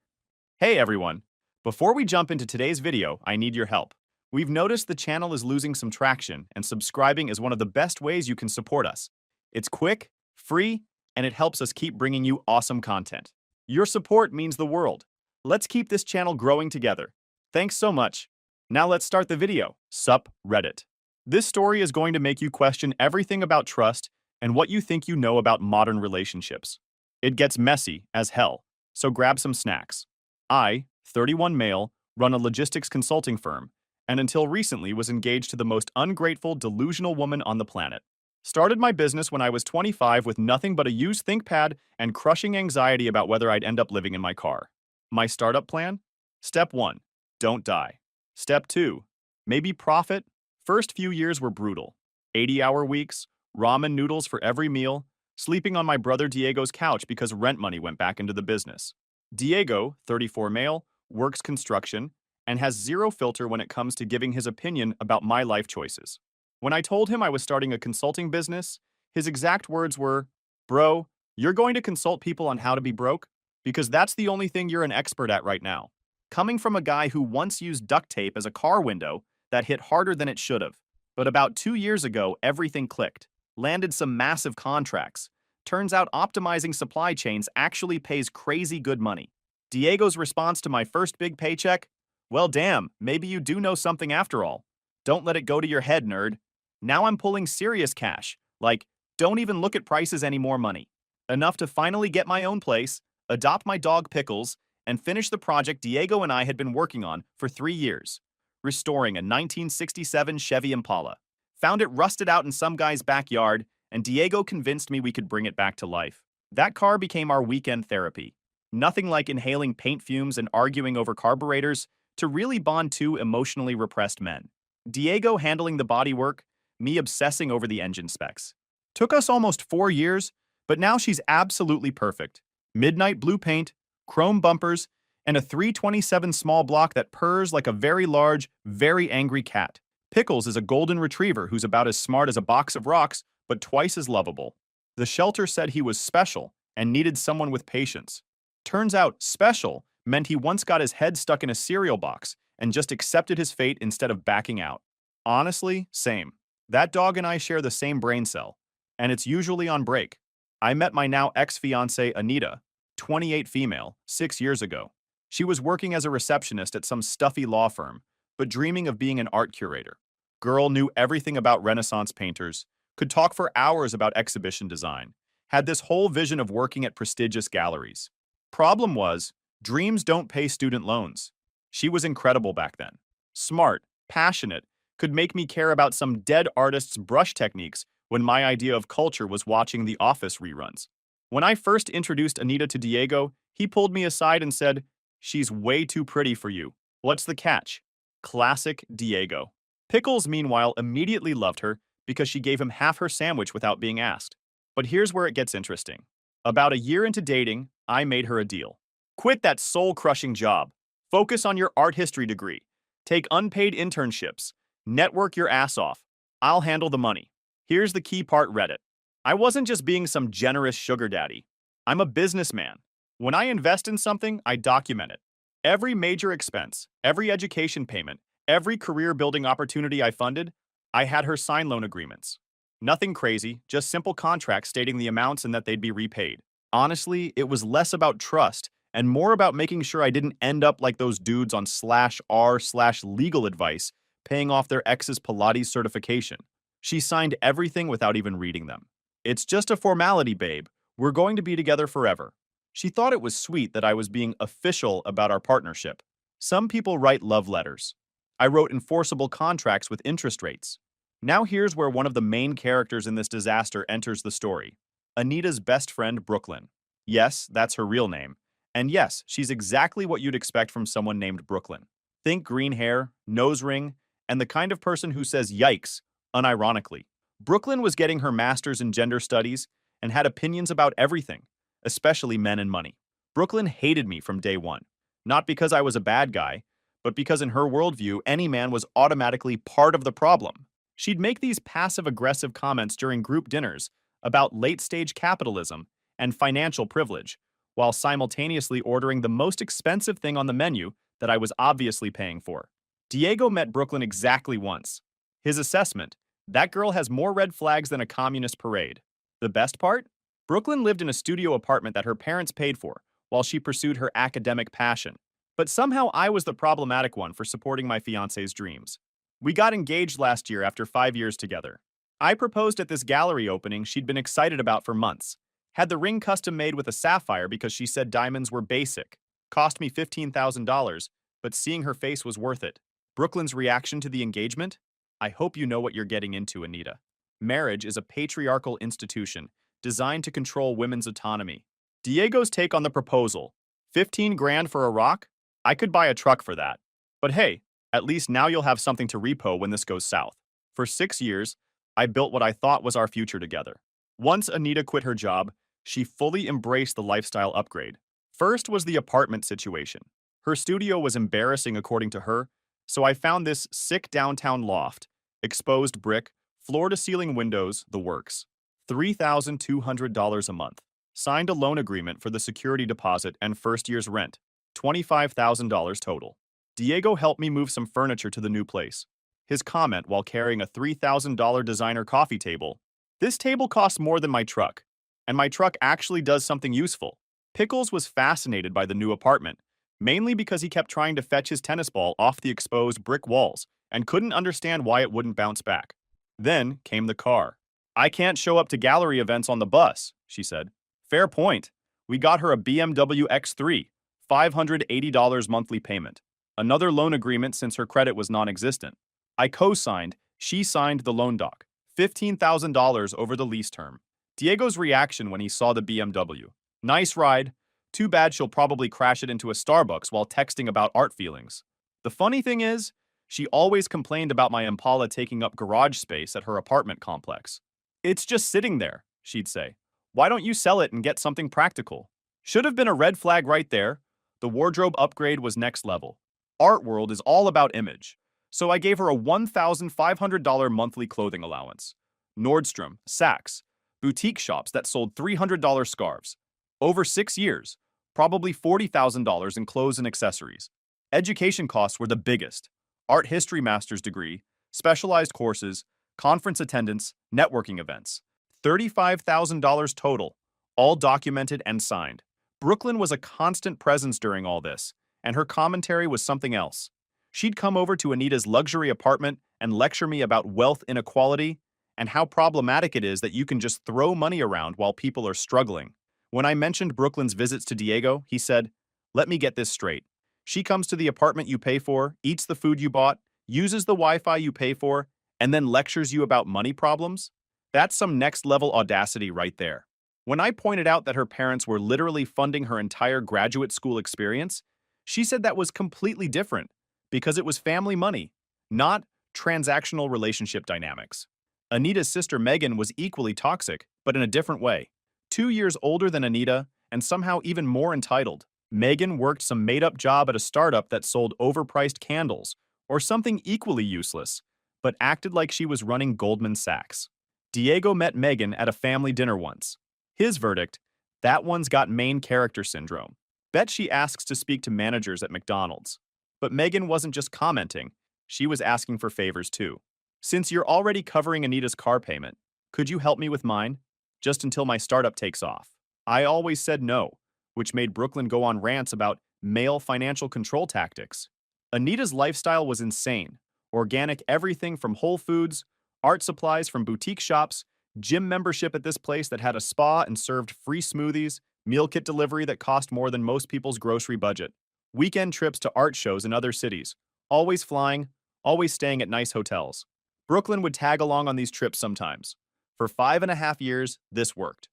Hey everyone, before we jump into today's video, I need your help. We've noticed the channel is losing some traction, and subscribing is one of the best ways you can support us. It's quick, free, and it helps us keep bringing you awesome content. Your support means the world. Let's keep this channel growing together. Thanks so much. Now let's start the video. Sup, Reddit. This story is going to make you question everything about trust and what you think you know about modern relationships. It gets messy as hell, so grab some snacks. I, 31 male, run a logistics consulting firm, and until recently was engaged to the most ungrateful, delusional woman on the planet. Started my business when I was 25 with nothing but a used ThinkPad and crushing anxiety about whether I'd end up living in my car. My startup plan? Step 1. Don't die. Step 2. Maybe profit? First few years were brutal. 80-hour weeks, ramen noodles for every meal, sleeping on my brother Diego's couch because rent money went back into the business. Diego, 34 male, works construction, and has zero filter when it comes to giving his opinion about my life choices. When I told him I was starting a consulting business, his exact words were, Bro, you're going to consult people on how to be broke? Because that's the only thing you're an expert at right now. Coming from a guy who once used duct tape as a car window that hit harder than it should have. But about 2 years ago, everything clicked. Landed some massive contracts. Turns out optimizing supply chains actually pays crazy good money. Diego's response to my first big paycheck? Well, damn, maybe you do know something after all. Don't let it go to your head, nerd. Now I'm pulling serious cash, like, don't even look at prices anymore money. Enough to finally get my own place, adopt my dog Pickles, and finish the project Diego and I had been working on for 3 years. Restoring a 1967 Chevy Impala. Found it rusted out in some guy's backyard, and Diego convinced me we could bring it back to life. That car became our weekend therapy. Nothing like inhaling paint fumes and arguing over carburetors to really bond two emotionally repressed men. Diego handling the bodywork, me obsessing over the engine specs. Took us almost 4 years, but now she's absolutely perfect. Midnight blue paint, chrome bumpers, and a 327 small block that purrs like a very large, very angry cat. Pickles is a golden retriever who's about as smart as a box of rocks, but twice as lovable. The shelter said he was special and needed someone with patience. Turns out special meant he once got his head stuck in a cereal box and just accepted his fate instead of backing out. Honestly, same. That dog and I share the same brain cell, and it's usually on break. I met my now ex-fiancée Anita, 28 female, 6 years ago. She was working as a receptionist at some stuffy law firm, but dreaming of being an art curator. Girl knew everything about Renaissance painters, could talk for hours about exhibition design, had this whole vision of working at prestigious galleries. Problem was, dreams don't pay student loans. She was incredible back then. Smart, passionate, could make me care about some dead artist's brush techniques when my idea of culture was watching The Office reruns. When I first introduced Anita to Diego, he pulled me aside and said, "She's way too pretty for you. What's the catch?" Classic Diego. Pickles, meanwhile, immediately loved her because she gave him half her sandwich without being asked. But here's where it gets interesting. About a year into dating, I made her a deal. Quit that soul-crushing job. Focus on your art history degree. Take unpaid internships. Network your ass off. I'll handle the money. Here's the key part, Reddit. I wasn't just being some generous sugar daddy. I'm a businessman. When I invest in something, I document it. Every major expense, every education payment, every career-building opportunity I funded, I had her sign loan agreements. Nothing crazy, just simple contracts stating the amounts and that they'd be repaid. Honestly, it was less about trust and more about making sure I didn't end up like those dudes on /r/legal advice paying off their ex's Pilates certification. She signed everything without even reading them. It's just a formality, babe. We're going to be together forever. She thought it was sweet that I was being official about our partnership. Some people write love letters. I wrote enforceable contracts with interest rates. Now here's where one of the main characters in this disaster enters the story. Anita's best friend, Brooklyn. Yes, that's her real name. And yes, she's exactly what you'd expect from someone named Brooklyn. Think green hair, nose ring, and the kind of person who says yikes, unironically. Brooklyn was getting her master's in gender studies and had opinions about everything, especially men and money. Brooklyn hated me from day one. Not because I was a bad guy, but because in her worldview, any man was automatically part of the problem. She'd make these passive-aggressive comments during group dinners about late-stage capitalism and financial privilege, while simultaneously ordering the most expensive thing on the menu that I was obviously paying for. Diego met Brooklyn exactly once. His assessment, that girl has more red flags than a communist parade. The best part? Brooklyn lived in a studio apartment that her parents paid for, while she pursued her academic passion. But somehow I was the problematic one for supporting my fiancé's dreams. We got engaged last year after 5 years together. I proposed at this gallery opening she'd been excited about for months. Had the ring custom made with a sapphire because she said diamonds were basic. Cost me $15,000, but seeing her face was worth it. Brooklyn's reaction to the engagement? I hope you know what you're getting into, Anita. Marriage is a patriarchal institution designed to control women's autonomy. Diego's take on the proposal. 15 grand for a rock? I could buy a truck for that. But hey, at least now you'll have something to repo when this goes south. For 6 years, I built what I thought was our future together. Once Anita quit her job, she fully embraced the lifestyle upgrade. First was the apartment situation. Her studio was embarrassing according to her, so I found this sick downtown loft, exposed brick, floor-to-ceiling windows, the works. $3,200 a month. Signed a loan agreement for the security deposit and first year's rent. $25,000 total. Diego helped me move some furniture to the new place. His comment while carrying a $3,000 designer coffee table. This table costs more than my truck, and my truck actually does something useful. Pickles was fascinated by the new apartment, mainly because he kept trying to fetch his tennis ball off the exposed brick walls and couldn't understand why it wouldn't bounce back. Then came the car. I can't show up to gallery events on the bus, she said. Fair point. We got her a BMW X3, $580 monthly payment. Another loan agreement since her credit was non-existent. I co-signed, she signed the loan doc. $15,000 over the lease term. Diego's reaction when he saw the BMW. Nice ride. Too bad she'll probably crash it into a Starbucks while texting about art feelings. The funny thing is, she always complained about my Impala taking up garage space at her apartment complex. It's just sitting there, she'd say. Why don't you sell it and get something practical? Should have been a red flag right there. The wardrobe upgrade was next level. Art World is all about image. So I gave her a $1,500 monthly clothing allowance. Nordstrom, Saks, boutique shops that sold $300 scarves. Over 6 years, probably $40,000 in clothes and accessories. Education costs were the biggest. Art history master's degree, specialized courses, conference attendance, networking events. $35,000 total, all documented and signed. Brooklyn was a constant presence during all this, and her commentary was something else. She'd come over to Anita's luxury apartment and lecture me about wealth inequality and how problematic it is that you can just throw money around while people are struggling. When I mentioned Brooklyn's visits to Diego, he said, "Let me get this straight. She comes to the apartment you pay for, eats the food you bought, uses the Wi-Fi you pay for, and then lectures you about money problems? That's some next-level audacity right there." When I pointed out that her parents were literally funding her entire graduate school experience, she said that was completely different because it was family money, not transactional relationship dynamics. Anita's sister Megan was equally toxic, but in a different way. 2 years older than Anita and somehow even more entitled. Megan worked some made-up job at a startup that sold overpriced candles, or something equally useless, but acted like she was running Goldman Sachs. Diego met Megan at a family dinner once. His verdict, that one's got main character syndrome. Bet she asks to speak to managers at McDonald's. But Megan wasn't just commenting, she was asking for favors too. "Since you're already covering Anita's car payment, could you help me with mine? Just until my startup takes off." I always said no, which made Brooklyn go on rants about male financial control tactics. Anita's lifestyle was insane. Organic everything from Whole Foods, art supplies from boutique shops, gym membership at this place that had a spa and served free smoothies, meal kit delivery that cost more than most people's grocery budget, weekend trips to art shows in other cities, always flying, always staying at nice hotels. Brooklyn would tag along on these trips sometimes. For 5.5 years, this worked.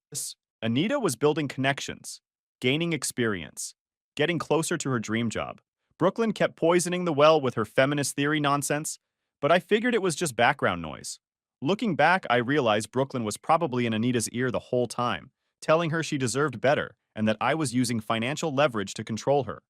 Anita was building connections, gaining experience, getting closer to her dream job. Brooklyn kept poisoning the well with her feminist theory nonsense, but I figured it was just background noise. Looking back, I realized Brooklyn was probably in Anita's ear the whole time, telling her she deserved better and that I was using financial leverage to control her.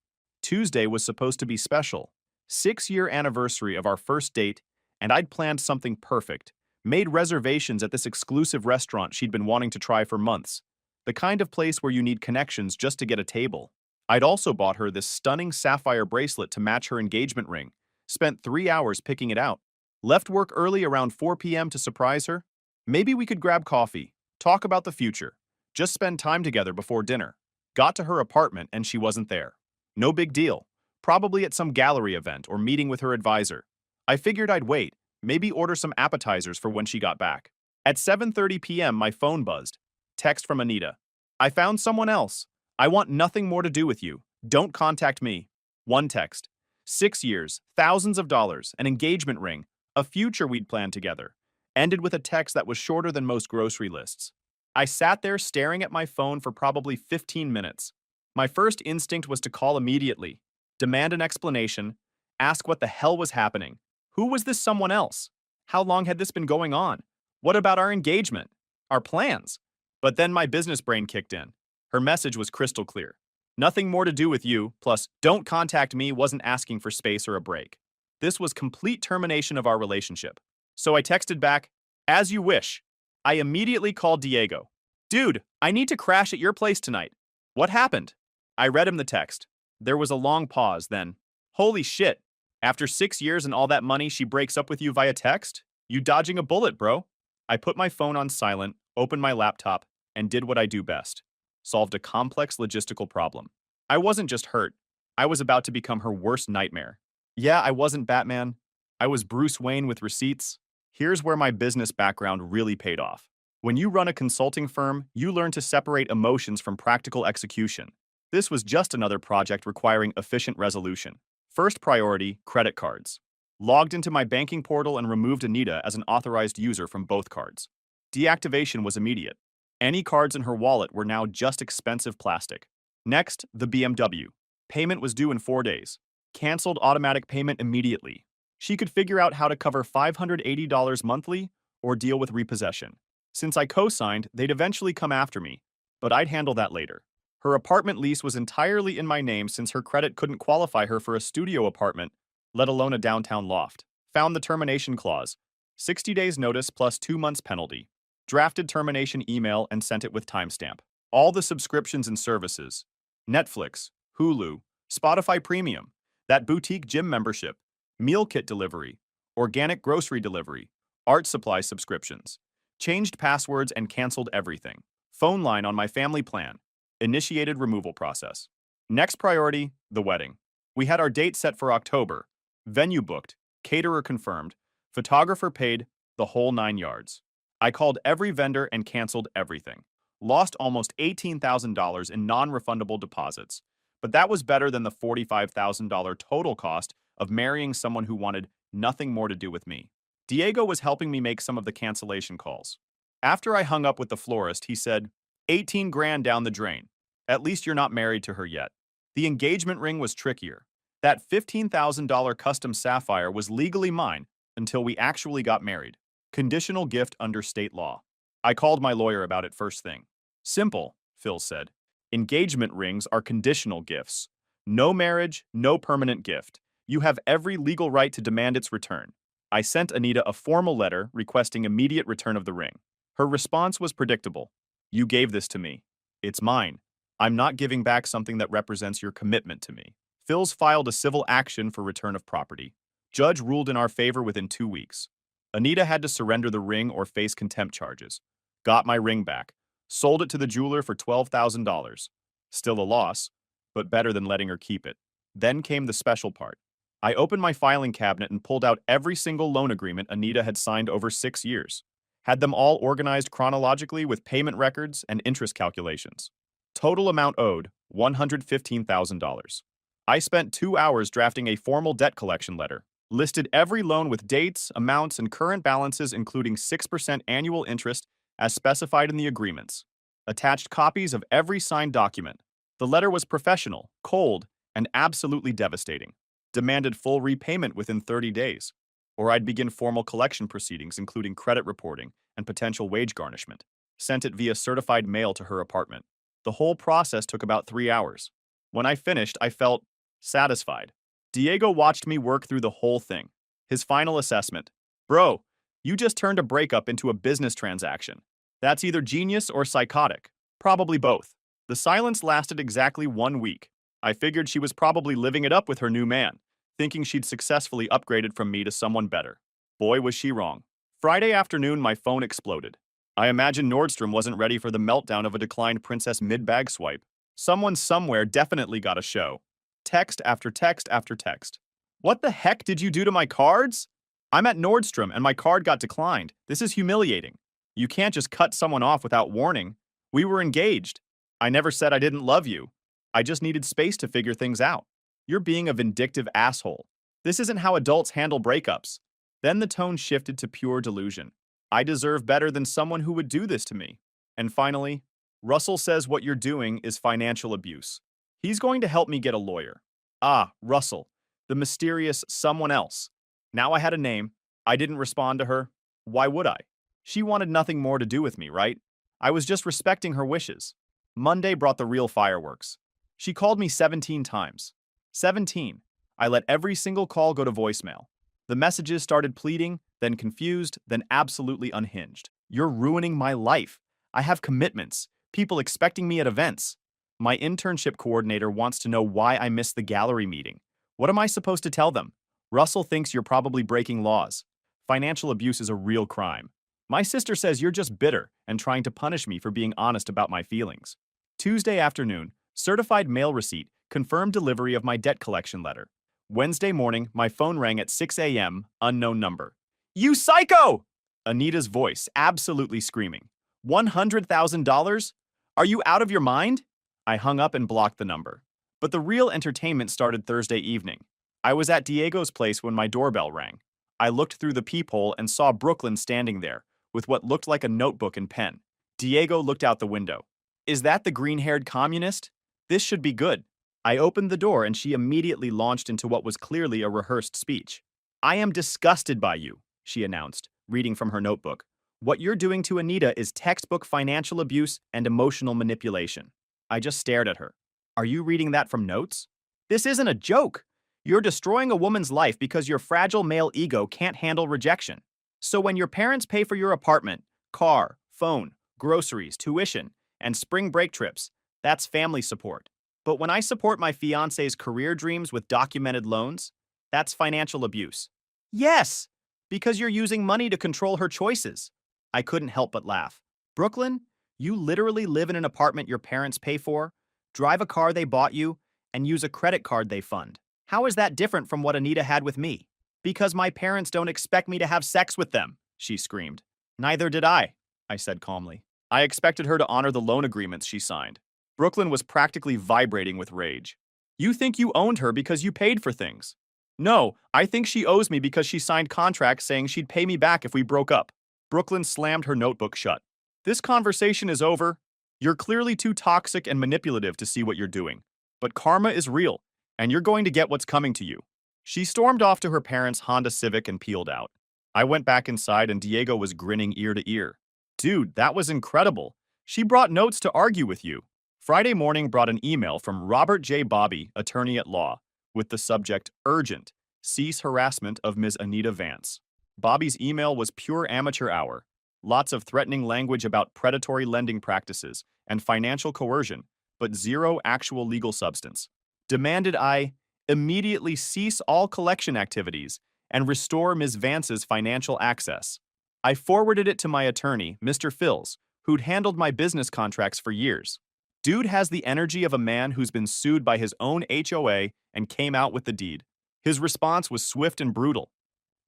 Tuesday was supposed to be special. 6-year anniversary of our first date, and I'd planned something perfect. Made reservations at this exclusive restaurant she'd been wanting to try for months. The kind of place where you need connections just to get a table. I'd also bought her this stunning sapphire bracelet to match her engagement ring. Spent 3 hours picking it out. Left work early around 4 p.m. to surprise her. Maybe we could grab coffee, talk about the future, just spend time together before dinner. Got to her apartment and she wasn't there. No big deal. Probably at some gallery event or meeting with her advisor. I figured I'd wait, maybe order some appetizers for when she got back. At 7:30 p.m. my phone buzzed. Text from Anita. "I found someone else. I want nothing more to do with you. Don't contact me." One text. 6 years, thousands of dollars, an engagement ring, a future we'd planned together. Ended with a text that was shorter than most grocery lists. I sat there staring at my phone for probably 15 minutes. My first instinct was to call immediately, demand an explanation, ask what the hell was happening. Who was this someone else? How long had this been going on? What about our engagement? Our plans? But then my business brain kicked in. Her message was crystal clear. Nothing more to do with you, plus don't contact me wasn't asking for space or a break. This was complete termination of our relationship. So I texted back, "As you wish." I immediately called Diego. "Dude, I need to crash at your place tonight. What happened?" I read him the text. There was a long pause, then, "Holy shit. After 6 years and all that money, she breaks up with you via text? You dodging a bullet, bro." I put my phone on silent, opened my laptop, and did what I do best. Solved a complex logistical problem. I wasn't just hurt. I was about to become her worst nightmare. Yeah, I wasn't Batman. I was Bruce Wayne with receipts. Here's where my business background really paid off. When you run a consulting firm, you learn to separate emotions from practical execution. This was just another project requiring efficient resolution. First priority, credit cards. Logged into my banking portal and removed Anita as an authorized user from both cards. Deactivation was immediate. Any cards in her wallet were now just expensive plastic. Next, the BMW. Payment was due in 4 days. Canceled automatic payment immediately. She could figure out how to cover $580 monthly or deal with repossession. Since I co-signed, they'd eventually come after me, but I'd handle that later. Her apartment lease was entirely in my name since her credit couldn't qualify her for a studio apartment, let alone a downtown loft. Found the termination clause. 60 days notice plus 2 months penalty. Drafted termination email and sent it with timestamp. All the subscriptions and services. Netflix, Hulu, Spotify Premium, that boutique gym membership, meal kit delivery, organic grocery delivery, art supply subscriptions, changed passwords and canceled everything, phone line on my family plan, initiated removal process. Next priority, the wedding. We had our date set for October, venue booked, caterer confirmed, photographer paid, the whole 9 yards. I called every vendor and canceled everything. Lost almost $18,000 in non-refundable deposits. But that was better than the $45,000 total cost of marrying someone who wanted nothing more to do with me. Diego was helping me make some of the cancellation calls. After I hung up with the florist, he said, 18 grand down the drain. At least you're not married to her yet. The engagement ring was trickier. That $15,000 custom sapphire was legally mine until we actually got married. Conditional gift under state law. I called my lawyer about it first thing. Simple, Phil said. Engagement rings are conditional gifts. No marriage, no permanent gift. You have every legal right to demand its return. I sent Anita a formal letter requesting immediate return of the ring. Her response was predictable. You gave this to me. It's mine. I'm not giving back something that represents your commitment to me. Phil's filed a civil action for return of property. Judge ruled in our favor within 2 weeks. Anita had to surrender the ring or face contempt charges. Got my ring back. Sold it to the jeweler for $12,000. Still a loss, but better than letting her keep it. Then came the special part. I opened my filing cabinet and pulled out every single loan agreement Anita had signed over 6 years. Had them all organized chronologically with payment records and interest calculations. Total amount owed, $115,000. I spent 2 hours drafting a formal debt collection letter. Listed every loan with dates, amounts, and current balances including 6% annual interest as specified in the agreements. Attached copies of every signed document. The letter was professional, cold, and absolutely devastating. Demanded full repayment within 30 days, or I'd begin formal collection proceedings including credit reporting and potential wage garnishment. Sent it via certified mail to her apartment. The whole process took about 3 hours. When I finished, I felt satisfied. Diego watched me work through the whole thing. His final assessment. Bro, you just turned a breakup into a business transaction. That's either genius or psychotic. Probably both. The silence lasted exactly 1 week. I figured she was probably living it up with her new man, thinking she'd successfully upgraded from me to someone better. Boy, was she wrong. Friday afternoon, my phone exploded. I imagine Nordstrom wasn't ready for the meltdown of a declined Princess mid-bag swipe. Someone somewhere definitely got a show. Text after text after text. What the heck did you do to my cards? I'm at Nordstrom and my card got declined. This is humiliating. You can't just cut someone off without warning. We were engaged. I never said I didn't love you. I just needed space to figure things out. You're being a vindictive asshole. This isn't how adults handle breakups. Then the tone shifted to pure delusion. I deserve better than someone who would do this to me. And finally, Russell says what you're doing is financial abuse. He's going to help me get a lawyer. Ah, Russell, the mysterious someone else. Now I had a name. I didn't respond to her. Why would I? She wanted nothing more to do with me, right? I was just respecting her wishes. Monday brought the real fireworks. She called me 17 times. 17. I let every single call go to voicemail. The messages started pleading, then confused, then absolutely unhinged. You're ruining my life. I have commitments, people expecting me at events. My internship coordinator wants to know why I missed the gallery meeting. What am I supposed to tell them? Russell thinks you're probably breaking laws. Financial abuse is a real crime. My sister says you're just bitter and trying to punish me for being honest about my feelings. Tuesday afternoon, certified mail receipt, confirmed delivery of my debt collection letter. Wednesday morning, my phone rang at 6 a.m., unknown number. You psycho! Anita's voice, absolutely screaming. $100,000? Are you out of your mind? I hung up and blocked the number. But the real entertainment started Thursday evening. I was at Diego's place when my doorbell rang. I looked through the peephole and saw Brooklyn standing there, with what looked like a notebook and pen. Diego looked out the window. Is that the green-haired communist? This should be good. I opened the door and she immediately launched into what was clearly a rehearsed speech. I am disgusted by you, she announced, reading from her notebook. What you're doing to Anita is textbook financial abuse and emotional manipulation. I just stared at her. Are you reading that from notes? This isn't a joke. You're destroying a woman's life because your fragile male ego can't handle rejection. So when your parents pay for your apartment, car, phone, groceries, tuition, and spring break trips, that's family support. But when I support my fiance's career dreams with documented loans, that's financial abuse. Yes, Because you're using money to control her choices. I couldn't help but laugh. Brooklyn, you literally live in an apartment your parents pay for, drive a car they bought you, and use a credit card they fund. How is that different from what Anita had with me? Because my parents don't expect me to have sex with them, she screamed. Neither did I said calmly. I expected her to honor the loan agreements she signed. Brooklyn was practically vibrating with rage. You think you owned her because you paid for things. No, I think she owes me because she signed contracts saying she'd pay me back if we broke up. Brooklyn slammed her notebook shut. This conversation is over. You're clearly too toxic and manipulative to see what you're doing. But karma is real, and you're going to get what's coming to you. She stormed off to her parents' Honda Civic and peeled out. I went back inside and Diego was grinning ear to ear. Dude, that was incredible. She brought notes to argue with you. Friday morning brought an email from Robert J. Bobby, attorney at law, with the subject, Urgent, cease harassment of Ms. Anita Vance. Bobby's email was pure amateur hour. Lots of threatening language about predatory lending practices and financial coercion, but zero actual legal substance. Demanded I immediately cease all collection activities and restore Ms. Vance's financial access. I forwarded it to my attorney, Mr. Phils, who'd handled my business contracts for years. Dude has the energy of a man who's been sued by his own HOA and came out with the deed. His response was swift and brutal.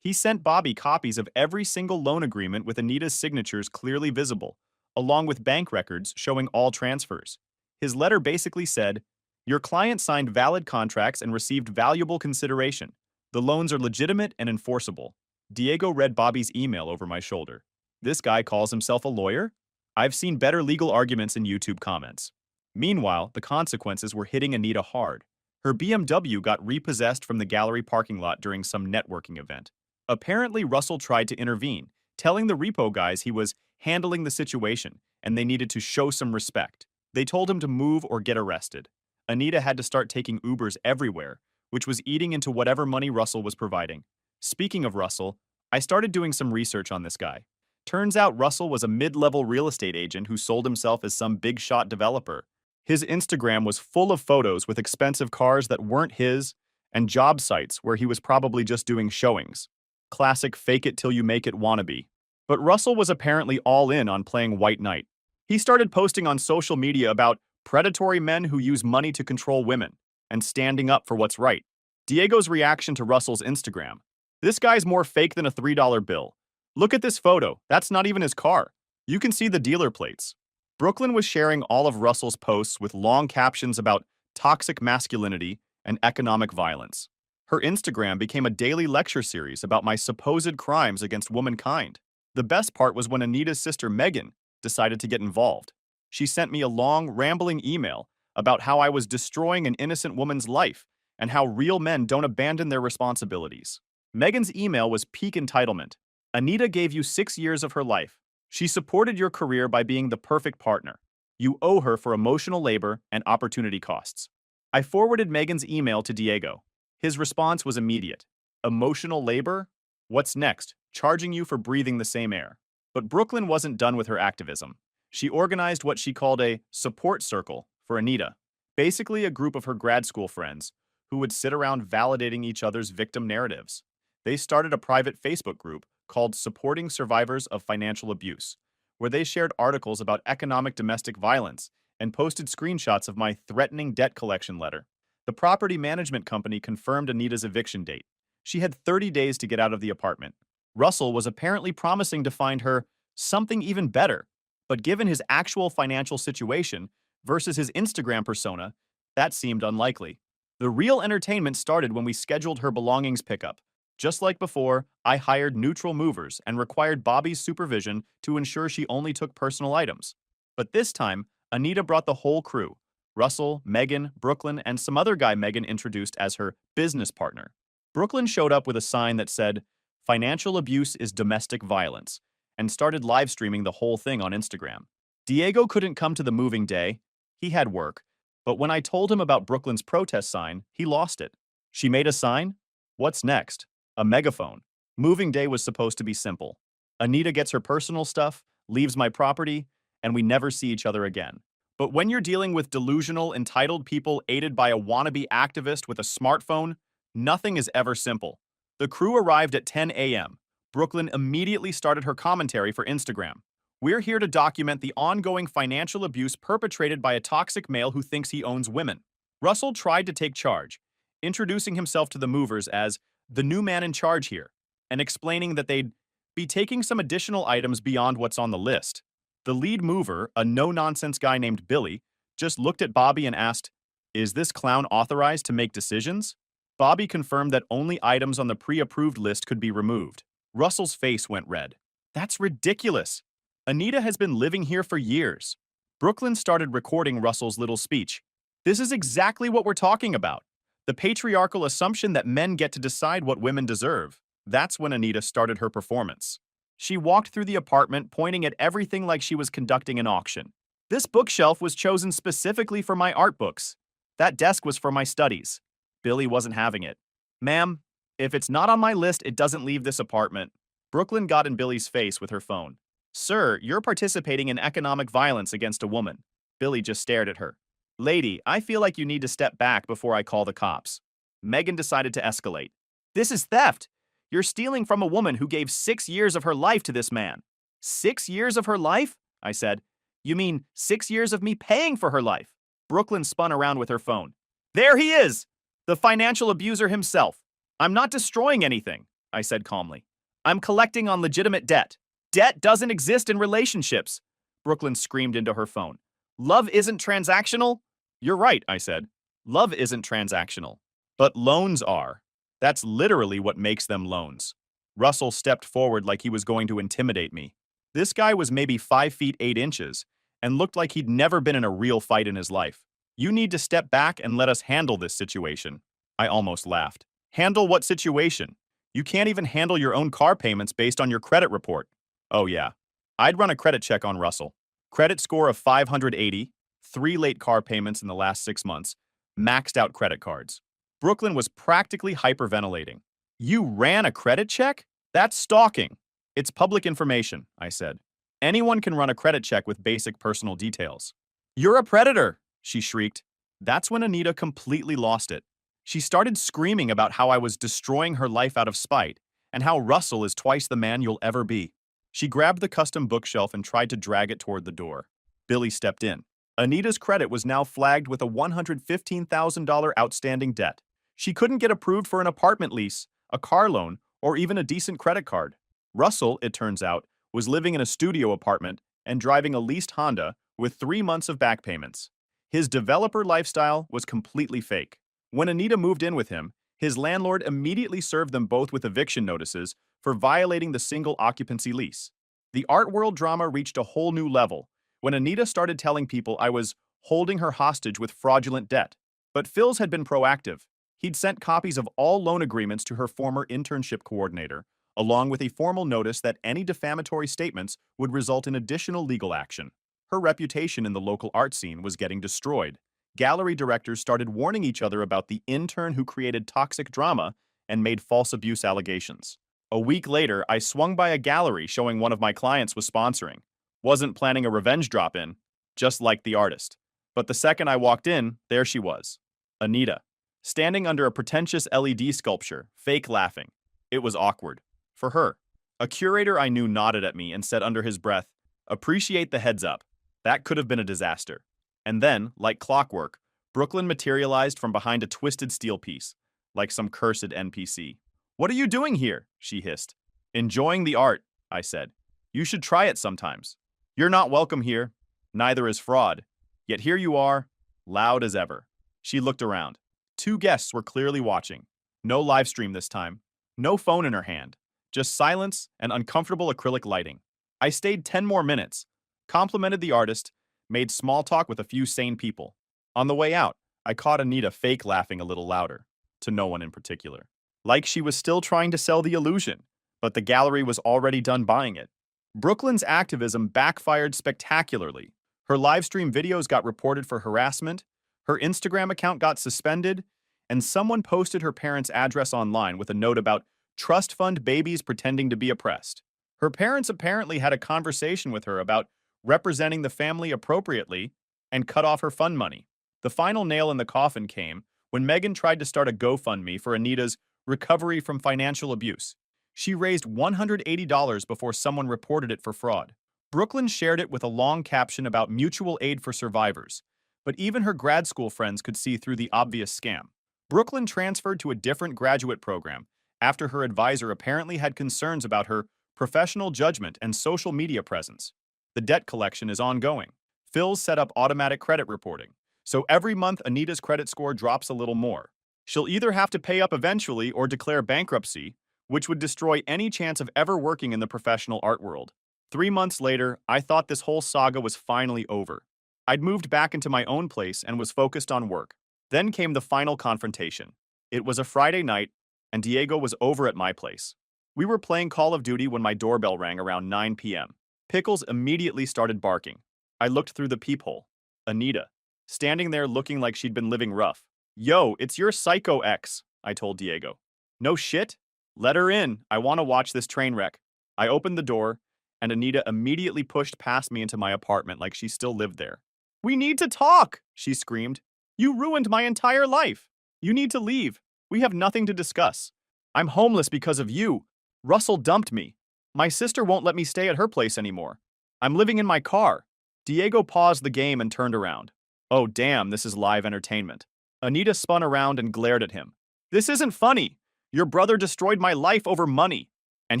He sent Bobby copies of every single loan agreement with Anita's signatures clearly visible, along with bank records showing all transfers. His letter basically said, "Your client signed valid contracts and received valuable consideration. The loans are legitimate and enforceable." Diego read Bobby's email over my shoulder. This guy calls himself a lawyer? I've seen better legal arguments in YouTube comments. Meanwhile, the consequences were hitting Anita hard. Her BMW got repossessed from the gallery parking lot during some networking event. Apparently, Russell tried to intervene, telling the repo guys he was handling the situation and they needed to show some respect. They told him to move or get arrested. Anita had to start taking Ubers everywhere, which was eating into whatever money Russell was providing. Speaking of Russell, I started doing some research on this guy. Turns out Russell was a mid-level real estate agent who sold himself as some big-shot developer. His Instagram was full of photos with expensive cars that weren't his and job sites where he was probably just doing showings. Classic fake-it-till-you-make-it wannabe. But Russell was apparently all in on playing White Knight. He started posting on social media about predatory men who use money to control women and standing up for what's right. Diego's reaction to Russell's Instagram. This guy's more fake than a $3 bill. Look at this photo. That's not even his car. You can see the dealer plates. Brooklyn was sharing all of Russell's posts with long captions about toxic masculinity and economic violence. Her Instagram became a daily lecture series about my supposed crimes against womankind. The best part was when Anita's sister Megan decided to get involved. She sent me a long, rambling email about how I was destroying an innocent woman's life and how real men don't abandon their responsibilities. Megan's email was peak entitlement. Anita gave you 6 years of her life. She supported your career by being the perfect partner. You owe her for emotional labor and opportunity costs. I forwarded Megan's email to Diego. His response was immediate. Emotional labor? What's next? Charging you for breathing the same air. But Brooklyn wasn't done with her activism. She organized what she called a support circle for Anita, basically a group of her grad school friends who would sit around validating each other's victim narratives. They started a private Facebook group called Supporting Survivors of Financial Abuse, where they shared articles about economic domestic violence and posted screenshots of my threatening debt collection letter. The property management company confirmed Anita's eviction date. She had 30 days to get out of the apartment. Russell was apparently promising to find her something even better, but given his actual financial situation versus his Instagram persona, that seemed unlikely. The real entertainment started when we scheduled her belongings pickup. Just like before, I hired neutral movers and required Bobby's supervision to ensure she only took personal items. But this time, Anita brought the whole crew: Russell, Megan, Brooklyn, and some other guy Megan introduced as her business partner. Brooklyn showed up with a sign that said, "Financial abuse is domestic violence," and started live streaming the whole thing on Instagram. Diego couldn't come to the moving day. He had work. But when I told him about Brooklyn's protest sign, he lost it. She made a sign? What's next? A megaphone. Moving day was supposed to be simple. Anita gets her personal stuff, leaves my property, and we never see each other again. But when you're dealing with delusional, entitled people aided by a wannabe activist with a smartphone, nothing is ever simple. The crew arrived at 10 a.m. Brooklyn immediately started her commentary for Instagram. We're here to document the ongoing financial abuse perpetrated by a toxic male who thinks he owns women. Russell tried to take charge, introducing himself to the movers as the new man in charge here, and explaining that they'd be taking some additional items beyond what's on the list. The lead mover, a no-nonsense guy named Billy, just looked at Bobby and asked, "Is this clown authorized to make decisions?" Bobby confirmed that only items on the pre-approved list could be removed. Russell's face went red. That's ridiculous. Anita has been living here for years. Brooklyn started recording Russell's little speech. This is exactly what we're talking about. The patriarchal assumption that men get to decide what women deserve. That's when Anita started her performance. She walked through the apartment, pointing at everything like she was conducting an auction. This bookshelf was chosen specifically for my art books. That desk was for my studies. Billy wasn't having it. Ma'am, if it's not on my list, it doesn't leave this apartment. Brooklyn got in Billy's face with her phone. Sir, you're participating in economic violence against a woman. Billy just stared at her. Lady, I feel like you need to step back before I call the cops. Megan decided to escalate. This is theft. You're stealing from a woman who gave 6 years of her life to this man. 6 years of her life? I said. You mean 6 years of me paying for her life? Brooklyn spun around with her phone. There he is! The financial abuser himself. I'm not destroying anything, I said calmly. I'm collecting on legitimate debt. Debt doesn't exist in relationships. Brooklyn screamed into her phone. Love isn't transactional? You're right, I said. Love isn't transactional. But loans are. That's literally what makes them loans. Russell stepped forward like he was going to intimidate me. This guy was maybe 5 feet 8 inches and looked like he'd never been in a real fight in his life. You need to step back and let us handle this situation. I almost laughed. Handle what situation? You can't even handle your own car payments based on your credit report. Oh yeah. I'd run a credit check on Russell. Credit score of 580, 3 late car payments in the last 6 months, maxed out credit cards. Brooklyn was practically hyperventilating. You ran a credit check? That's stalking. It's public information, I said. Anyone can run a credit check with basic personal details. You're a predator, she shrieked. That's when Anita completely lost it. She started screaming about how I was destroying her life out of spite and how Russell is twice the man you'll ever be. She grabbed the custom bookshelf and tried to drag it toward the door. Billy stepped in. Anita's credit was now flagged with a $115,000 outstanding debt. She couldn't get approved for an apartment lease, a car loan, or even a decent credit card. Russell, it turns out, was living in a studio apartment and driving a leased Honda with 3 months of back payments. His developer lifestyle was completely fake. When Anita moved in with him, his landlord immediately served them both with eviction notices for violating the single occupancy lease. The art world drama reached a whole new level when Anita started telling people I was holding her hostage with fraudulent debt. But Phil's had been proactive. He'd sent copies of all loan agreements to her former internship coordinator, along with a formal notice that any defamatory statements would result in additional legal action. Her reputation in the local art scene was getting destroyed. Gallery directors started warning each other about the intern who created toxic drama and made false abuse allegations. A week later, I swung by a gallery showing one of my clients was sponsoring. Wasn't planning a revenge drop-in, just like the artist. But the second I walked in, there she was. Anita, standing under a pretentious LED sculpture, fake laughing. It was awkward. For her. A curator I knew nodded at me and said under his breath, "Appreciate the heads up." That could have been a disaster. And then, like clockwork, Brooklyn materialized from behind a twisted steel piece, like some cursed NPC. "What are you doing here?" she hissed. "Enjoying the art," I said. "You should try it sometimes. You're not welcome here. Neither is fraud. Yet here you are, loud as ever." She looked around. 2 guests were clearly watching. No live stream this time. No phone in her hand. Just silence and uncomfortable acrylic lighting. I stayed 10 more minutes, complimented the artist, made small talk with a few sane people. On the way out, I caught Anita fake laughing a little louder, to no one in particular. Like she was still trying to sell the illusion, but the gallery was already done buying it. Brooklyn's activism backfired spectacularly. Her livestream videos got reported for harassment, her Instagram account got suspended, and someone posted her parents' address online with a note about trust fund babies pretending to be oppressed. Her parents apparently had a conversation with her about representing the family appropriately and cut off her fund money. The final nail in the coffin came when Megan tried to start a GoFundMe for Anita's recovery from financial abuse. She raised $180 before someone reported it for fraud. Brooklyn shared it with a long caption about mutual aid for survivors, but even her grad school friends could see through the obvious scam. Brooklyn transferred to a different graduate program after her advisor apparently had concerns about her professional judgment and social media presence. The debt collection is ongoing. Phil's set up automatic credit reporting, so every month Anita's credit score drops a little more. She'll either have to pay up eventually or declare bankruptcy, which would destroy any chance of ever working in the professional art world. 3 months later, I thought this whole saga was finally over. I'd moved back into my own place and was focused on work. Then came the final confrontation. It was a Friday night, and Diego was over at my place. We were playing Call of Duty when my doorbell rang around 9 p.m. Pickles immediately started barking. I looked through the peephole. Anita, standing there looking like she'd been living rough. Yo, it's your psycho ex, I told Diego. No shit? Let her in. I want to watch this train wreck. I opened the door, and Anita immediately pushed past me into my apartment like she still lived there. We need to talk, she screamed. You ruined my entire life. You need to leave. We have nothing to discuss. I'm homeless because of you. Russell dumped me. My sister won't let me stay at her place anymore. I'm living in my car. Diego paused the game and turned around. Oh damn, this is live entertainment. Anita spun around and glared at him. This isn't funny. Your brother destroyed my life over money, and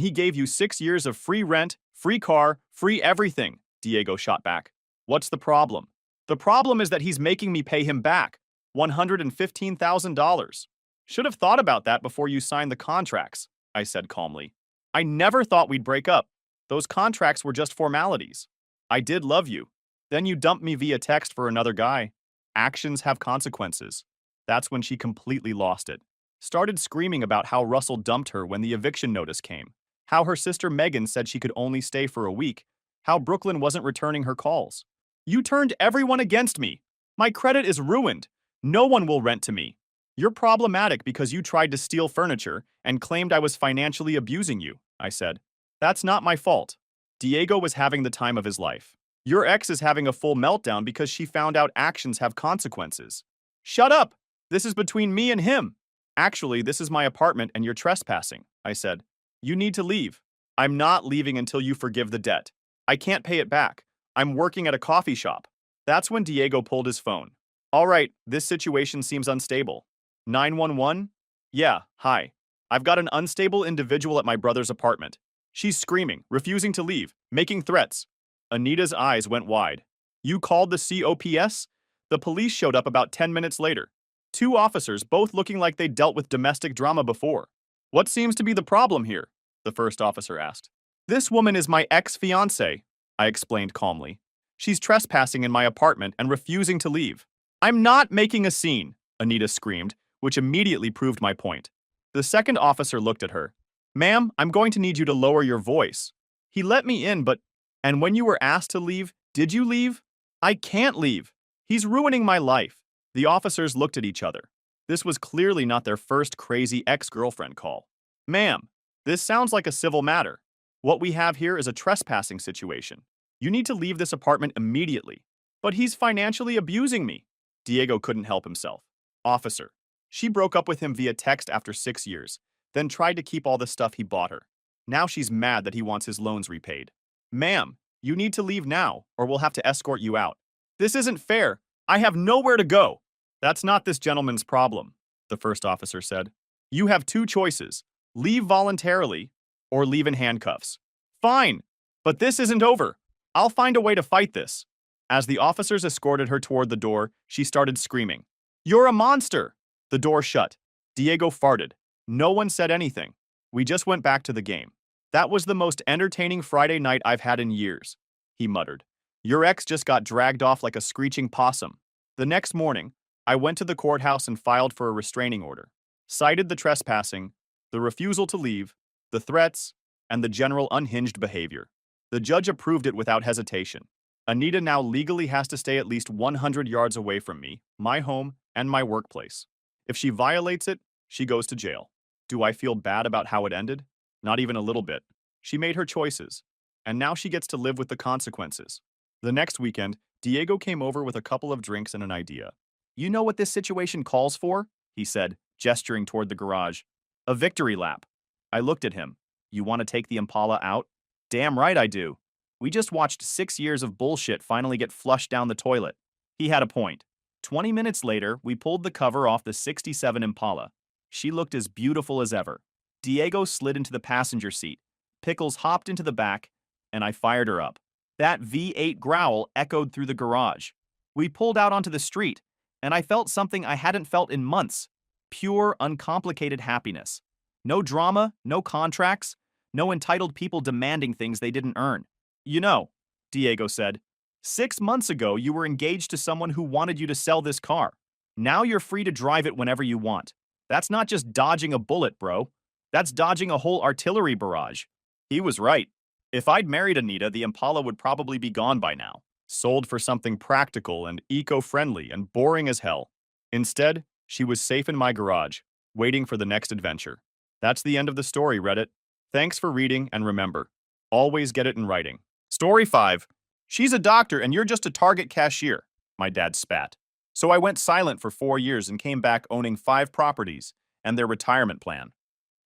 he gave you 6 years of free rent, free car, free everything, Diego shot back. What's the problem? The problem is that he's making me pay him back. $115,000. Should have thought about that before you signed the contracts, I said calmly. I never thought we'd break up. Those contracts were just formalities. I did love you. Then you dumped me via text for another guy. Actions have consequences. That's when she completely lost it. Started screaming about how Russell dumped her when the eviction notice came, how her sister Megan said she could only stay for a week, how Brooklyn wasn't returning her calls. You turned everyone against me. My credit is ruined. No one will rent to me. You're problematic because you tried to steal furniture and claimed I was financially abusing you, I said. That's not my fault. Diego was having the time of his life. Your ex is having a full meltdown because she found out actions have consequences. Shut up! This is between me and him. Actually, this is my apartment and you're trespassing, I said. You need to leave. I'm not leaving until you forgive the debt. I can't pay it back. I'm working at a coffee shop. That's when Diego pulled his phone. All right, this situation seems unstable. 911? Yeah, hi. I've got an unstable individual at my brother's apartment. She's screaming, refusing to leave, making threats. Anita's eyes went wide. You called the COPS? The police showed up about 10 minutes later. 2 officers, both looking like they'd dealt with domestic drama before. What seems to be the problem here? The first officer asked. This woman is my ex-fiancée, I explained calmly. She's trespassing in my apartment and refusing to leave. I'm not making a scene, Anita screamed, which immediately proved my point. The second officer looked at her. Ma'am, I'm going to need you to lower your voice. He let me in, but... And when you were asked to leave, did you leave? I can't leave. He's ruining my life. The officers looked at each other. This was clearly not their first crazy ex-girlfriend call. Ma'am, this sounds like a civil matter. What we have here is a trespassing situation. You need to leave this apartment immediately. But he's financially abusing me. Diego couldn't help himself. Officer. She broke up with him via text after 6 years, then tried to keep all the stuff he bought her. Now she's mad that he wants his loans repaid. Ma'am, you need to leave now, or we'll have to escort you out. This isn't fair. I have nowhere to go. That's not this gentleman's problem, the first officer said. You have 2 choices. Leave voluntarily, or leave in handcuffs. Fine, but this isn't over. I'll find a way to fight this. As the officers escorted her toward the door, she started screaming. You're a monster! The door shut. Diego farted. No one said anything. We just went back to the game. That was the most entertaining Friday night I've had in years, he muttered. Your ex just got dragged off like a screeching possum. The next morning, I went to the courthouse and filed for a restraining order. Cited the trespassing, the refusal to leave, the threats, and the general unhinged behavior. The judge approved it without hesitation. Anita now legally has to stay at least 100 yards away from me, my home, and my workplace. If she violates it, she goes to jail. Do I feel bad about how it ended? Not even a little bit. She made her choices, and now she gets to live with the consequences. The next weekend, Diego came over with a couple of drinks and an idea. You know what this situation calls for? He said, gesturing toward the garage. A victory lap. I looked at him. You want to take the Impala out? Damn right I do. We just watched 6 years of bullshit finally get flushed down the toilet. He had a point. 20 minutes later, we pulled the cover off the 67 Impala. She looked as beautiful as ever. Diego slid into the passenger seat. Pickles hopped into the back, and I fired her up. That V8 growl echoed through the garage. We pulled out onto the street, and I felt something I hadn't felt in months. Pure, uncomplicated happiness. No drama, no contracts, no entitled people demanding things they didn't earn. You know, Diego said, 6 months ago you were engaged to someone who wanted you to sell this car. Now you're free to drive it whenever you want. That's not just dodging a bullet, bro. That's dodging a whole artillery barrage. He was right. If I'd married Anita, the Impala would probably be gone by now. Sold for something practical and eco-friendly and boring as hell. Instead, she was safe in my garage, waiting for the next adventure. That's the end of the story, Reddit. Thanks for reading, and remember, always get it in writing. Story 5. She's a doctor and you're just a Target cashier, my dad spat. So I went silent for 4 years and came back owning 5 properties and their retirement plan.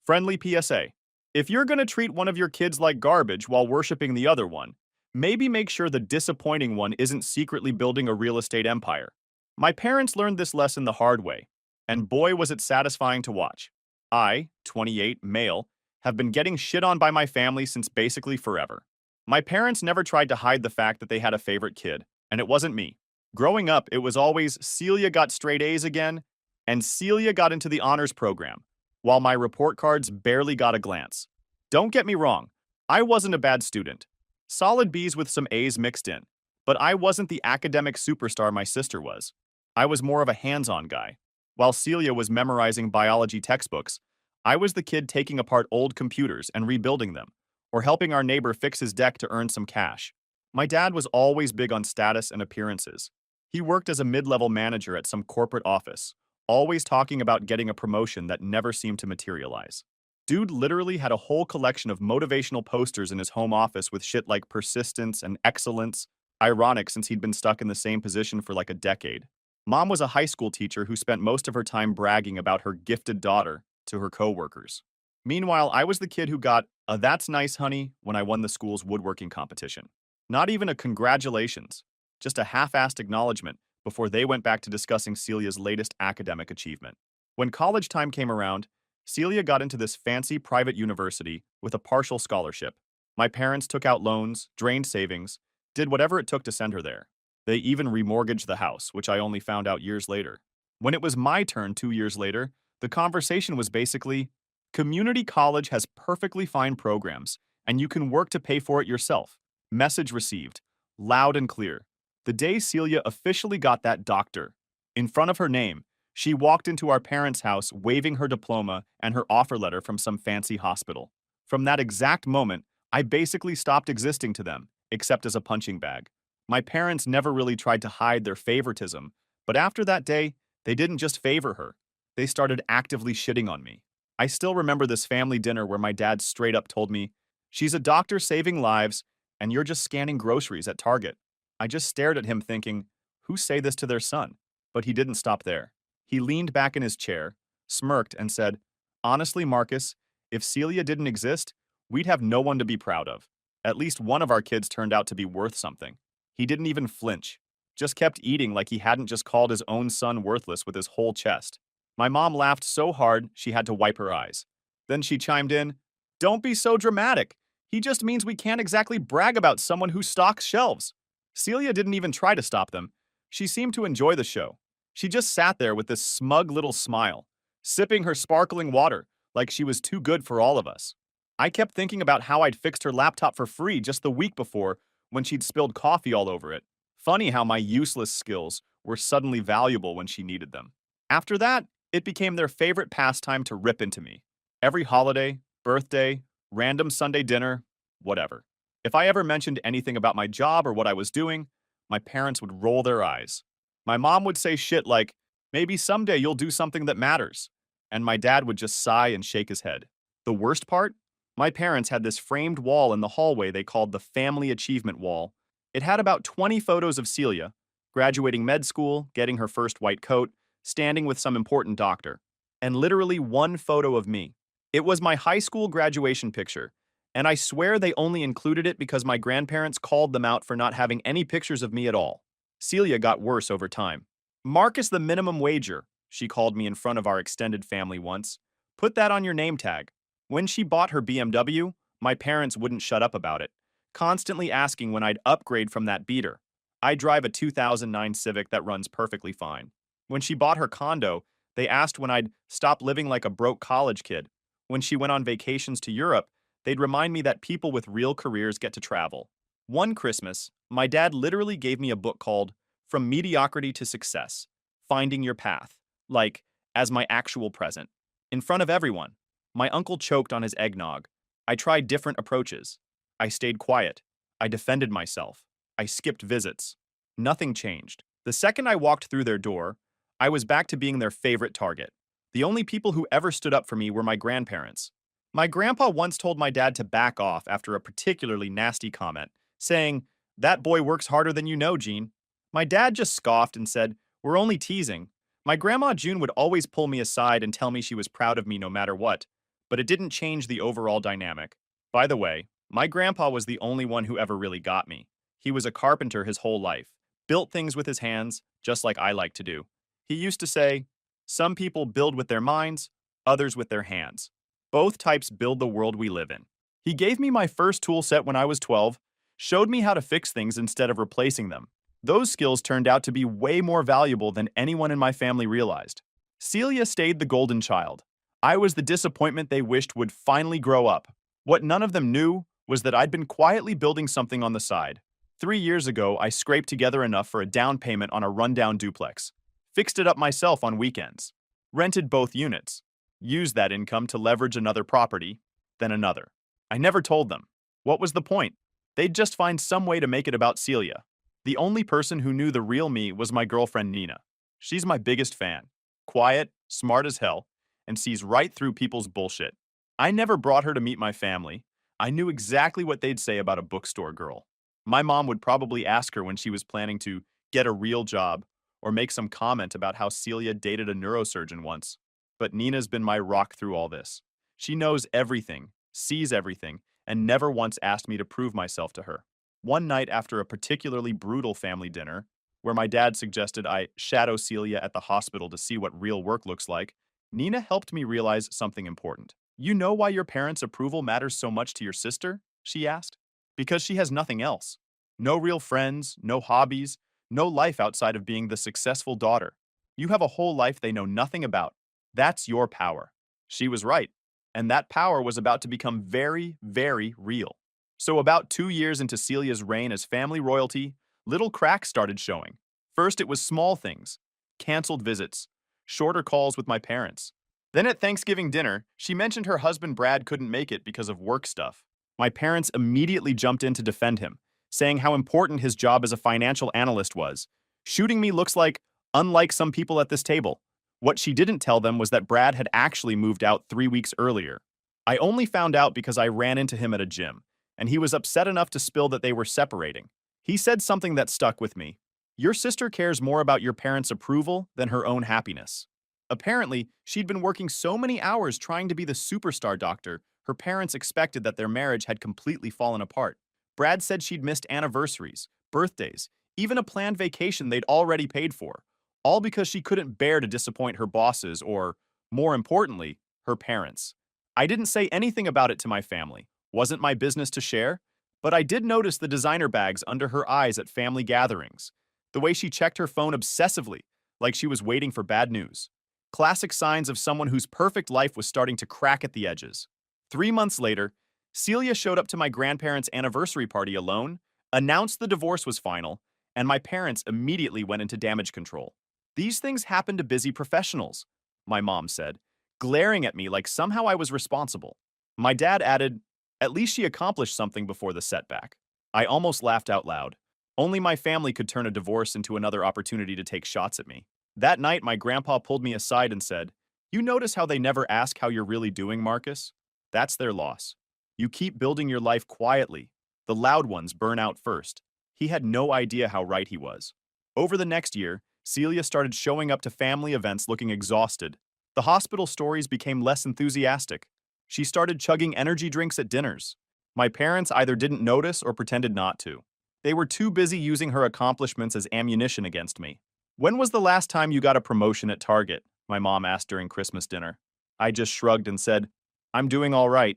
Friendly PSA. If you're going to treat one of your kids like garbage while worshiping the other one, maybe make sure the disappointing one isn't secretly building a real estate empire. My parents learned this lesson the hard way, and boy was it satisfying to watch. I, 28, male, have been getting shit on by my family since basically forever. My parents never tried to hide the fact that they had a favorite kid, and it wasn't me. Growing up, it was always Celia got straight A's again, and Celia got into the honors program, while my report cards barely got a glance. Don't get me wrong, I wasn't a bad student. Solid B's with some A's mixed in, but I wasn't the academic superstar my sister was. I was more of a hands-on guy. While Celia was memorizing biology textbooks, I was the kid taking apart old computers and rebuilding them, or helping our neighbor fix his deck to earn some cash. My dad was always big on status and appearances. He worked as a mid-level manager at some corporate office, always talking about getting a promotion that never seemed to materialize. Dude literally had a whole collection of motivational posters in his home office with shit like persistence and excellence, ironic since he'd been stuck in the same position for like a decade. Mom was a high school teacher who spent most of her time bragging about her gifted daughter to her coworkers. Meanwhile, I was the kid who got a "that's nice, honey" when I won the school's woodworking competition. Not even a congratulations, just a half-assed acknowledgement before they went back to discussing Celia's latest academic achievement. When college time came around, Celia got into this fancy private university with a partial scholarship. My parents took out loans, drained savings, did whatever it took to send her there. They even remortgaged the house, which I only found out years later. When it was my turn 2 years later, the conversation was basically, community college has perfectly fine programs, and you can work to pay for it yourself. Message received. Loud and clear. The day Celia officially got that doctor, in front of her name, she walked into our parents' house waving her diploma and her offer letter from some fancy hospital. From that exact moment, I basically stopped existing to them, except as a punching bag. My parents never really tried to hide their favoritism, but after that day, they didn't just favor her. They started actively shitting on me. I still remember this family dinner where my dad straight up told me, "She's a doctor saving lives, and you're just scanning groceries at Target." I just stared at him thinking, who say this to their son? But he didn't stop there. He leaned back in his chair, smirked, and said, "Honestly, Marcus, if Celia didn't exist, we'd have no one to be proud of. At least one of our kids turned out to be worth something." He didn't even flinch, just kept eating like he hadn't just called his own son worthless with his whole chest. My mom laughed so hard she had to wipe her eyes. Then she chimed in, "Don't be so dramatic. He just means we can't exactly brag about someone who stocks shelves." Celia didn't even try to stop them. She seemed to enjoy the show. She just sat there with this smug little smile, sipping her sparkling water like she was too good for all of us. I kept thinking about how I'd fixed her laptop for free just the week before when she'd spilled coffee all over it. Funny how my useless skills were suddenly valuable when she needed them. After that, it became their favorite pastime to rip into me. Every holiday, birthday, random Sunday dinner, whatever. If I ever mentioned anything about my job or what I was doing, my parents would roll their eyes. My mom would say shit like, "Maybe someday you'll do something that matters." And my dad would just sigh and shake his head. The worst part? My parents had this framed wall in the hallway they called the Family Achievement Wall. It had about 20 photos of Celia, graduating med school, getting her first white coat, standing with some important doctor, and literally one photo of me. It was my high school graduation picture, and I swear they only included it because my grandparents called them out for not having any pictures of me at all. Celia got worse over time. Marcus the minimum wager, she called me in front of our extended family once. Put that on your name tag. When she bought her BMW, my parents wouldn't shut up about it, constantly asking when I'd upgrade from that beater. I drive a 2009 Civic that runs perfectly fine. When she bought her condo, they asked when I'd stop living like a broke college kid. When she went on vacations to Europe, they'd remind me that people with real careers get to travel. One Christmas, my dad literally gave me a book called From Mediocrity to Success, Finding Your Path, like, as my actual present. In front of everyone, my uncle choked on his eggnog. I tried different approaches. I stayed quiet. I defended myself. I skipped visits. Nothing changed. The second I walked through their door, I was back to being their favorite target. The only people who ever stood up for me were my grandparents. My grandpa once told my dad to back off after a particularly nasty comment, saying, "That boy works harder than you know, Gene." My dad just scoffed and said, "We're only teasing." My grandma June would always pull me aside and tell me she was proud of me no matter what, but it didn't change the overall dynamic. By the way, my grandpa was the only one who ever really got me. He was a carpenter his whole life, built things with his hands, just like I like to do. He used to say, "Some people build with their minds, others with their hands. Both types build the world we live in." He gave me my first tool set when I was 12, showed me how to fix things instead of replacing them. Those skills turned out to be way more valuable than anyone in my family realized. Celia stayed the golden child. I was the disappointment they wished would finally grow up. What none of them knew was that I'd been quietly building something on the side. 3 years ago, I scraped together enough for a down payment on a rundown duplex, fixed it up myself on weekends, rented both units, used that income to leverage another property, then another. I never told them. What was the point? They'd just find some way to make it about Celia. The only person who knew the real me was my girlfriend Nina. She's my biggest fan. Quiet, smart as hell, and sees right through people's bullshit. I never brought her to meet my family. I knew exactly what they'd say about a bookstore girl. My mom would probably ask her when she was planning to get a real job or make some comment about how Celia dated a neurosurgeon once. But Nina's been my rock through all this. She knows everything, sees everything, and never once asked me to prove myself to her. One night after a particularly brutal family dinner, where my dad suggested I shadow Celia at the hospital to see what real work looks like, Nina helped me realize something important. "You know why your parents' approval matters so much to your sister?" she asked. "Because she has nothing else. No real friends, no hobbies, no life outside of being the successful daughter. You have a whole life they know nothing about. That's your power." She was right, and that power was about to become very, very real. So about 2 years into Celia's reign as family royalty, little cracks started showing. First, it was small things: canceled visits, shorter calls with my parents. Then at Thanksgiving dinner, she mentioned her husband Brad couldn't make it because of work stuff. My parents immediately jumped in to defend him, saying how important his job as a financial analyst was. Shooting me looks like, unlike some people at this table. What she didn't tell them was that Brad had actually moved out 3 weeks earlier. I only found out because I ran into him at a gym, and he was upset enough to spill that they were separating. He said something that stuck with me. "Your sister cares more about your parents' approval than her own happiness." Apparently, she'd been working so many hours trying to be the superstar doctor, her parents expected that their marriage had completely fallen apart. Brad said she'd missed anniversaries, birthdays, even a planned vacation they'd already paid for, all because she couldn't bear to disappoint her bosses or, more importantly, her parents. I didn't say anything about it to my family. Wasn't my business to share, but I did notice the designer bags under her eyes at family gatherings, the way she checked her phone obsessively, like she was waiting for bad news. Classic signs of someone whose perfect life was starting to crack at the edges. 3 months later, Celia showed up to my grandparents' anniversary party alone, announced the divorce was final, and my parents immediately went into damage control. "These things happen to busy professionals," my mom said, glaring at me like somehow I was responsible. My dad added, "At least she accomplished something before the setback." I almost laughed out loud. Only my family could turn a divorce into another opportunity to take shots at me. That night, my grandpa pulled me aside and said, "You notice how they never ask how you're really doing, Marcus? That's their loss. You keep building your life quietly. The loud ones burn out first." He had no idea how right he was. Over the next year, Celia started showing up to family events looking exhausted. The hospital stories became less enthusiastic. She started chugging energy drinks at dinners. My parents either didn't notice or pretended not to. They were too busy using her accomplishments as ammunition against me. When was the last time you got a promotion at Target? My mom asked during Christmas dinner. I just shrugged and said, I'm doing all right.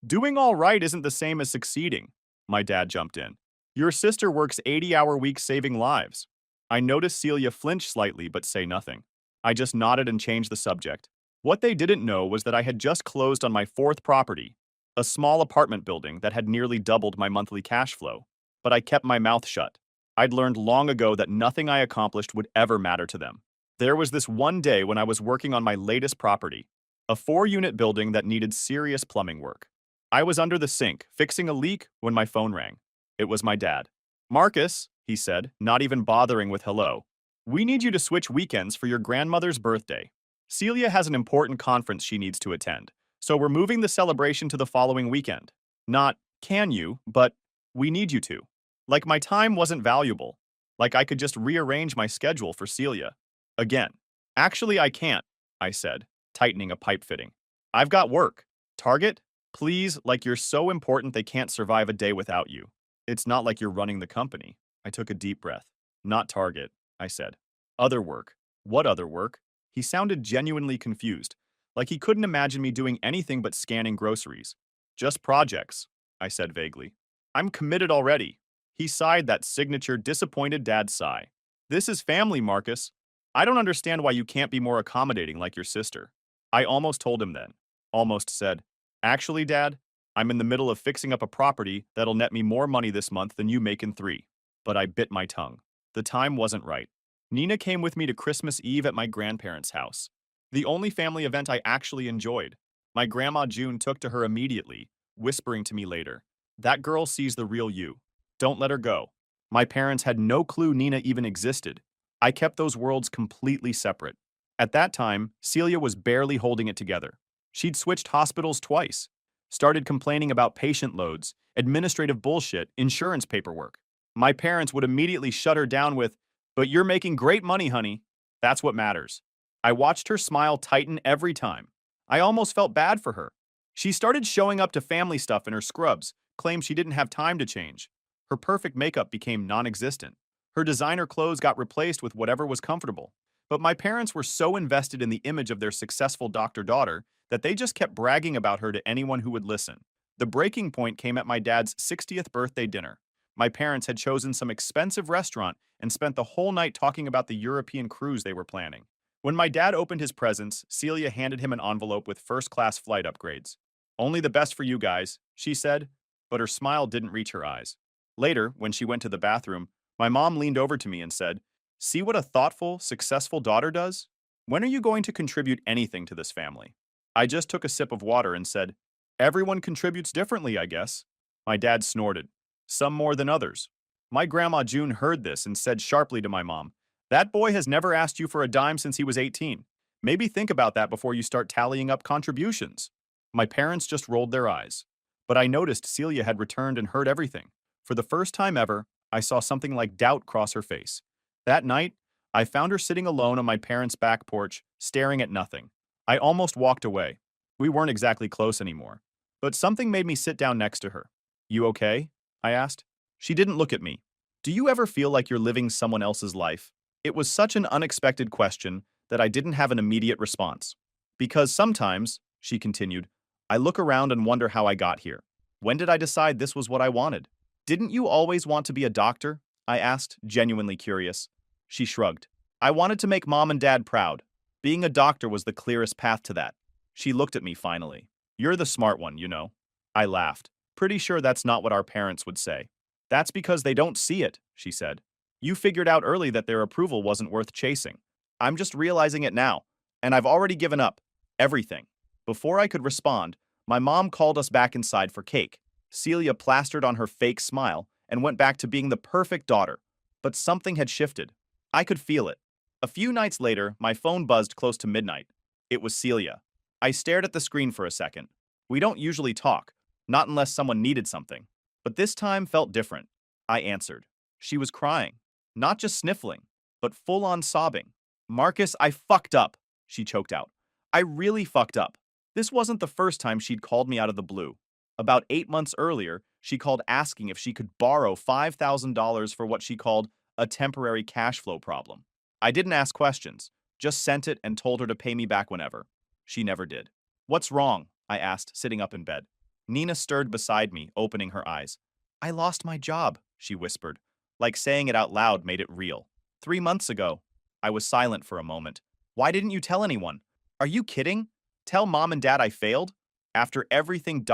Doing all right isn't the same as succeeding. My dad jumped in. Your sister works 80-hour weeks saving lives. I noticed Celia flinch slightly but say nothing. I just nodded and changed the subject. What they didn't know was that I had just closed on my fourth property, a small apartment building that had nearly doubled my monthly cash flow. But I kept my mouth shut. I'd learned long ago that nothing I accomplished would ever matter to them. There was this one day when I was working on my latest property, a 4-unit building that needed serious plumbing work. I was under the sink, fixing a leak, when my phone rang. It was my dad. Marcus, he said, not even bothering with hello. We need you to switch weekends for your grandmother's birthday. Celia has an important conference she needs to attend, so we're moving the celebration to the following weekend. Not, can you, but we need you to. Like my time wasn't valuable. Like I could just rearrange my schedule for Celia. Again. Actually, I can't, I said, tightening a pipe fitting. I've got work. Target? Please, like you're so important they can't survive a day without you. It's not like you're running the company. I took a deep breath. Not Target, I said. Other work. What other work? He sounded genuinely confused, like he couldn't imagine me doing anything but scanning groceries. Just projects, I said vaguely. I'm committed already. He sighed that signature disappointed dad sigh. This is family, Marcus. I don't understand why you can't be more accommodating like your sister. I almost told him then. Almost said, actually, Dad, I'm in the middle of fixing up a property that'll net me more money this month than you make in 3. But I bit my tongue. The time wasn't right. Nina came with me to Christmas Eve at my grandparents' house. The only family event I actually enjoyed. My grandma June took to her immediately, whispering to me later, that girl sees the real you. Don't let her go. My parents had no clue Nina even existed. I kept those worlds completely separate. At that time, Celia was barely holding it together. She'd switched hospitals twice, started complaining about patient loads, administrative bullshit, insurance paperwork. My parents would immediately shut her down with, but you're making great money, honey. That's what matters. I watched her smile tighten every time. I almost felt bad for her. She started showing up to family stuff in her scrubs, claimed she didn't have time to change. Her perfect makeup became non-existent. Her designer clothes got replaced with whatever was comfortable. But my parents were so invested in the image of their successful doctor-daughter that they just kept bragging about her to anyone who would listen. The breaking point came at my dad's 60th birthday dinner. My parents had chosen some expensive restaurant and spent the whole night talking about the European cruise they were planning. When my dad opened his presents, Celia handed him an envelope with first-class flight upgrades. Only the best for you guys, she said, but her smile didn't reach her eyes. Later, when she went to the bathroom, my mom leaned over to me and said, see what a thoughtful, successful daughter does? When are you going to contribute anything to this family? I just took a sip of water and said, everyone contributes differently, I guess. My dad snorted. Some more than others. My grandma June heard this and said sharply to my mom, that boy has never asked you for a dime since he was 18. Maybe think about that before you start tallying up contributions. My parents just rolled their eyes. But I noticed Celia had returned and heard everything. For the first time ever, I saw something like doubt cross her face. That night, I found her sitting alone on my parents' back porch, staring at nothing. I almost walked away. We weren't exactly close anymore. But something made me sit down next to her. You okay? I asked. She didn't look at me. Do you ever feel like you're living someone else's life? It was such an unexpected question that I didn't have an immediate response. Because sometimes, she continued, I look around and wonder how I got here. When did I decide this was what I wanted? Didn't you always want to be a doctor? I asked, genuinely curious. She shrugged. I wanted to make mom and dad proud. Being a doctor was the clearest path to that. She looked at me finally. You're the smart one, you know. I laughed. Pretty sure that's not what our parents would say. That's because they don't see it, she said. You figured out early that their approval wasn't worth chasing. I'm just realizing it now, and I've already given up. Everything. Before I could respond, my mom called us back inside for cake. Celia plastered on her fake smile and went back to being the perfect daughter. But something had shifted. I could feel it. A few nights later, my phone buzzed close to midnight. It was Celia. I stared at the screen for a second. We don't usually talk, not unless someone needed something. But this time felt different. I answered. She was crying. Not just sniffling, but full-on sobbing. Marcus, I fucked up, she choked out. I really fucked up. This wasn't the first time she'd called me out of the blue. About 8 months earlier, she called asking if she could borrow $5,000 for what she called a temporary cash flow problem. I didn't ask questions, just sent it and told her to pay me back whenever. She never did. What's wrong? I asked, sitting up in bed. Nina stirred beside me, opening her eyes. I lost my job, she whispered. Like saying it out loud made it real. 3 months ago. I was silent for a moment. Why didn't you tell anyone? Are you kidding? Tell mom and dad I failed? After everything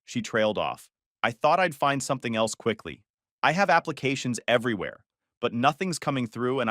She trailed off. I thought I'd find something else quickly. I have applications everywhere, but nothing's coming through and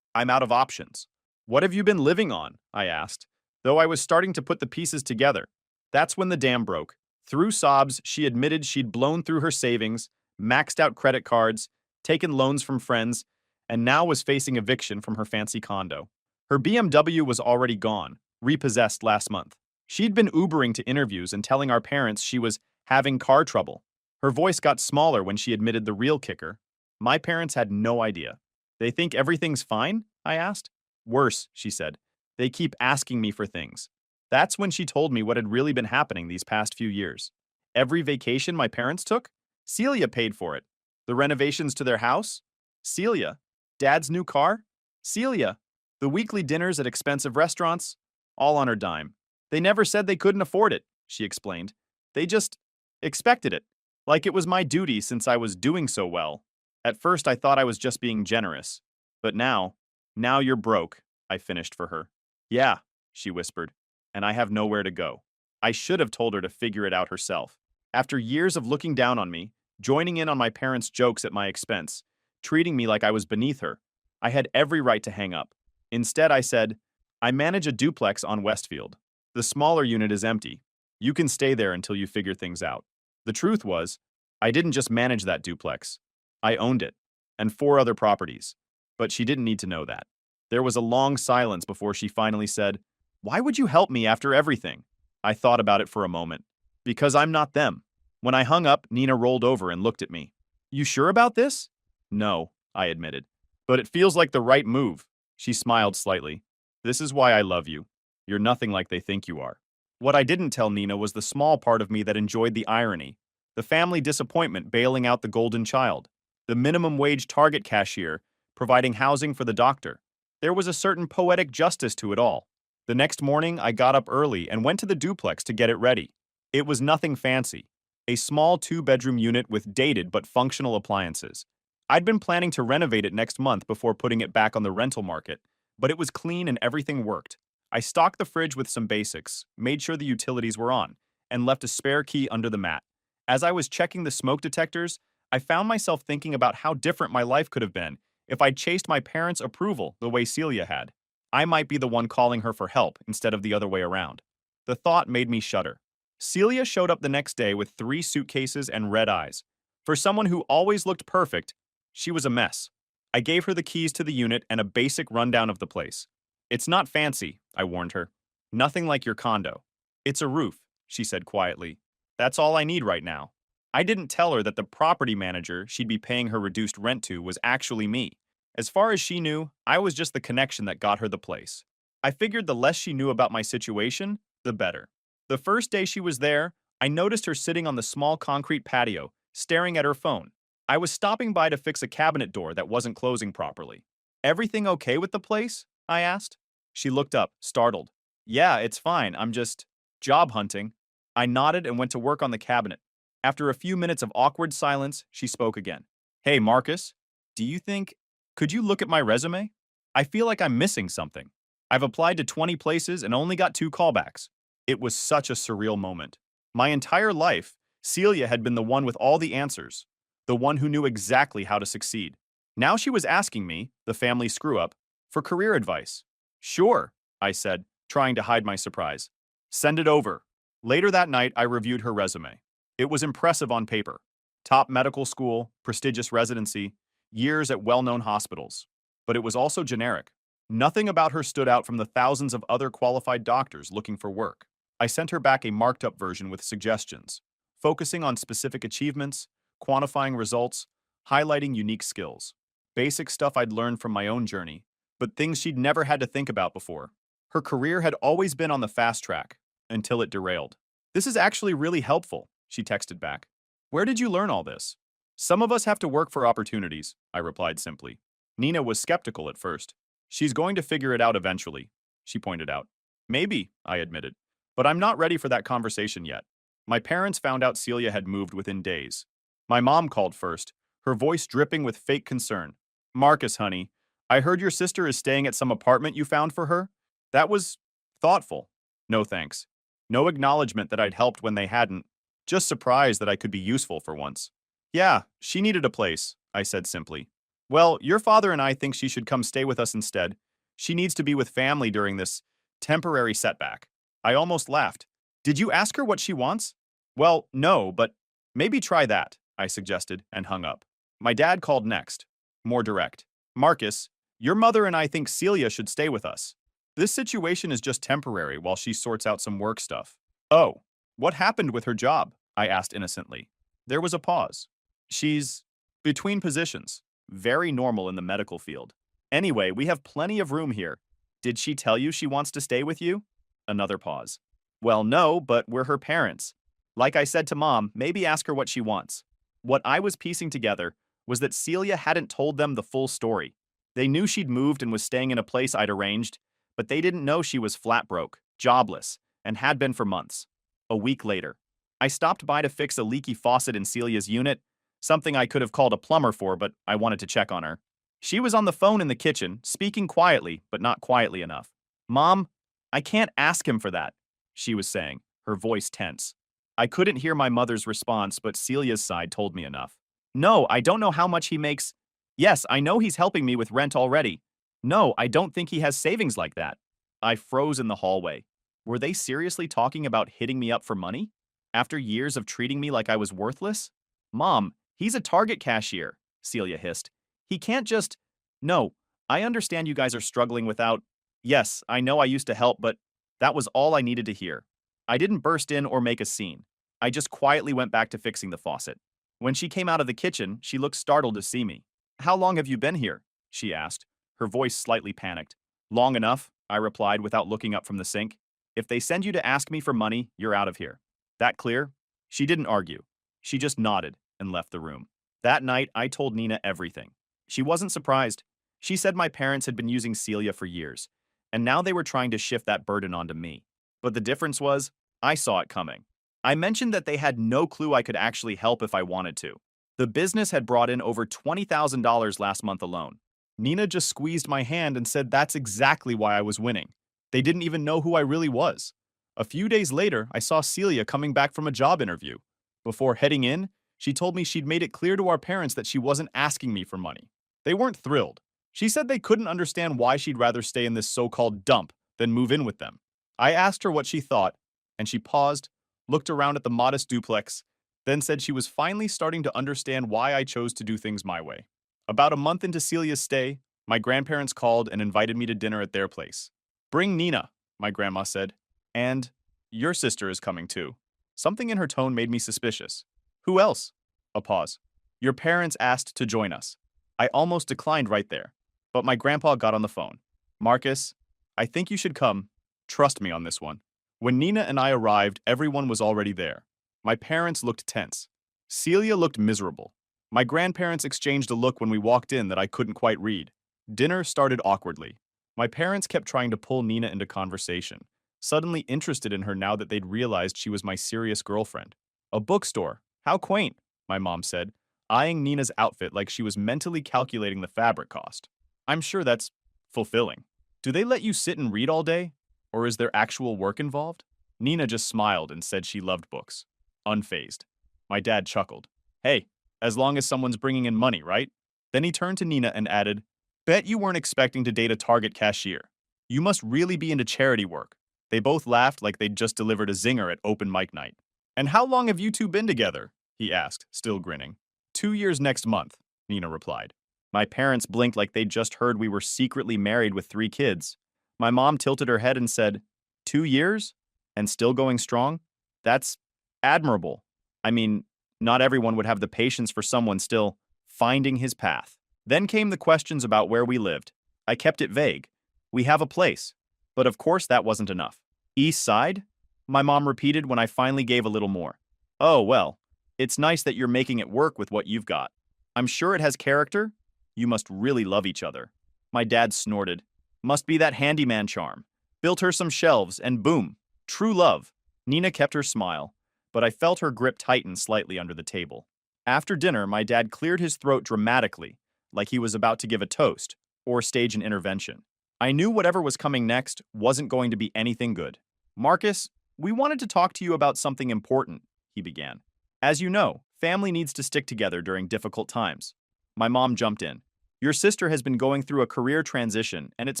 I'm out of options. What have you been living on? I asked, though I was starting to put the pieces together. That's when the dam broke. Through sobs, she admitted she'd blown through her savings, maxed out credit cards, taken loans from friends, and now was facing eviction from her fancy condo. Her BMW was already gone, repossessed last month. She'd been Ubering to interviews and telling our parents she was having car trouble. Her voice got smaller when she admitted the real kicker. My parents had no idea. They think everything's fine? I asked. Worse, she said. They keep asking me for things. That's when she told me what had really been happening these past few years. Every vacation my parents took? Celia paid for it. The renovations to their house? Celia. Dad's new car? Celia. The weekly dinners at expensive restaurants? All on her dime. They never said they couldn't afford it, she explained. They just expected it, like it was my duty since I was doing so well. At first I thought I was just being generous. But now you're broke, I finished for her. Yeah, she whispered, and I have nowhere to go. I should have told her to figure it out herself. After years of looking down on me, joining in on my parents' jokes at my expense, treating me like I was beneath her, I had every right to hang up. Instead, I said, I manage a duplex on Westfield. The smaller unit is empty. You can stay there until you figure things out. The truth was, I didn't just manage that duplex. I owned it, and 4 other properties. But she didn't need to know that. There was a long silence before she finally said, Why would you help me after everything? I thought about it for a moment. Because I'm not them. When I hung up, Nina rolled over and looked at me. You sure about this? No, I admitted. But it feels like the right move. She smiled slightly. This is why I love you. You're nothing like they think you are. What I didn't tell Nina was the small part of me that enjoyed the irony. The family disappointment bailing out the golden child. The minimum wage Target cashier providing housing for the doctor. There was a certain poetic justice to it all. The next morning, I got up early and went to the duplex to get it ready. It was nothing fancy. A small 2-bedroom unit with dated but functional appliances. I'd been planning to renovate it next month before putting it back on the rental market, but it was clean and everything worked. I stocked the fridge with some basics, made sure the utilities were on, and left a spare key under the mat. As I was checking the smoke detectors, I found myself thinking about how different my life could have been if I'd chased my parents' approval the way Celia had. I might be the one calling her for help instead of the other way around. The thought made me shudder. Celia showed up the next day with 3 suitcases and red eyes. For someone who always looked perfect, she was a mess. I gave her the keys to the unit and a basic rundown of the place. It's not fancy, I warned her. Nothing like your condo. It's a roof, she said quietly. That's all I need right now. I didn't tell her that the property manager she'd be paying her reduced rent to was actually me. As far as she knew, I was just the connection that got her the place. I figured the less she knew about my situation, the better. The first day she was there, I noticed her sitting on the small concrete patio, staring at her phone. I was stopping by to fix a cabinet door that wasn't closing properly. Everything okay with the place? I asked. She looked up, startled. Yeah, it's fine. I'm just job hunting. I nodded and went to work on the cabinet. After a few minutes of awkward silence, she spoke again. Hey, Marcus, could you look at my resume? I feel like I'm missing something. I've applied to 20 places and only got 2 callbacks. It was such a surreal moment. My entire life, Celia had been the one with all the answers, the one who knew exactly how to succeed. Now she was asking me, the family screw-up, for career advice. Sure, I said, trying to hide my surprise. Send it over. Later that night, I reviewed her resume. It was impressive on paper. Top medical school, prestigious residency, years at well-known hospitals. But it was also generic. Nothing about her stood out from the thousands of other qualified doctors looking for work. I sent her back a marked-up version with suggestions, focusing on specific achievements, quantifying results, highlighting unique skills. Basic stuff I'd learned from my own journey, but things she'd never had to think about before. Her career had always been on the fast track, until it derailed. This is actually really helpful, she texted back. Where did you learn all this? Some of us have to work for opportunities, I replied simply. Nina was skeptical at first. She's going to figure it out eventually, she pointed out. Maybe, I admitted, but I'm not ready for that conversation yet. My parents found out Celia had moved within days. My mom called first, her voice dripping with fake concern. Marcus, honey, I heard your sister is staying at some apartment you found for her? That was thoughtful. No thanks. No acknowledgement that I'd helped when they hadn't. Just surprised that I could be useful for once. Yeah, she needed a place, I said simply. Well, your father and I think she should come stay with us instead. She needs to be with family during this temporary setback. I almost laughed. Did you ask her what she wants? Well, no, but maybe try that, I suggested and hung up. My dad called next, more direct. Marcus, your mother and I think Celia should stay with us. This situation is just temporary while she sorts out some work stuff. Oh, what happened with her job? I asked innocently. There was a pause. She's between positions. Very normal in the medical field. Anyway, we have plenty of room here. Did she tell you she wants to stay with you? Another pause. Well, no, but we're her parents. Like I said to Mom, maybe ask her what she wants. What I was piecing together was that Celia hadn't told them the full story. They knew she'd moved and was staying in a place I'd arranged, but they didn't know she was flat broke, jobless, and had been for months. A week later, I stopped by to fix a leaky faucet in Celia's unit, something I could have called a plumber for, but I wanted to check on her. She was on the phone in the kitchen, speaking quietly, but not quietly enough. Mom, I can't ask him for that, she was saying, her voice tense. I couldn't hear my mother's response, but Celia's side told me enough. No, I don't know how much he makes. Yes, I know he's helping me with rent already. No, I don't think he has savings like that. I froze in the hallway. Were they seriously talking about hitting me up for money? After years of treating me like I was worthless? Mom, he's a Target cashier, Celia hissed. He can't just… No, I understand you guys are struggling without… Yes, I know I used to help, but that was all I needed to hear. I didn't burst in or make a scene. I just quietly went back to fixing the faucet. When she came out of the kitchen, she looked startled to see me. How long have you been here? She asked, her voice slightly panicked. Long enough, I replied without looking up from the sink. If they send you to ask me for money, you're out of here. That clear? She didn't argue. She just nodded and left the room. That night, I told Nina everything. She wasn't surprised. She said my parents had been using Celia for years, and now they were trying to shift that burden onto me. But the difference was, I saw it coming. I mentioned that they had no clue I could actually help if I wanted to. The business had brought in over $20,000 last month alone. Nina just squeezed my hand and said that's exactly why I was winning. They didn't even know who I really was. A few days later, I saw Celia coming back from a job interview. Before heading in, she told me she'd made it clear to our parents that she wasn't asking me for money. They weren't thrilled. She said they couldn't understand why she'd rather stay in this so-called dump than move in with them. I asked her what she thought, and she paused, looked around at the modest duplex, then said she was finally starting to understand why I chose to do things my way. About a month into Celia's stay, my grandparents called and invited me to dinner at their place. Bring Nina, my grandma said. And your sister is coming too. Something in her tone made me suspicious. Who else? A pause. Your parents asked to join us. I almost declined right there, but my grandpa got on the phone. Marcus, I think you should come. Trust me on this one. When Nina and I arrived, everyone was already there. My parents looked tense. Celia looked miserable. My grandparents exchanged a look when we walked in that I couldn't quite read. Dinner started awkwardly. My parents kept trying to pull Nina into conversation, suddenly interested in her now that they'd realized she was my serious girlfriend. A bookstore. How quaint, my mom said, eyeing Nina's outfit like she was mentally calculating the fabric cost. I'm sure that's fulfilling. Do they let you sit and read all day? Or is there actual work involved? Nina just smiled and said she loved books. Unfazed. My dad chuckled. Hey, as long as someone's bringing in money, right? Then he turned to Nina and added, Bet you weren't expecting to date a Target cashier. You must really be into charity work. They both laughed like they'd just delivered a zinger at open mic night. And how long have you two been together? He asked, still grinning. 2 years next month, Nina replied. My parents blinked like they'd just heard we were secretly married with 3 kids. My mom tilted her head and said, 2 years? And still going strong? That's admirable. I mean, not everyone would have the patience for someone still finding his path. Then came the questions about where we lived. I kept it vague. We have a place. But of course that wasn't enough. East Side? My mom repeated when I finally gave a little more. Oh, well, it's nice that you're making it work with what you've got. I'm sure it has character. You must really love each other. My dad snorted. Must be that handyman charm. Built her some shelves, and boom, true love. Nina kept her smile, but I felt her grip tighten slightly under the table. After dinner, my dad cleared his throat dramatically, like he was about to give a toast or stage an intervention. I knew whatever was coming next wasn't going to be anything good. Marcus, we wanted to talk to you about something important, he began. As you know, family needs to stick together during difficult times. My mom jumped in. Your sister has been going through a career transition, and it's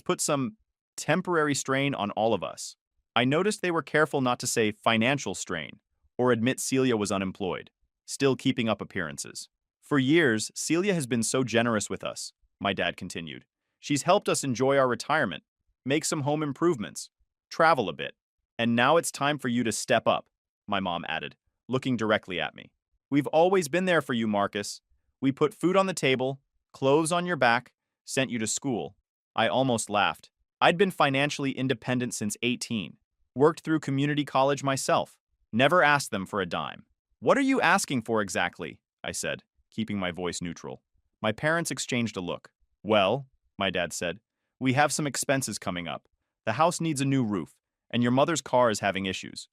put some temporary strain on all of us. I noticed they were careful not to say financial strain or admit Celia was unemployed, still keeping up appearances. For years, Celia has been so generous with us, my dad continued. She's helped us enjoy our retirement, make some home improvements, travel a bit. And now it's time for you to step up, my mom added, looking directly at me. We've always been there for you, Marcus. We put food on the table, clothes on your back, sent you to school. I almost laughed. I'd been financially independent since 18, worked through community college myself, never asked them for a dime. What are you asking for exactly? I said, keeping my voice neutral. My parents exchanged a look. Well, my dad said, we have some expenses coming up. The house needs a new roof, and your mother's car is having issues.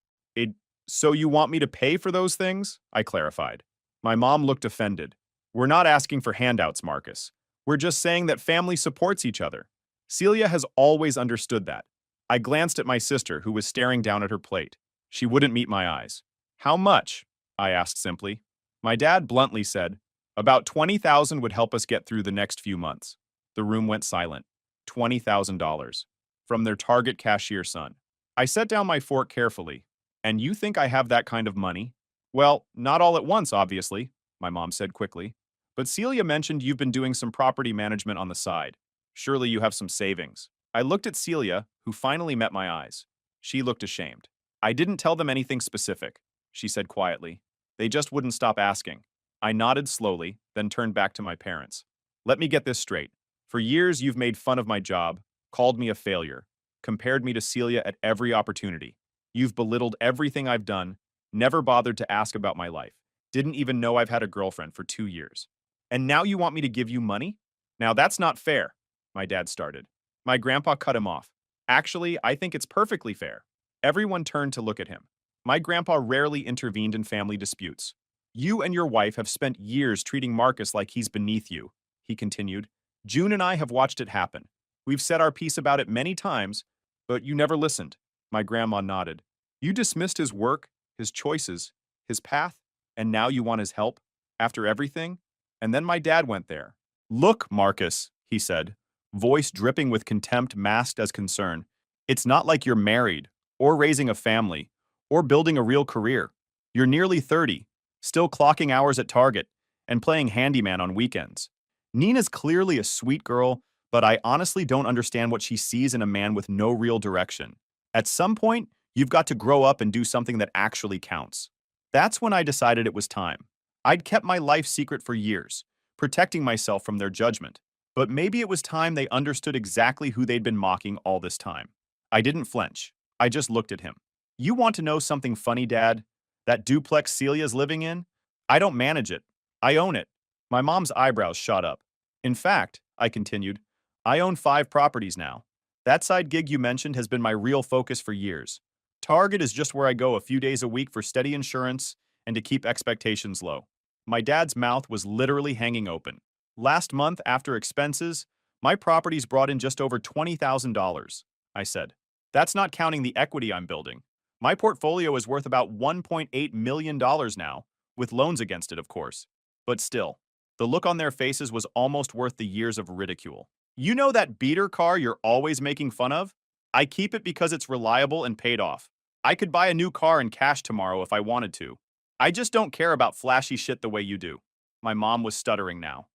So you want me to pay for those things? I clarified. My mom looked offended. We're not asking for handouts, Marcus. We're just saying that family supports each other. Celia has always understood that. I glanced at my sister, who was staring down at her plate. She wouldn't meet my eyes. How much? I asked simply. My dad bluntly said, about $20,000 would help us get through the next few months. The room went silent. $20,000. From their Target cashier son. I set down my fork carefully. And you think I have that kind of money? Well, not all at once, obviously, my mom said quickly. But Celia mentioned you've been doing some property management on the side. Surely you have some savings. I looked at Celia, who finally met my eyes. She looked ashamed. I didn't tell them anything specific, she said quietly. They just wouldn't stop asking. I nodded slowly, then turned back to my parents. Let me get this straight. For years, you've made fun of my job, called me a failure, compared me to Celia at every opportunity. You've belittled everything I've done, never bothered to ask about my life, didn't even know I've had a girlfriend for 2 years. And now you want me to give you money? Now that's not fair, my dad started. My grandpa cut him off. Actually, I think it's perfectly fair. Everyone turned to look at him. My grandpa rarely intervened in family disputes. You and your wife have spent years treating Marcus like he's beneath you, he continued. June and I have watched it happen. We've said our piece about it many times, but you never listened. My grandma nodded. You dismissed his work, his choices, his path, and now you want his help? After everything? And then my dad went there. Look, Marcus, he said, voice dripping with contempt masked as concern. It's not like you're married, or raising a family, or building a real career. You're nearly 30, still clocking hours at Target, and playing handyman on weekends. Nina's clearly a sweet girl, but I honestly don't understand what she sees in a man with no real direction. At some point, you've got to grow up and do something that actually counts. That's when I decided it was time. I'd kept my life secret for years, protecting myself from their judgment. But maybe it was time they understood exactly who they'd been mocking all this time. I didn't flinch. I just looked at him. You want to know something funny, Dad? That duplex Celia's living in? I don't manage it. I own it. My mom's eyebrows shot up. In fact, I continued, I own 5 properties now. That side gig you mentioned has been my real focus for years. Target is just where I go a few days a week for steady insurance and to keep expectations low. My dad's mouth was literally hanging open. Last month, after expenses, my properties brought in just over $20,000, I said. That's not counting the equity I'm building. My portfolio is worth about $1.8 million now, with loans against it, of course. But still, the look on their faces was almost worth the years of ridicule. You know that beater car you're always making fun of? I keep it because it's reliable and paid off. I could buy a new car in cash tomorrow if I wanted to. I just don't care about flashy shit the way you do. My mom was stuttering now.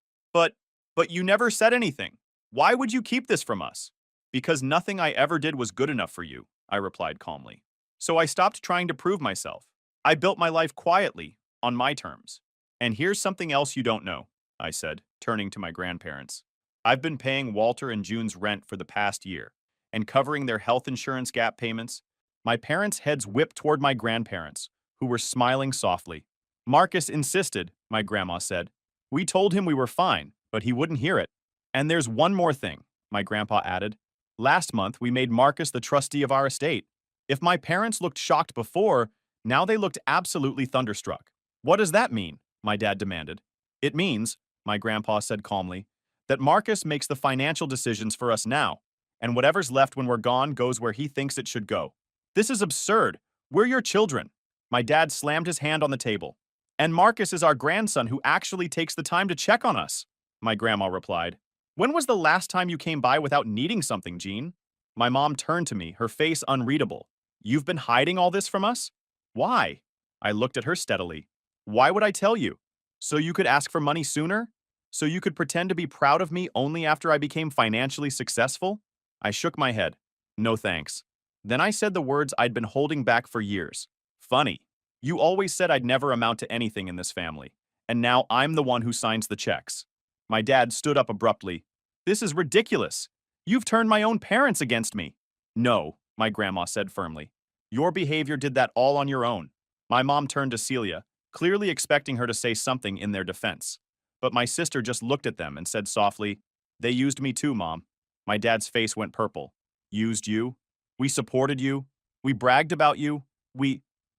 But you never said anything. Why would you keep this from us? Because nothing I ever did was good enough for you, I replied calmly. So I stopped trying to prove myself. I built my life quietly, on my terms. And here's something else you don't know, I said, turning to my grandparents. I've been paying Walter and June's rent for the past year, and covering their health insurance gap payments, My parents' heads whipped toward my grandparents, who were smiling softly. Marcus insisted, my grandma said. We told him we were fine, but he wouldn't hear it. And there's one more thing, my grandpa added. Last month, we made Marcus the trustee of our estate. If my parents looked shocked before, now they looked absolutely thunderstruck. What does that mean? My dad demanded. It means, my grandpa said calmly, that Marcus makes the financial decisions for us now, and whatever's left when we're gone goes where he thinks it should go. This is absurd. We're your children. My dad slammed his hand on the table. And Marcus is our grandson who actually takes the time to check on us, my grandma replied. When was the last time you came by without needing something, Jean? My mom turned to me, her face unreadable. You've been hiding all this from us? Why? I looked at her steadily. Why would I tell you? So you could ask for money sooner? So you could pretend to be proud of me only after I became financially successful? I shook my head. No thanks. Then I said the words I'd been holding back for years. Funny. You always said I'd never amount to anything in this family, and now I'm the one who signs the checks. My dad stood up abruptly. This is ridiculous. You've turned my own parents against me. No, my grandma said firmly. Your behavior did that all on your own. My mom turned to Celia, clearly expecting her to say something in their defense. But my sister just looked at them and said softly, They used me too, Mom. My dad's face went purple. Used you? We supported you. We bragged about you.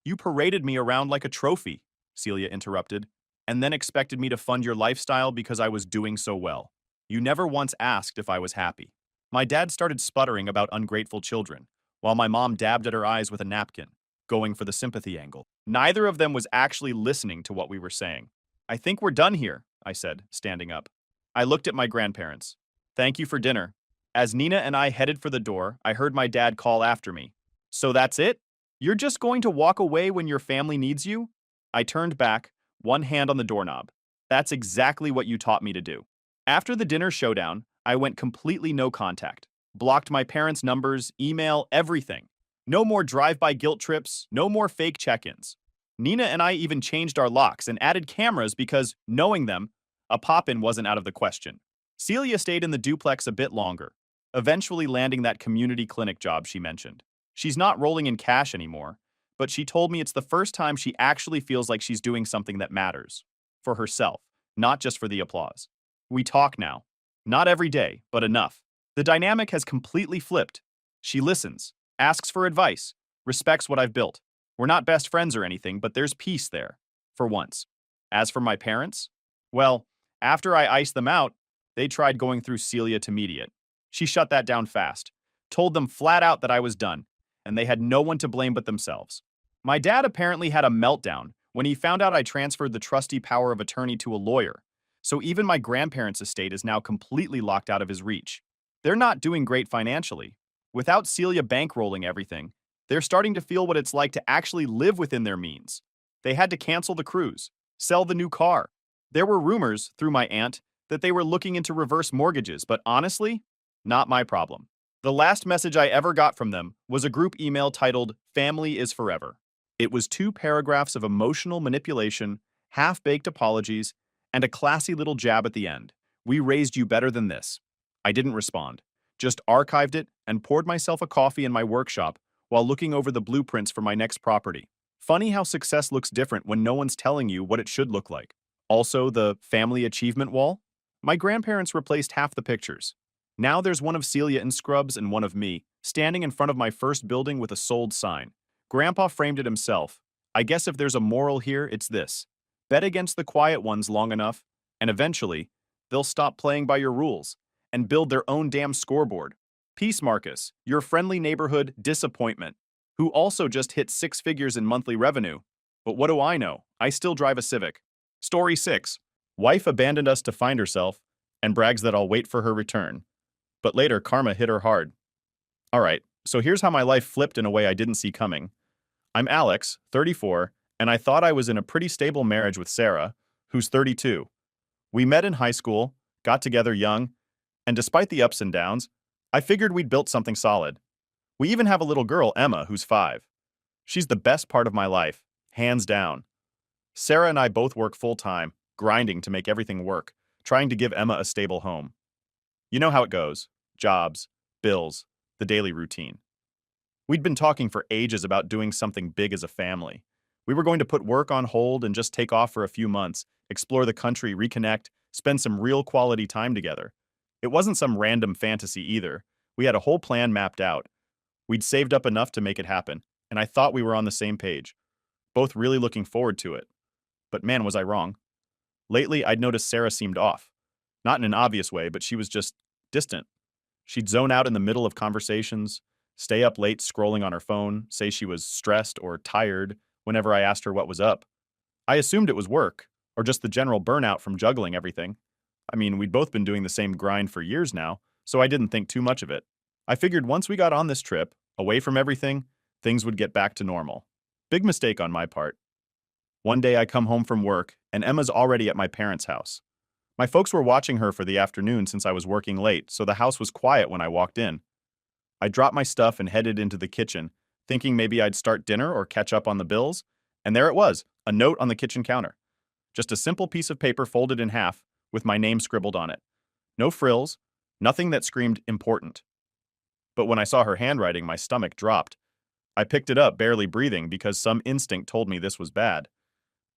You paraded me around like a trophy, Celia interrupted, and then expected me to fund your lifestyle because I was doing so well. You never once asked if I was happy. My dad started sputtering about ungrateful children, while my mom dabbed at her eyes with a napkin, going for the sympathy angle. Neither of them was actually listening to what we were saying. I think we're done here, I said, standing up. I looked at my grandparents. Thank you for dinner. As Nina and I headed for the door, I heard my dad call after me. So that's it? You're just going to walk away when your family needs you? I turned back, one hand on the doorknob. That's exactly what you taught me to do. After the dinner showdown, I went completely no contact. Blocked my parents' numbers, email, everything. No more drive-by guilt trips, no more fake check-ins. Nina and I even changed our locks and added cameras because, knowing them, a pop-in wasn't out of the question. Celia stayed in the duplex a bit longer, eventually landing that community clinic job she mentioned. She's not rolling in cash anymore, but she told me it's the first time she actually feels like she's doing something that matters. For herself, not just for the applause. We talk now. Not every day, but enough. The dynamic has completely flipped. She listens, asks for advice, respects what I've built. We're not best friends or anything, but there's peace there. For once. As for my parents? Well, after I iced them out, they tried going through Celia to mediate. She shut that down fast. Told them flat out that I was done, and they had no one to blame but themselves. My dad apparently had a meltdown when he found out I transferred the trustee power of attorney to a lawyer, so even my grandparents' estate is now completely locked out of his reach. They're not doing great financially. Without Celia bankrolling everything, they're starting to feel what it's like to actually live within their means. They had to cancel the cruise, sell the new car. There were rumors, through my aunt, that they were looking into reverse mortgages, but honestly, not my problem. The last message I ever got from them was a group email titled, Family is Forever. It was 2 paragraphs of emotional manipulation, half-baked apologies, and a classy little jab at the end. We raised you better than this. I didn't respond, just archived it and poured myself a coffee in my workshop while looking over the blueprints for my next property. Funny how success looks different when no one's telling you what it should look like. Also, the family achievement wall? My grandparents replaced half the pictures. Now there's one of Celia in scrubs and one of me, standing in front of my first building with a sold sign. Grandpa framed it himself. I guess if there's a moral here, it's this. Bet against the quiet ones long enough, and eventually, they'll stop playing by your rules and build their own damn scoreboard. Peace, Marcus, your friendly neighborhood disappointment, who also just hit 6 figures in monthly revenue. But what do I know? I still drive a Civic. Story 6. Wife abandoned us to find herself and brags that I'll wait for her return. But later, karma hit her hard. Alright, so here's how my life flipped in a way I didn't see coming. I'm Alex, 34, and I thought I was in a pretty stable marriage with Sarah, who's 32. We met in high school, got together young, and despite the ups and downs, I figured we'd built something solid. We even have a little girl, Emma, who's 5. She's the best part of my life, hands down. Sarah and I both work full-time, grinding to make everything work, trying to give Emma a stable home. You know how it goes. Jobs, bills, the daily routine. We'd been talking for ages about doing something big as a family. We were going to put work on hold and just take off for a few months, explore the country, reconnect, spend some real quality time together. It wasn't some random fantasy either. We had a whole plan mapped out. We'd saved up enough to make it happen, and I thought we were on the same page, both really looking forward to it. But man, was I wrong. Lately, I'd noticed Sarah seemed off. Not in an obvious way, but she was just distant. She'd zone out in the middle of conversations, stay up late scrolling on her phone, say she was stressed or tired whenever I asked her what was up. I assumed it was work, or just the general burnout from juggling everything. I mean, we'd both been doing the same grind for years now, so I didn't think too much of it. I figured once we got on this trip, away from everything, things would get back to normal. Big mistake on my part. One day I come home from work, and Emma's already at my parents' house. My folks were watching her for the afternoon since I was working late, so the house was quiet when I walked in. I dropped my stuff and headed into the kitchen, thinking maybe I'd start dinner or catch up on the bills, and there it was, a note on the kitchen counter. Just a simple piece of paper folded in half, with my name scribbled on it. No frills, nothing that screamed important. But when I saw her handwriting, my stomach dropped. I picked it up, barely breathing, because some instinct told me this was bad.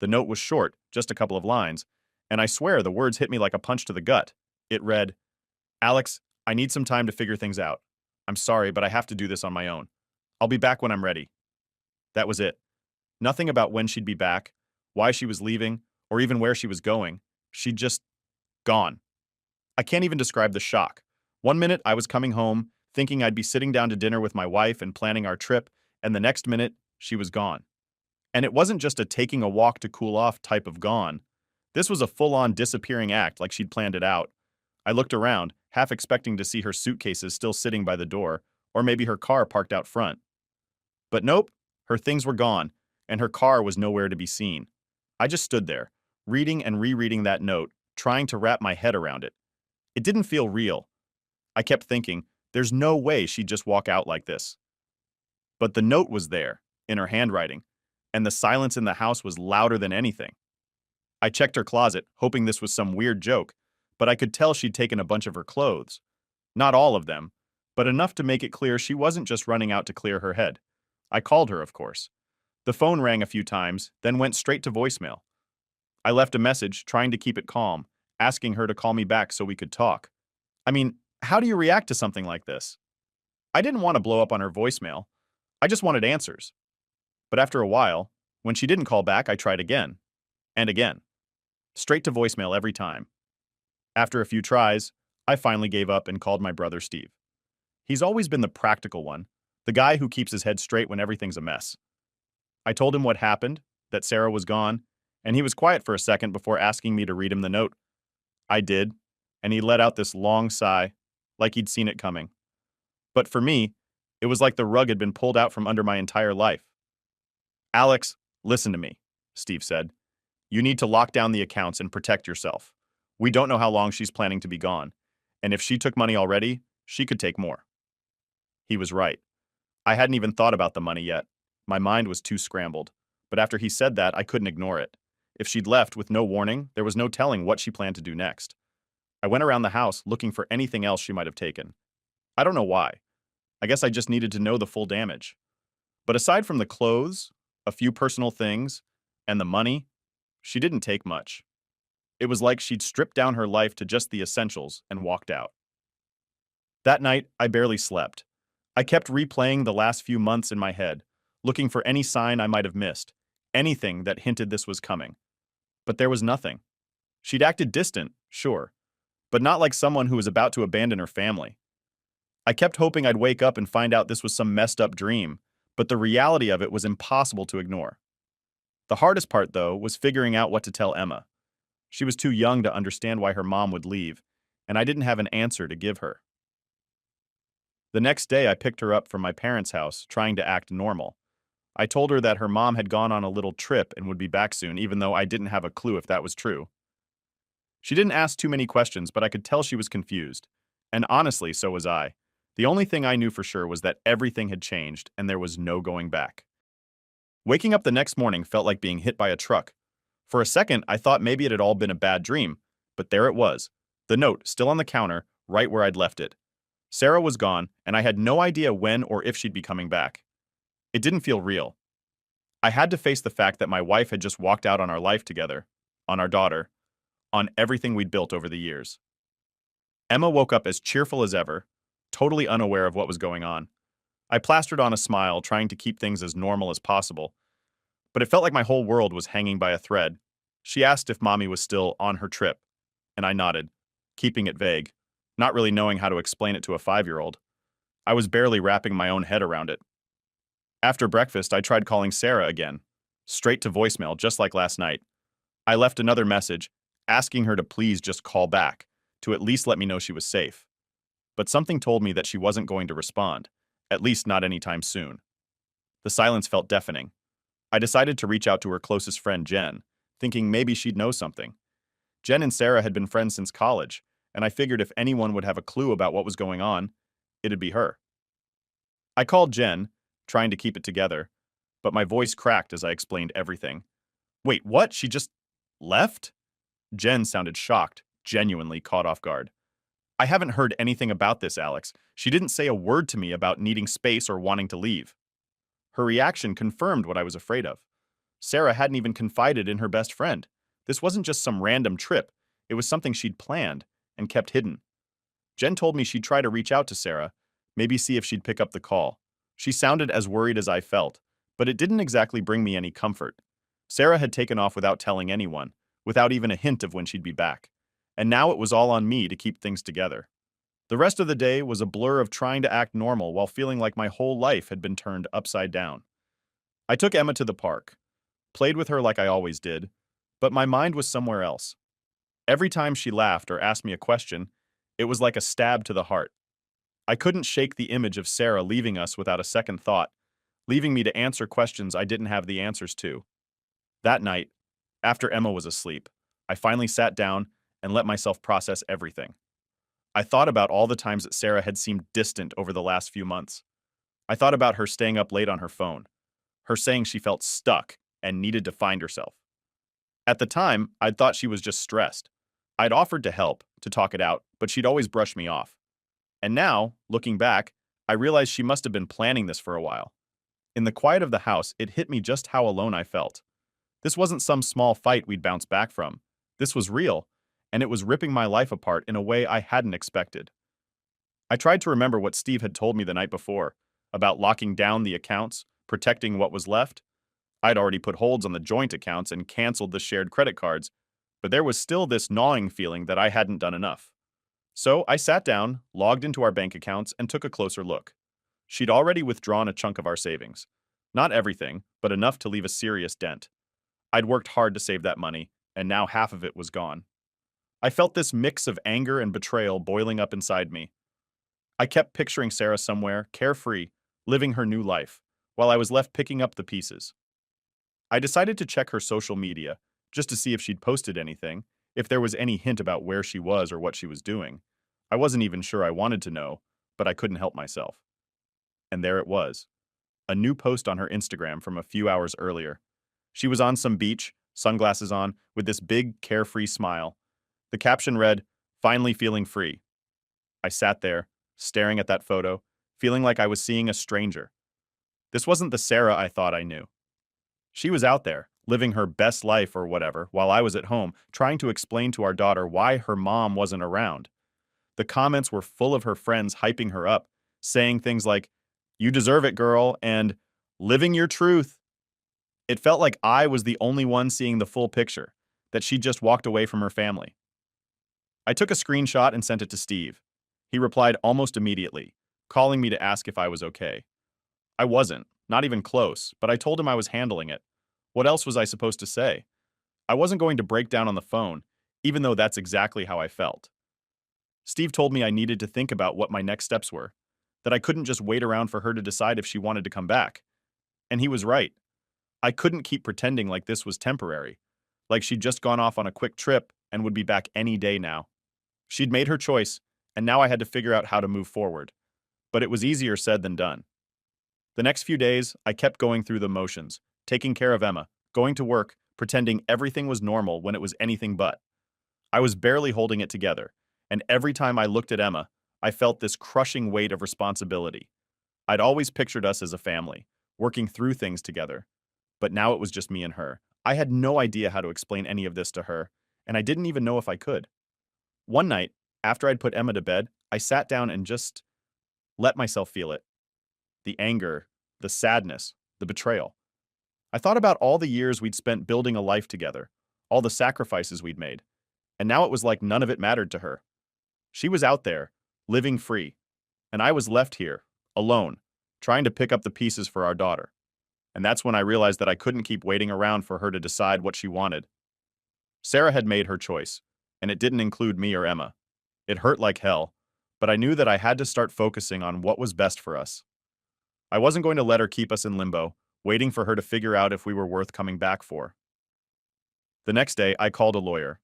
The note was short, just a couple of lines, and I swear the words hit me like a punch to the gut. It read, "Alex, I need some time to figure things out. I'm sorry, but I have to do this on my own. I'll be back when I'm ready." That was it. Nothing about when she'd be back, why she was leaving, or even where she was going. She'd just gone. I can't even describe the shock. One minute I was coming home, thinking I'd be sitting down to dinner with my wife and planning our trip, and the next minute, she was gone. And it wasn't just a taking a walk to cool off type of gone. This was a full-on disappearing act like she'd planned it out. I looked around, half expecting to see her suitcases still sitting by the door, or maybe her car parked out front. But nope, her things were gone, and her car was nowhere to be seen. I just stood there, reading and rereading that note, trying to wrap my head around it. It didn't feel real. I kept thinking, there's no way she'd just walk out like this. But the note was there, in her handwriting, and the silence in the house was louder than anything. I checked her closet, hoping this was some weird joke, but I could tell she'd taken a bunch of her clothes. Not all of them, but enough to make it clear she wasn't just running out to clear her head. I called her, of course. The phone rang a few times, then went straight to voicemail. I left a message, trying to keep it calm, asking her to call me back so we could talk. I mean, how do you react to something like this? I didn't want to blow up on her voicemail. I just wanted answers. But after a while, when she didn't call back, I tried again. And again. Straight to voicemail every time. After a few tries, I finally gave up and called my brother Steve. He's always been the practical one, the guy who keeps his head straight when everything's a mess. I told him what happened, that Sarah was gone, and he was quiet for a second before asking me to read him the note. I did, and he let out this long sigh, like he'd seen it coming. But for me, it was like the rug had been pulled out from under my entire life. "Alex, listen to me," Steve said. "You need to lock down the accounts and protect yourself. We don't know how long she's planning to be gone, and if she took money already, she could take more." He was right. I hadn't even thought about the money yet. My mind was too scrambled. But after he said that, I couldn't ignore it. If she'd left with no warning, there was no telling what she planned to do next. I went around the house looking for anything else she might have taken. I don't know why. I guess I just needed to know the full damage. But aside from the clothes, a few personal things, and the money, she didn't take much. It was like she'd stripped down her life to just the essentials and walked out. That night, I barely slept. I kept replaying the last few months in my head, looking for any sign I might have missed, anything that hinted this was coming. But there was nothing. She'd acted distant, sure, but not like someone who was about to abandon her family. I kept hoping I'd wake up and find out this was some messed up dream, but the reality of it was impossible to ignore. The hardest part, though, was figuring out what to tell Emma. She was too young to understand why her mom would leave, and I didn't have an answer to give her. The next day, I picked her up from my parents' house, trying to act normal. I told her that her mom had gone on a little trip and would be back soon, even though I didn't have a clue if that was true. She didn't ask too many questions, but I could tell she was confused. And honestly, so was I. The only thing I knew for sure was that everything had changed and there was no going back. Waking up the next morning felt like being hit by a truck. For a second, I thought maybe it had all been a bad dream, but there it was, the note still on the counter, right where I'd left it. Sarah was gone, and I had no idea when or if she'd be coming back. It didn't feel real. I had to face the fact that my wife had just walked out on our life together, on our daughter, on everything we'd built over the years. Emma woke up as cheerful as ever, totally unaware of what was going on. I plastered on a smile, trying to keep things as normal as possible, but it felt like my whole world was hanging by a thread. She asked if Mommy was still on her trip, and I nodded, keeping it vague, not really knowing how to explain it to a 5-year-old. I was barely wrapping my own head around it. After breakfast, I tried calling Sarah again, straight to voicemail, just like last night. I left another message, asking her to please just call back, to at least let me know she was safe. But something told me that she wasn't going to respond, at least not anytime soon. The silence felt deafening. I decided to reach out to her closest friend, Jen, thinking maybe she'd know something. Jen and Sarah had been friends since college, and I figured if anyone would have a clue about what was going on, it'd be her. I called Jen, trying to keep it together, but my voice cracked as I explained everything. Wait, what? She just left? Jen sounded shocked, genuinely caught off guard. I haven't heard anything about this, Alex. She didn't say a word to me about needing space or wanting to leave. Her reaction confirmed what I was afraid of. Sarah hadn't even confided in her best friend. This wasn't just some random trip. It was something she'd planned and kept hidden. Jen told me she'd try to reach out to Sarah, maybe see if she'd pick up the call. She sounded as worried as I felt, but it didn't exactly bring me any comfort. Sarah had taken off without telling anyone, without even a hint of when she'd be back. And now it was all on me to keep things together. The rest of the day was a blur of trying to act normal while feeling like my whole life had been turned upside down. I took Emma to the park, played with her like I always did, but my mind was somewhere else. Every time she laughed or asked me a question, it was like a stab to the heart. I couldn't shake the image of Sarah leaving us without a second thought, leaving me to answer questions I didn't have the answers to. That night, after Emma was asleep, I finally sat down and let myself process everything. I thought about all the times that Sarah had seemed distant over the last few months. I thought about her staying up late on her phone, her saying she felt stuck and needed to find herself. At the time, I'd thought she was just stressed. I'd offered to help, to talk it out, but she'd always brush me off. And now, looking back, I realized she must have been planning this for a while. In the quiet of the house, it hit me just how alone I felt. This wasn't some small fight we'd bounce back from. This was real, and it was ripping my life apart in a way I hadn't expected. I tried to remember what Steve had told me the night before, about locking down the accounts, protecting what was left. I'd already put holds on the joint accounts and canceled the shared credit cards, but there was still this gnawing feeling that I hadn't done enough. So I sat down, logged into our bank accounts, and took a closer look. She'd already withdrawn a chunk of our savings. Not everything, but enough to leave a serious dent. I'd worked hard to save that money, and now half of it was gone. I felt this mix of anger and betrayal boiling up inside me. I kept picturing Sarah somewhere, carefree, living her new life, while I was left picking up the pieces. I decided to check her social media, just to see if she'd posted anything, if there was any hint about where she was or what she was doing. I wasn't even sure I wanted to know, but I couldn't help myself. And there it was. A new post on her Instagram from a few hours earlier. She was on some beach, sunglasses on, with this big, carefree smile. The caption read, "Finally feeling free." I sat there, staring at that photo, feeling like I was seeing a stranger. This wasn't the Sarah I thought I knew. She was out there, living her best life or whatever, while I was at home, trying to explain to our daughter why her mom wasn't around. The comments were full of her friends hyping her up, saying things like, "You deserve it, girl," and "living your truth." It felt like I was the only one seeing the full picture, that she'd just walked away from her family. I took a screenshot and sent it to Steve. He replied almost immediately, calling me to ask if I was okay. I wasn't, not even close, but I told him I was handling it. What else was I supposed to say? I wasn't going to break down on the phone, even though that's exactly how I felt. Steve told me I needed to think about what my next steps were, that I couldn't just wait around for her to decide if she wanted to come back. And he was right. I couldn't keep pretending like this was temporary, like she'd just gone off on a quick trip and would be back any day now. She'd made her choice, and now I had to figure out how to move forward. But it was easier said than done. The next few days, I kept going through the motions, taking care of Emma, going to work, pretending everything was normal when it was anything but. I was barely holding it together, and every time I looked at Emma, I felt this crushing weight of responsibility. I'd always pictured us as a family, working through things together. But now it was just me and her. I had no idea how to explain any of this to her, and I didn't even know if I could. One night, after I'd put Emma to bed, I sat down and just let myself feel it. The anger, the sadness, the betrayal. I thought about all the years we'd spent building a life together, all the sacrifices we'd made, and now it was like none of it mattered to her. She was out there, living free, and I was left here, alone, trying to pick up the pieces for our daughter. And that's when I realized that I couldn't keep waiting around for her to decide what she wanted. Sarah had made her choice, and it didn't include me or Emma. It hurt like hell, but I knew that I had to start focusing on what was best for us. I wasn't going to let her keep us in limbo, waiting for her to figure out if we were worth coming back for. The next day, I called a lawyer.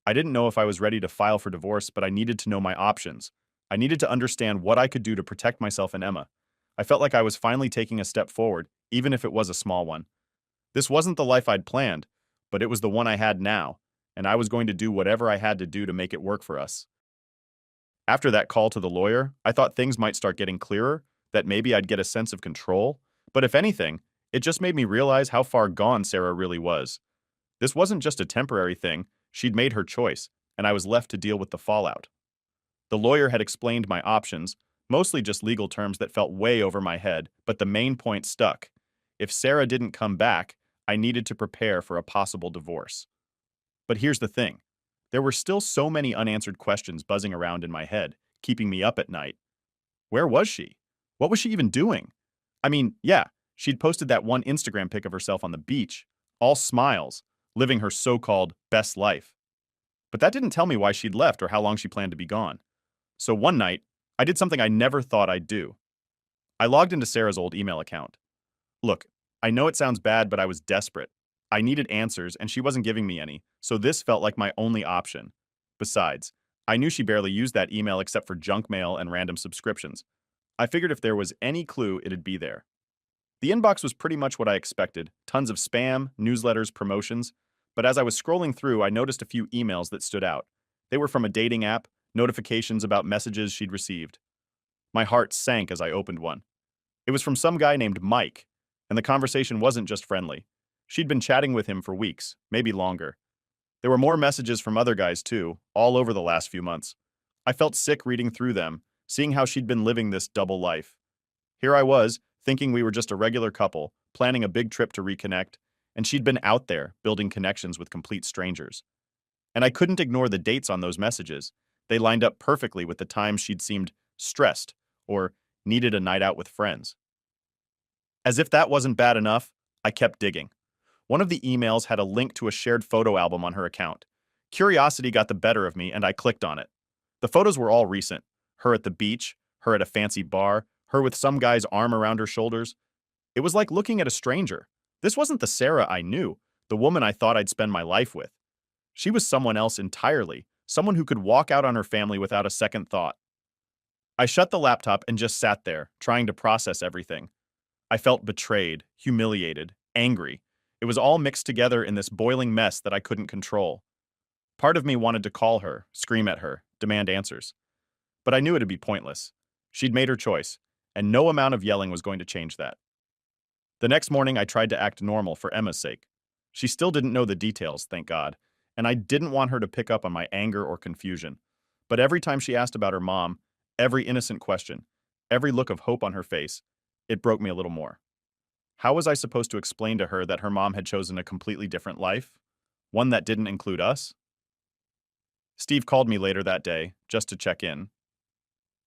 I didn't know if I was ready to file for divorce, but I needed to know my options. I needed to understand what I could do to protect myself and Emma. I felt like I was finally taking a step forward, even if it was a small one. This wasn't the life I'd planned, but it was the one I had now, and I was going to do whatever I had to do to make it work for us. After that call to the lawyer, I thought things might start getting clearer, that maybe I'd get a sense of control, but if anything, it just made me realize how far gone Sarah really was. This wasn't just a temporary thing, she'd made her choice, and I was left to deal with the fallout. The lawyer had explained my options, mostly just legal terms that felt way over my head, but the main point stuck. If Sarah didn't come back, I needed to prepare for a possible divorce. But here's the thing. There were still so many unanswered questions buzzing around in my head, keeping me up at night. Where was she? What was she even doing? I mean, yeah, she'd posted that one Instagram pic of herself on the beach, all smiles, living her so-called best life. But that didn't tell me why she'd left or how long she planned to be gone. So one night, I did something I never thought I'd do. I logged into Sarah's old email account. Look, I know it sounds bad, but I was desperate. I needed answers, and she wasn't giving me any, so this felt like my only option. Besides, I knew she barely used that email except for junk mail and random subscriptions. I figured if there was any clue, it'd be there. The inbox was pretty much what I expected, tons of spam, newsletters, promotions, but as I was scrolling through, I noticed a few emails that stood out. They were from a dating app, notifications about messages she'd received. My heart sank as I opened one. It was from some guy named Mike, and the conversation wasn't just friendly. She'd been chatting with him for weeks, maybe longer. There were more messages from other guys too, all over the last few months. I felt sick reading through them, seeing how she'd been living this double life. Here I was, thinking we were just a regular couple, planning a big trip to reconnect, and she'd been out there, building connections with complete strangers. And I couldn't ignore the dates on those messages. They lined up perfectly with the times she'd seemed stressed or needed a night out with friends. As if that wasn't bad enough, I kept digging. One of the emails had a link to a shared photo album on her account. Curiosity got the better of me, and I clicked on it. The photos were all recent. Her at the beach, her at a fancy bar, her with some guy's arm around her shoulders. It was like looking at a stranger. This wasn't the Sarah I knew, the woman I thought I'd spend my life with. She was someone else entirely, someone who could walk out on her family without a second thought. I shut the laptop and just sat there, trying to process everything. I felt betrayed, humiliated, angry. It was all mixed together in this boiling mess that I couldn't control. Part of me wanted to call her, scream at her, demand answers. But I knew it'd be pointless. She'd made her choice, and no amount of yelling was going to change that. The next morning, I tried to act normal for Emma's sake. She still didn't know the details, thank God, and I didn't want her to pick up on my anger or confusion. But every time she asked about her mom, every innocent question, every look of hope on her face, it broke me a little more. How was I supposed to explain to her that her mom had chosen a completely different life? One that didn't include us? Steve called me later that day, just to check in.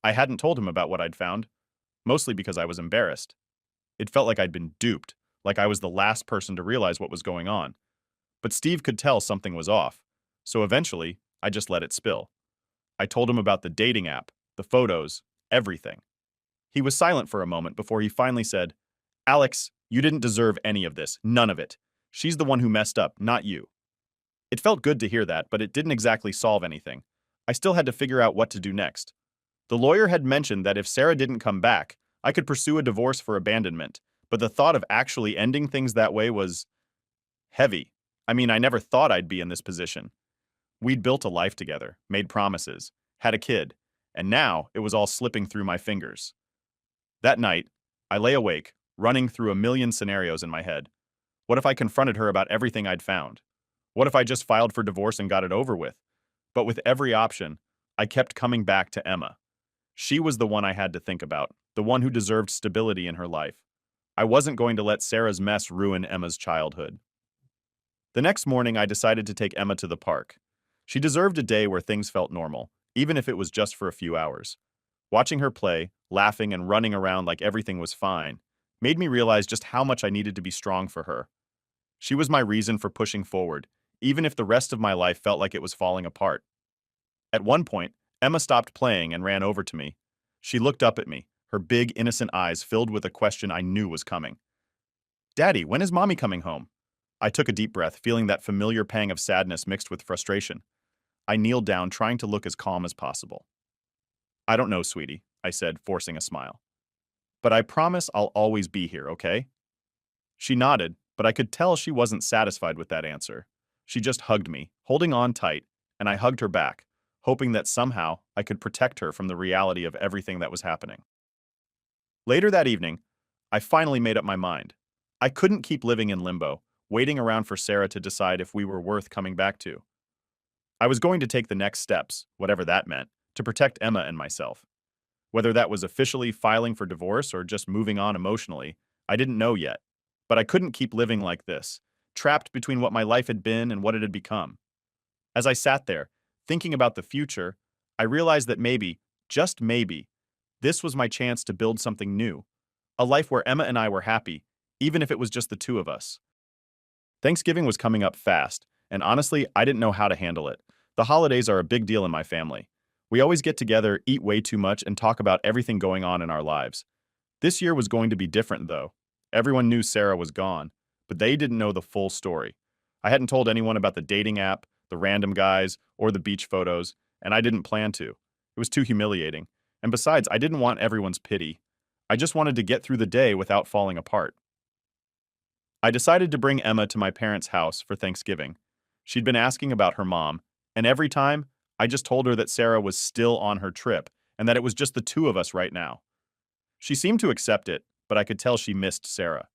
I hadn't told him about what I'd found, mostly because I was embarrassed. It felt like I'd been duped, like I was the last person to realize what was going on. But Steve could tell something was off, so eventually, I just let it spill. I told him about the dating app, the photos, everything. He was silent for a moment before he finally said, "Alex, you didn't deserve any of this, none of it. She's the one who messed up, not you." It felt good to hear that, but it didn't exactly solve anything. I still had to figure out what to do next. The lawyer had mentioned that if Sarah didn't come back, I could pursue a divorce for abandonment, but the thought of actually ending things that way was heavy. I mean, I never thought I'd be in this position. We'd built a life together, made promises, had a kid, and now it was all slipping through my fingers. That night, I lay awake, running through a million scenarios in my head. What if I confronted her about everything I'd found? What if I just filed for divorce and got it over with? But with every option, I kept coming back to Emma. She was the one I had to think about, the one who deserved stability in her life. I wasn't going to let Sarah's mess ruin Emma's childhood. The next morning, I decided to take Emma to the park. She deserved a day where things felt normal, even if it was just for a few hours. Watching her play, laughing and running around like everything was fine, made me realize just how much I needed to be strong for her. She was my reason for pushing forward, even if the rest of my life felt like it was falling apart. At one point, Emma stopped playing and ran over to me. She looked up at me, her big, innocent eyes filled with a question I knew was coming. "Daddy, when is Mommy coming home?" I took a deep breath, feeling that familiar pang of sadness mixed with frustration. I kneeled down, trying to look as calm as possible. "I don't know, sweetie," I said, forcing a smile. "But I promise I'll always be here, okay?" She nodded, but I could tell she wasn't satisfied with that answer. She just hugged me, holding on tight, and I hugged her back, hoping that somehow I could protect her from the reality of everything that was happening. Later that evening, I finally made up my mind. I couldn't keep living in limbo, waiting around for Sarah to decide if we were worth coming back to. I was going to take the next steps, whatever that meant, to protect Emma and myself. Whether that was officially filing for divorce or just moving on emotionally, I didn't know yet. But I couldn't keep living like this, trapped between what my life had been and what it had become. As I sat there, thinking about the future, I realized that maybe, just maybe, this was my chance to build something new. A life where Emma and I were happy, even if it was just the two of us. Thanksgiving was coming up fast, and honestly, I didn't know how to handle it. The holidays are a big deal in my family. We always get together, eat way too much, and talk about everything going on in our lives. This year was going to be different, though. Everyone knew Sarah was gone, but they didn't know the full story. I hadn't told anyone about the dating app, the random guys, or the beach photos, and I didn't plan to. It was too humiliating. And besides, I didn't want everyone's pity. I just wanted to get through the day without falling apart. I decided to bring Emma to my parents' house for Thanksgiving. She'd been asking about her mom, and every time, I just told her that Sarah was still on her trip and that it was just the two of us right now. She seemed to accept it, but I could tell she missed Sarah.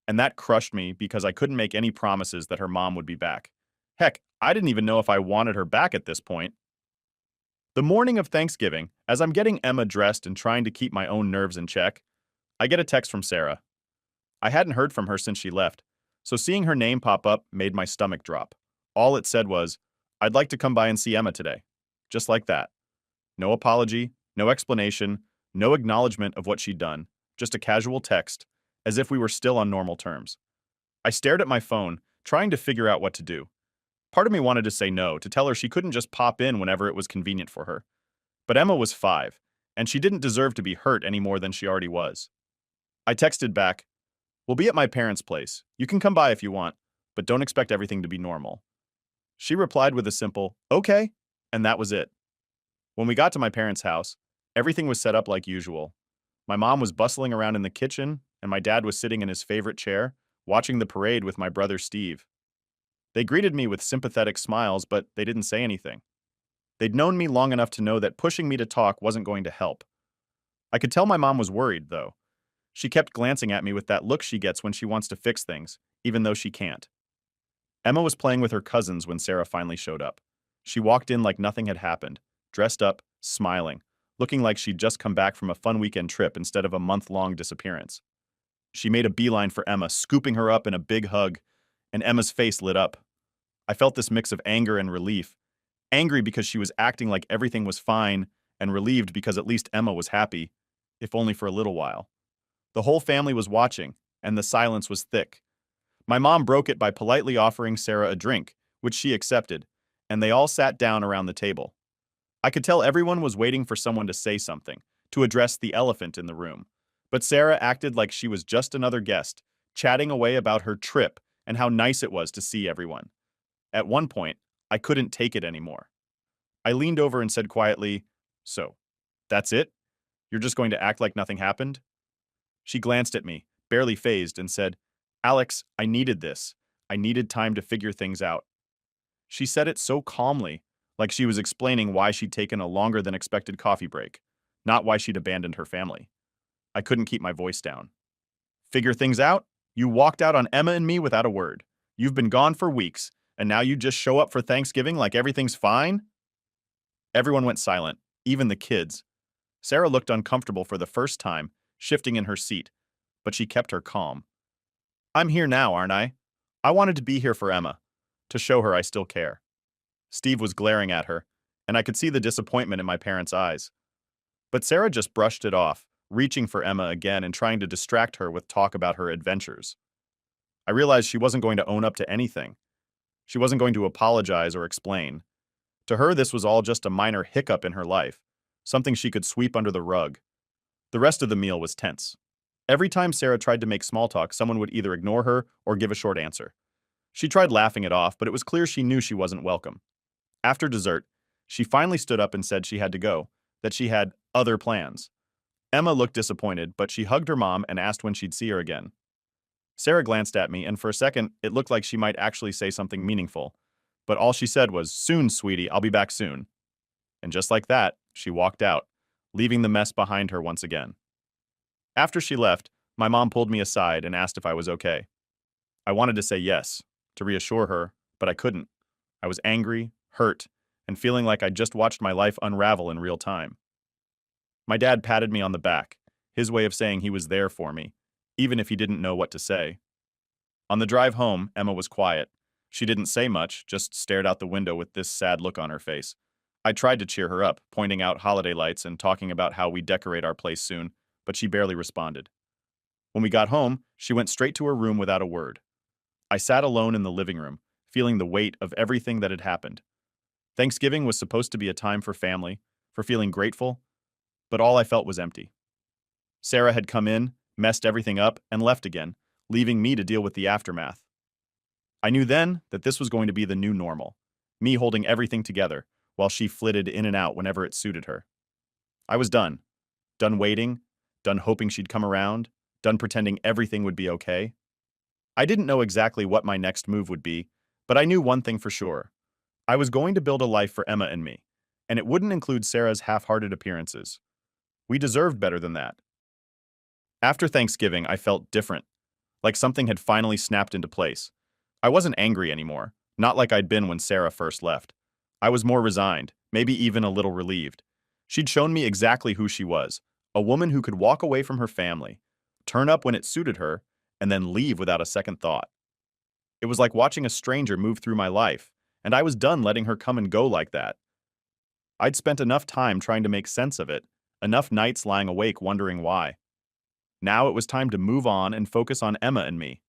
And that crushed me because I couldn't make any promises that her mom would be back. Heck, I didn't even know if I wanted her back at this point. The morning of Thanksgiving, as I'm getting Emma dressed and trying to keep my own nerves in check, I get a text from Sarah. I hadn't heard from her since she left, so seeing her name pop up made my stomach drop. All it said was, "I'd like to come by and see Emma today." Just like that. No apology, no explanation, no acknowledgement of what she'd done, just a casual text, as if we were still on normal terms. I stared at my phone, trying to figure out what to do. Part of me wanted to say no, to tell her she couldn't just pop in whenever it was convenient for her. But Emma was 5, and she didn't deserve to be hurt any more than she already was. I texted back, "We'll be at my parents' place. You can come by if you want, but don't expect everything to be normal." She replied with a simple, "Okay," and that was it. When we got to my parents' house, everything was set up like usual. My mom was bustling around in the kitchen, and my dad was sitting in his favorite chair, watching the parade with my brother Steve. They greeted me with sympathetic smiles, but they didn't say anything. They'd known me long enough to know that pushing me to talk wasn't going to help. I could tell my mom was worried, though. She kept glancing at me with that look she gets when she wants to fix things, even though she can't. Emma was playing with her cousins when Sarah finally showed up. She walked in like nothing had happened, dressed up, smiling, looking like she'd just come back from a fun weekend trip instead of a month-long disappearance. She made a beeline for Emma, scooping her up in a big hug, and Emma's face lit up. I felt this mix of anger and relief. Angry because she was acting like everything was fine, and relieved because at least Emma was happy, if only for a little while. The whole family was watching, and the silence was thick. My mom broke it by politely offering Sarah a drink, which she accepted, and they all sat down around the table. I could tell everyone was waiting for someone to say something, to address the elephant in the room. But Sarah acted like she was just another guest, chatting away about her trip and how nice it was to see everyone. At one point, I couldn't take it anymore. I leaned over and said quietly, "So, that's it? You're just going to act like nothing happened?" She glanced at me, barely fazed, and said, "Alex, I needed this. I needed time to figure things out." She said it so calmly, like she was explaining why she'd taken a longer than expected coffee break, not why she'd abandoned her family. I couldn't keep my voice down. Figure things out? You walked out on Emma and me without a word. You've been gone for weeks, and now you just show up for Thanksgiving like everything's fine? Everyone went silent, even the kids. Sarah looked uncomfortable for the first time, shifting in her seat, but she kept her calm. I'm here now, aren't I? I wanted to be here for Emma, to show her I still care. Steve was glaring at her, and I could see the disappointment in my parents' eyes. But Sarah just brushed it off, reaching for Emma again and trying to distract her with talk about her adventures. I realized she wasn't going to own up to anything. She wasn't going to apologize or explain. To her, this was all just a minor hiccup in her life, something she could sweep under the rug. The rest of the meal was tense. Every time Sarah tried to make small talk, someone would either ignore her or give a short answer. She tried laughing it off, but it was clear she knew she wasn't welcome. After dessert, she finally stood up and said she had to go, that she had other plans. Emma looked disappointed, but she hugged her mom and asked when she'd see her again. Sarah glanced at me, and for a second, it looked like she might actually say something meaningful. But all she said was, "Soon, sweetie, I'll be back soon." And just like that, she walked out, leaving the mess behind her once again. After she left, my mom pulled me aside and asked if I was okay. I wanted to say yes, to reassure her, but I couldn't. I was angry, hurt, and feeling like I'd just watched my life unravel in real time. My dad patted me on the back, his way of saying he was there for me, even if he didn't know what to say. On the drive home, Emma was quiet. She didn't say much, just stared out the window with this sad look on her face. I tried to cheer her up, pointing out holiday lights and talking about how we decorate our place soon, but she barely responded. When we got home, she went straight to her room without a word. I sat alone in the living room, feeling the weight of everything that had happened. Thanksgiving was supposed to be a time for family, for feeling grateful, but all I felt was empty. Sarah had come in, messed everything up, and left again, leaving me to deal with the aftermath. I knew then that this was going to be the new normal, me holding everything together, while she flitted in and out whenever it suited her. I was done. Done waiting, done hoping she'd come around, done pretending everything would be okay. I didn't know exactly what my next move would be, but I knew one thing for sure. I was going to build a life for Emma and me, and it wouldn't include Sarah's half-hearted appearances. We deserved better than that. After Thanksgiving, I felt different, like something had finally snapped into place. I wasn't angry anymore, not like I'd been when Sarah first left. I was more resigned, maybe even a little relieved. She'd shown me exactly who she was, a woman who could walk away from her family, turn up when it suited her, and then leave without a second thought. It was like watching a stranger move through my life, and I was done letting her come and go like that. I'd spent enough time trying to make sense of it, enough nights lying awake wondering why. Now it was time to move on and focus on Emma and me.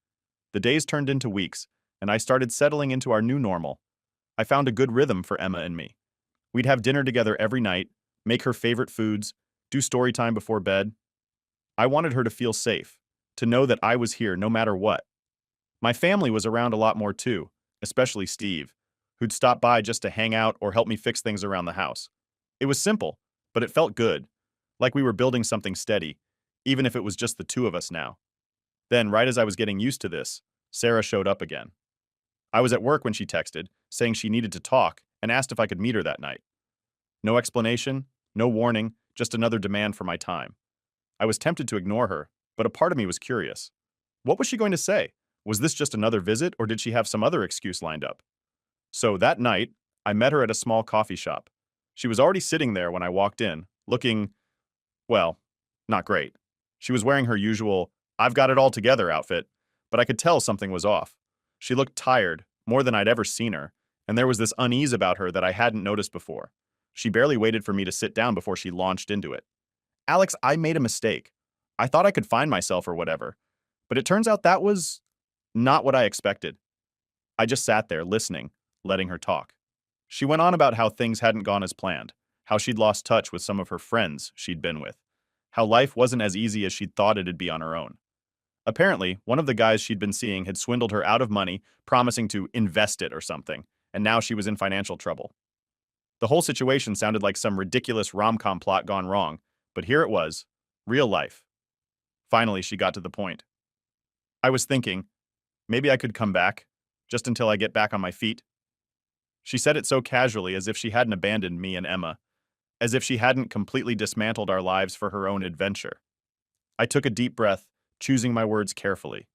The days turned into weeks, and I started settling into our new normal. I found a good rhythm for Emma and me. We'd have dinner together every night, make her favorite foods, do story time before bed. I wanted her to feel safe, to know that I was here no matter what. My family was around a lot more too, especially Steve, who'd stop by just to hang out or help me fix things around the house. It was simple, but it felt good, like we were building something steady, even if it was just the two of us now. Then, right as I was getting used to this, Sarah showed up again. I was at work when she texted, saying she needed to talk, and asked if I could meet her that night. No explanation, no warning, just another demand for my time. I was tempted to ignore her, but a part of me was curious. What was she going to say? Was this just another visit, or did she have some other excuse lined up? So that night, I met her at a small coffee shop. She was already sitting there when I walked in, looking, well, not great. She was wearing her usual, "I've got it all together" outfit, but I could tell something was off. She looked tired, more than I'd ever seen her, and there was this unease about her that I hadn't noticed before. She barely waited for me to sit down before she launched into it. "Alex, I made a mistake. I thought I could find myself or whatever, but it turns out that was not what I expected." I just sat there, listening, letting her talk. She went on about how things hadn't gone as planned, how she'd lost touch with some of her friends she'd been with, how life wasn't as easy as she'd thought it'd be on her own. Apparently, one of the guys she'd been seeing had swindled her out of money, promising to invest it or something, and now she was in financial trouble. The whole situation sounded like some ridiculous rom-com plot gone wrong, but here it was, real life. Finally, she got to the point. I was thinking, maybe I could come back, just until I get back on my feet. She said it so casually, as if she hadn't abandoned me and Emma, as if she hadn't completely dismantled our lives for her own adventure. I took a deep breath, choosing my words carefully.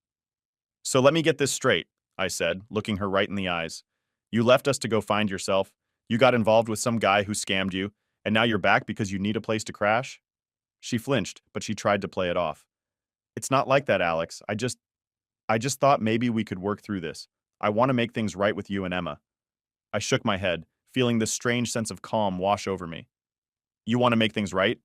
So let me get this straight, I said, looking her right in the eyes. You left us to go find yourself. You got involved with some guy who scammed you, and now you're back because you need a place to crash? She flinched, but she tried to play it off. It's not like that, Alex. I just thought maybe we could work through this. I want to make things right with you and Emma. I shook my head, feeling this strange sense of calm wash over me. You want to make things right?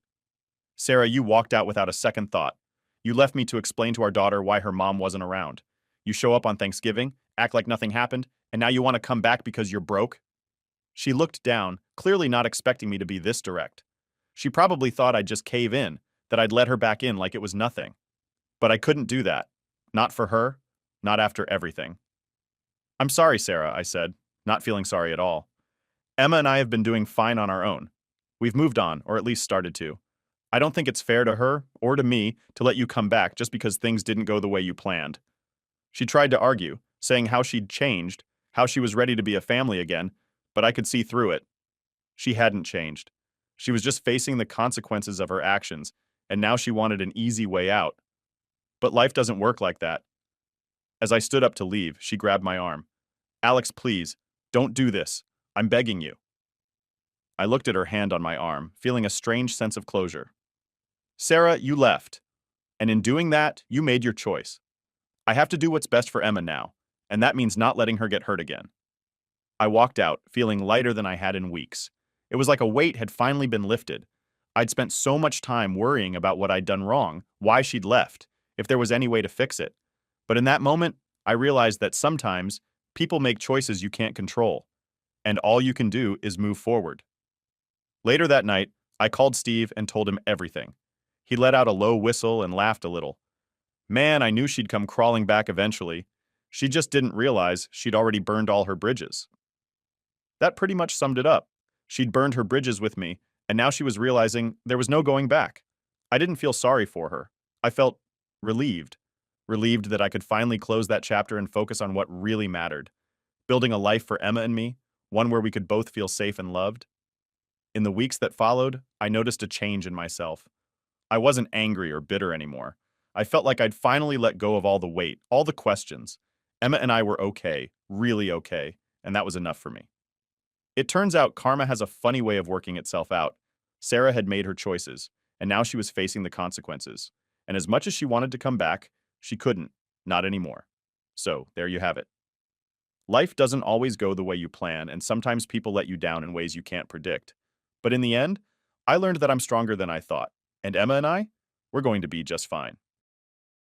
Sarah, you walked out without a second thought. You left me to explain to our daughter why her mom wasn't around. You show up on Thanksgiving, act like nothing happened, and now you want to come back because you're broke? She looked down, clearly not expecting me to be this direct. She probably thought I'd just cave in, that I'd let her back in like it was nothing. But I couldn't do that. Not for her, not after everything. I'm sorry, Sarah, I said, not feeling sorry at all. Emma and I have been doing fine on our own. We've moved on, or at least started to. I don't think it's fair to her, or to me, to let you come back just because things didn't go the way you planned. She tried to argue, saying how she'd changed, how she was ready to be a family again, but I could see through it. She hadn't changed. She was just facing the consequences of her actions, and now she wanted an easy way out. But life doesn't work like that. As I stood up to leave, she grabbed my arm. Alex, please, don't do this. I'm begging you. I looked at her hand on my arm, feeling a strange sense of closure. Sarah, you left. And in doing that, you made your choice. I have to do what's best for Emma now, and that means not letting her get hurt again. I walked out, feeling lighter than I had in weeks. It was like a weight had finally been lifted. I'd spent so much time worrying about what I'd done wrong, why she'd left, if there was any way to fix it. But in that moment, I realized that sometimes people make choices you can't control, and all you can do is move forward. Later that night, I called Steve and told him everything. He let out a low whistle and laughed a little. Man, I knew she'd come crawling back eventually. She just didn't realize she'd already burned all her bridges. That pretty much summed it up. She'd burned her bridges with me, and now she was realizing there was no going back. I didn't feel sorry for her. I felt relieved. Relieved that I could finally close that chapter and focus on what really mattered. Building a life for Emma and me, one where we could both feel safe and loved. In the weeks that followed, I noticed a change in myself. I wasn't angry or bitter anymore. I felt like I'd finally let go of all the weight, all the questions. Emma and I were okay, really okay, and that was enough for me. It turns out karma has a funny way of working itself out. Sarah had made her choices, and now she was facing the consequences. And as much as she wanted to come back, she couldn't, not anymore. So, there you have it. Life doesn't always go the way you plan, and sometimes people let you down in ways you can't predict. But in the end, I learned that I'm stronger than I thought, and Emma and I, we're going to be just fine.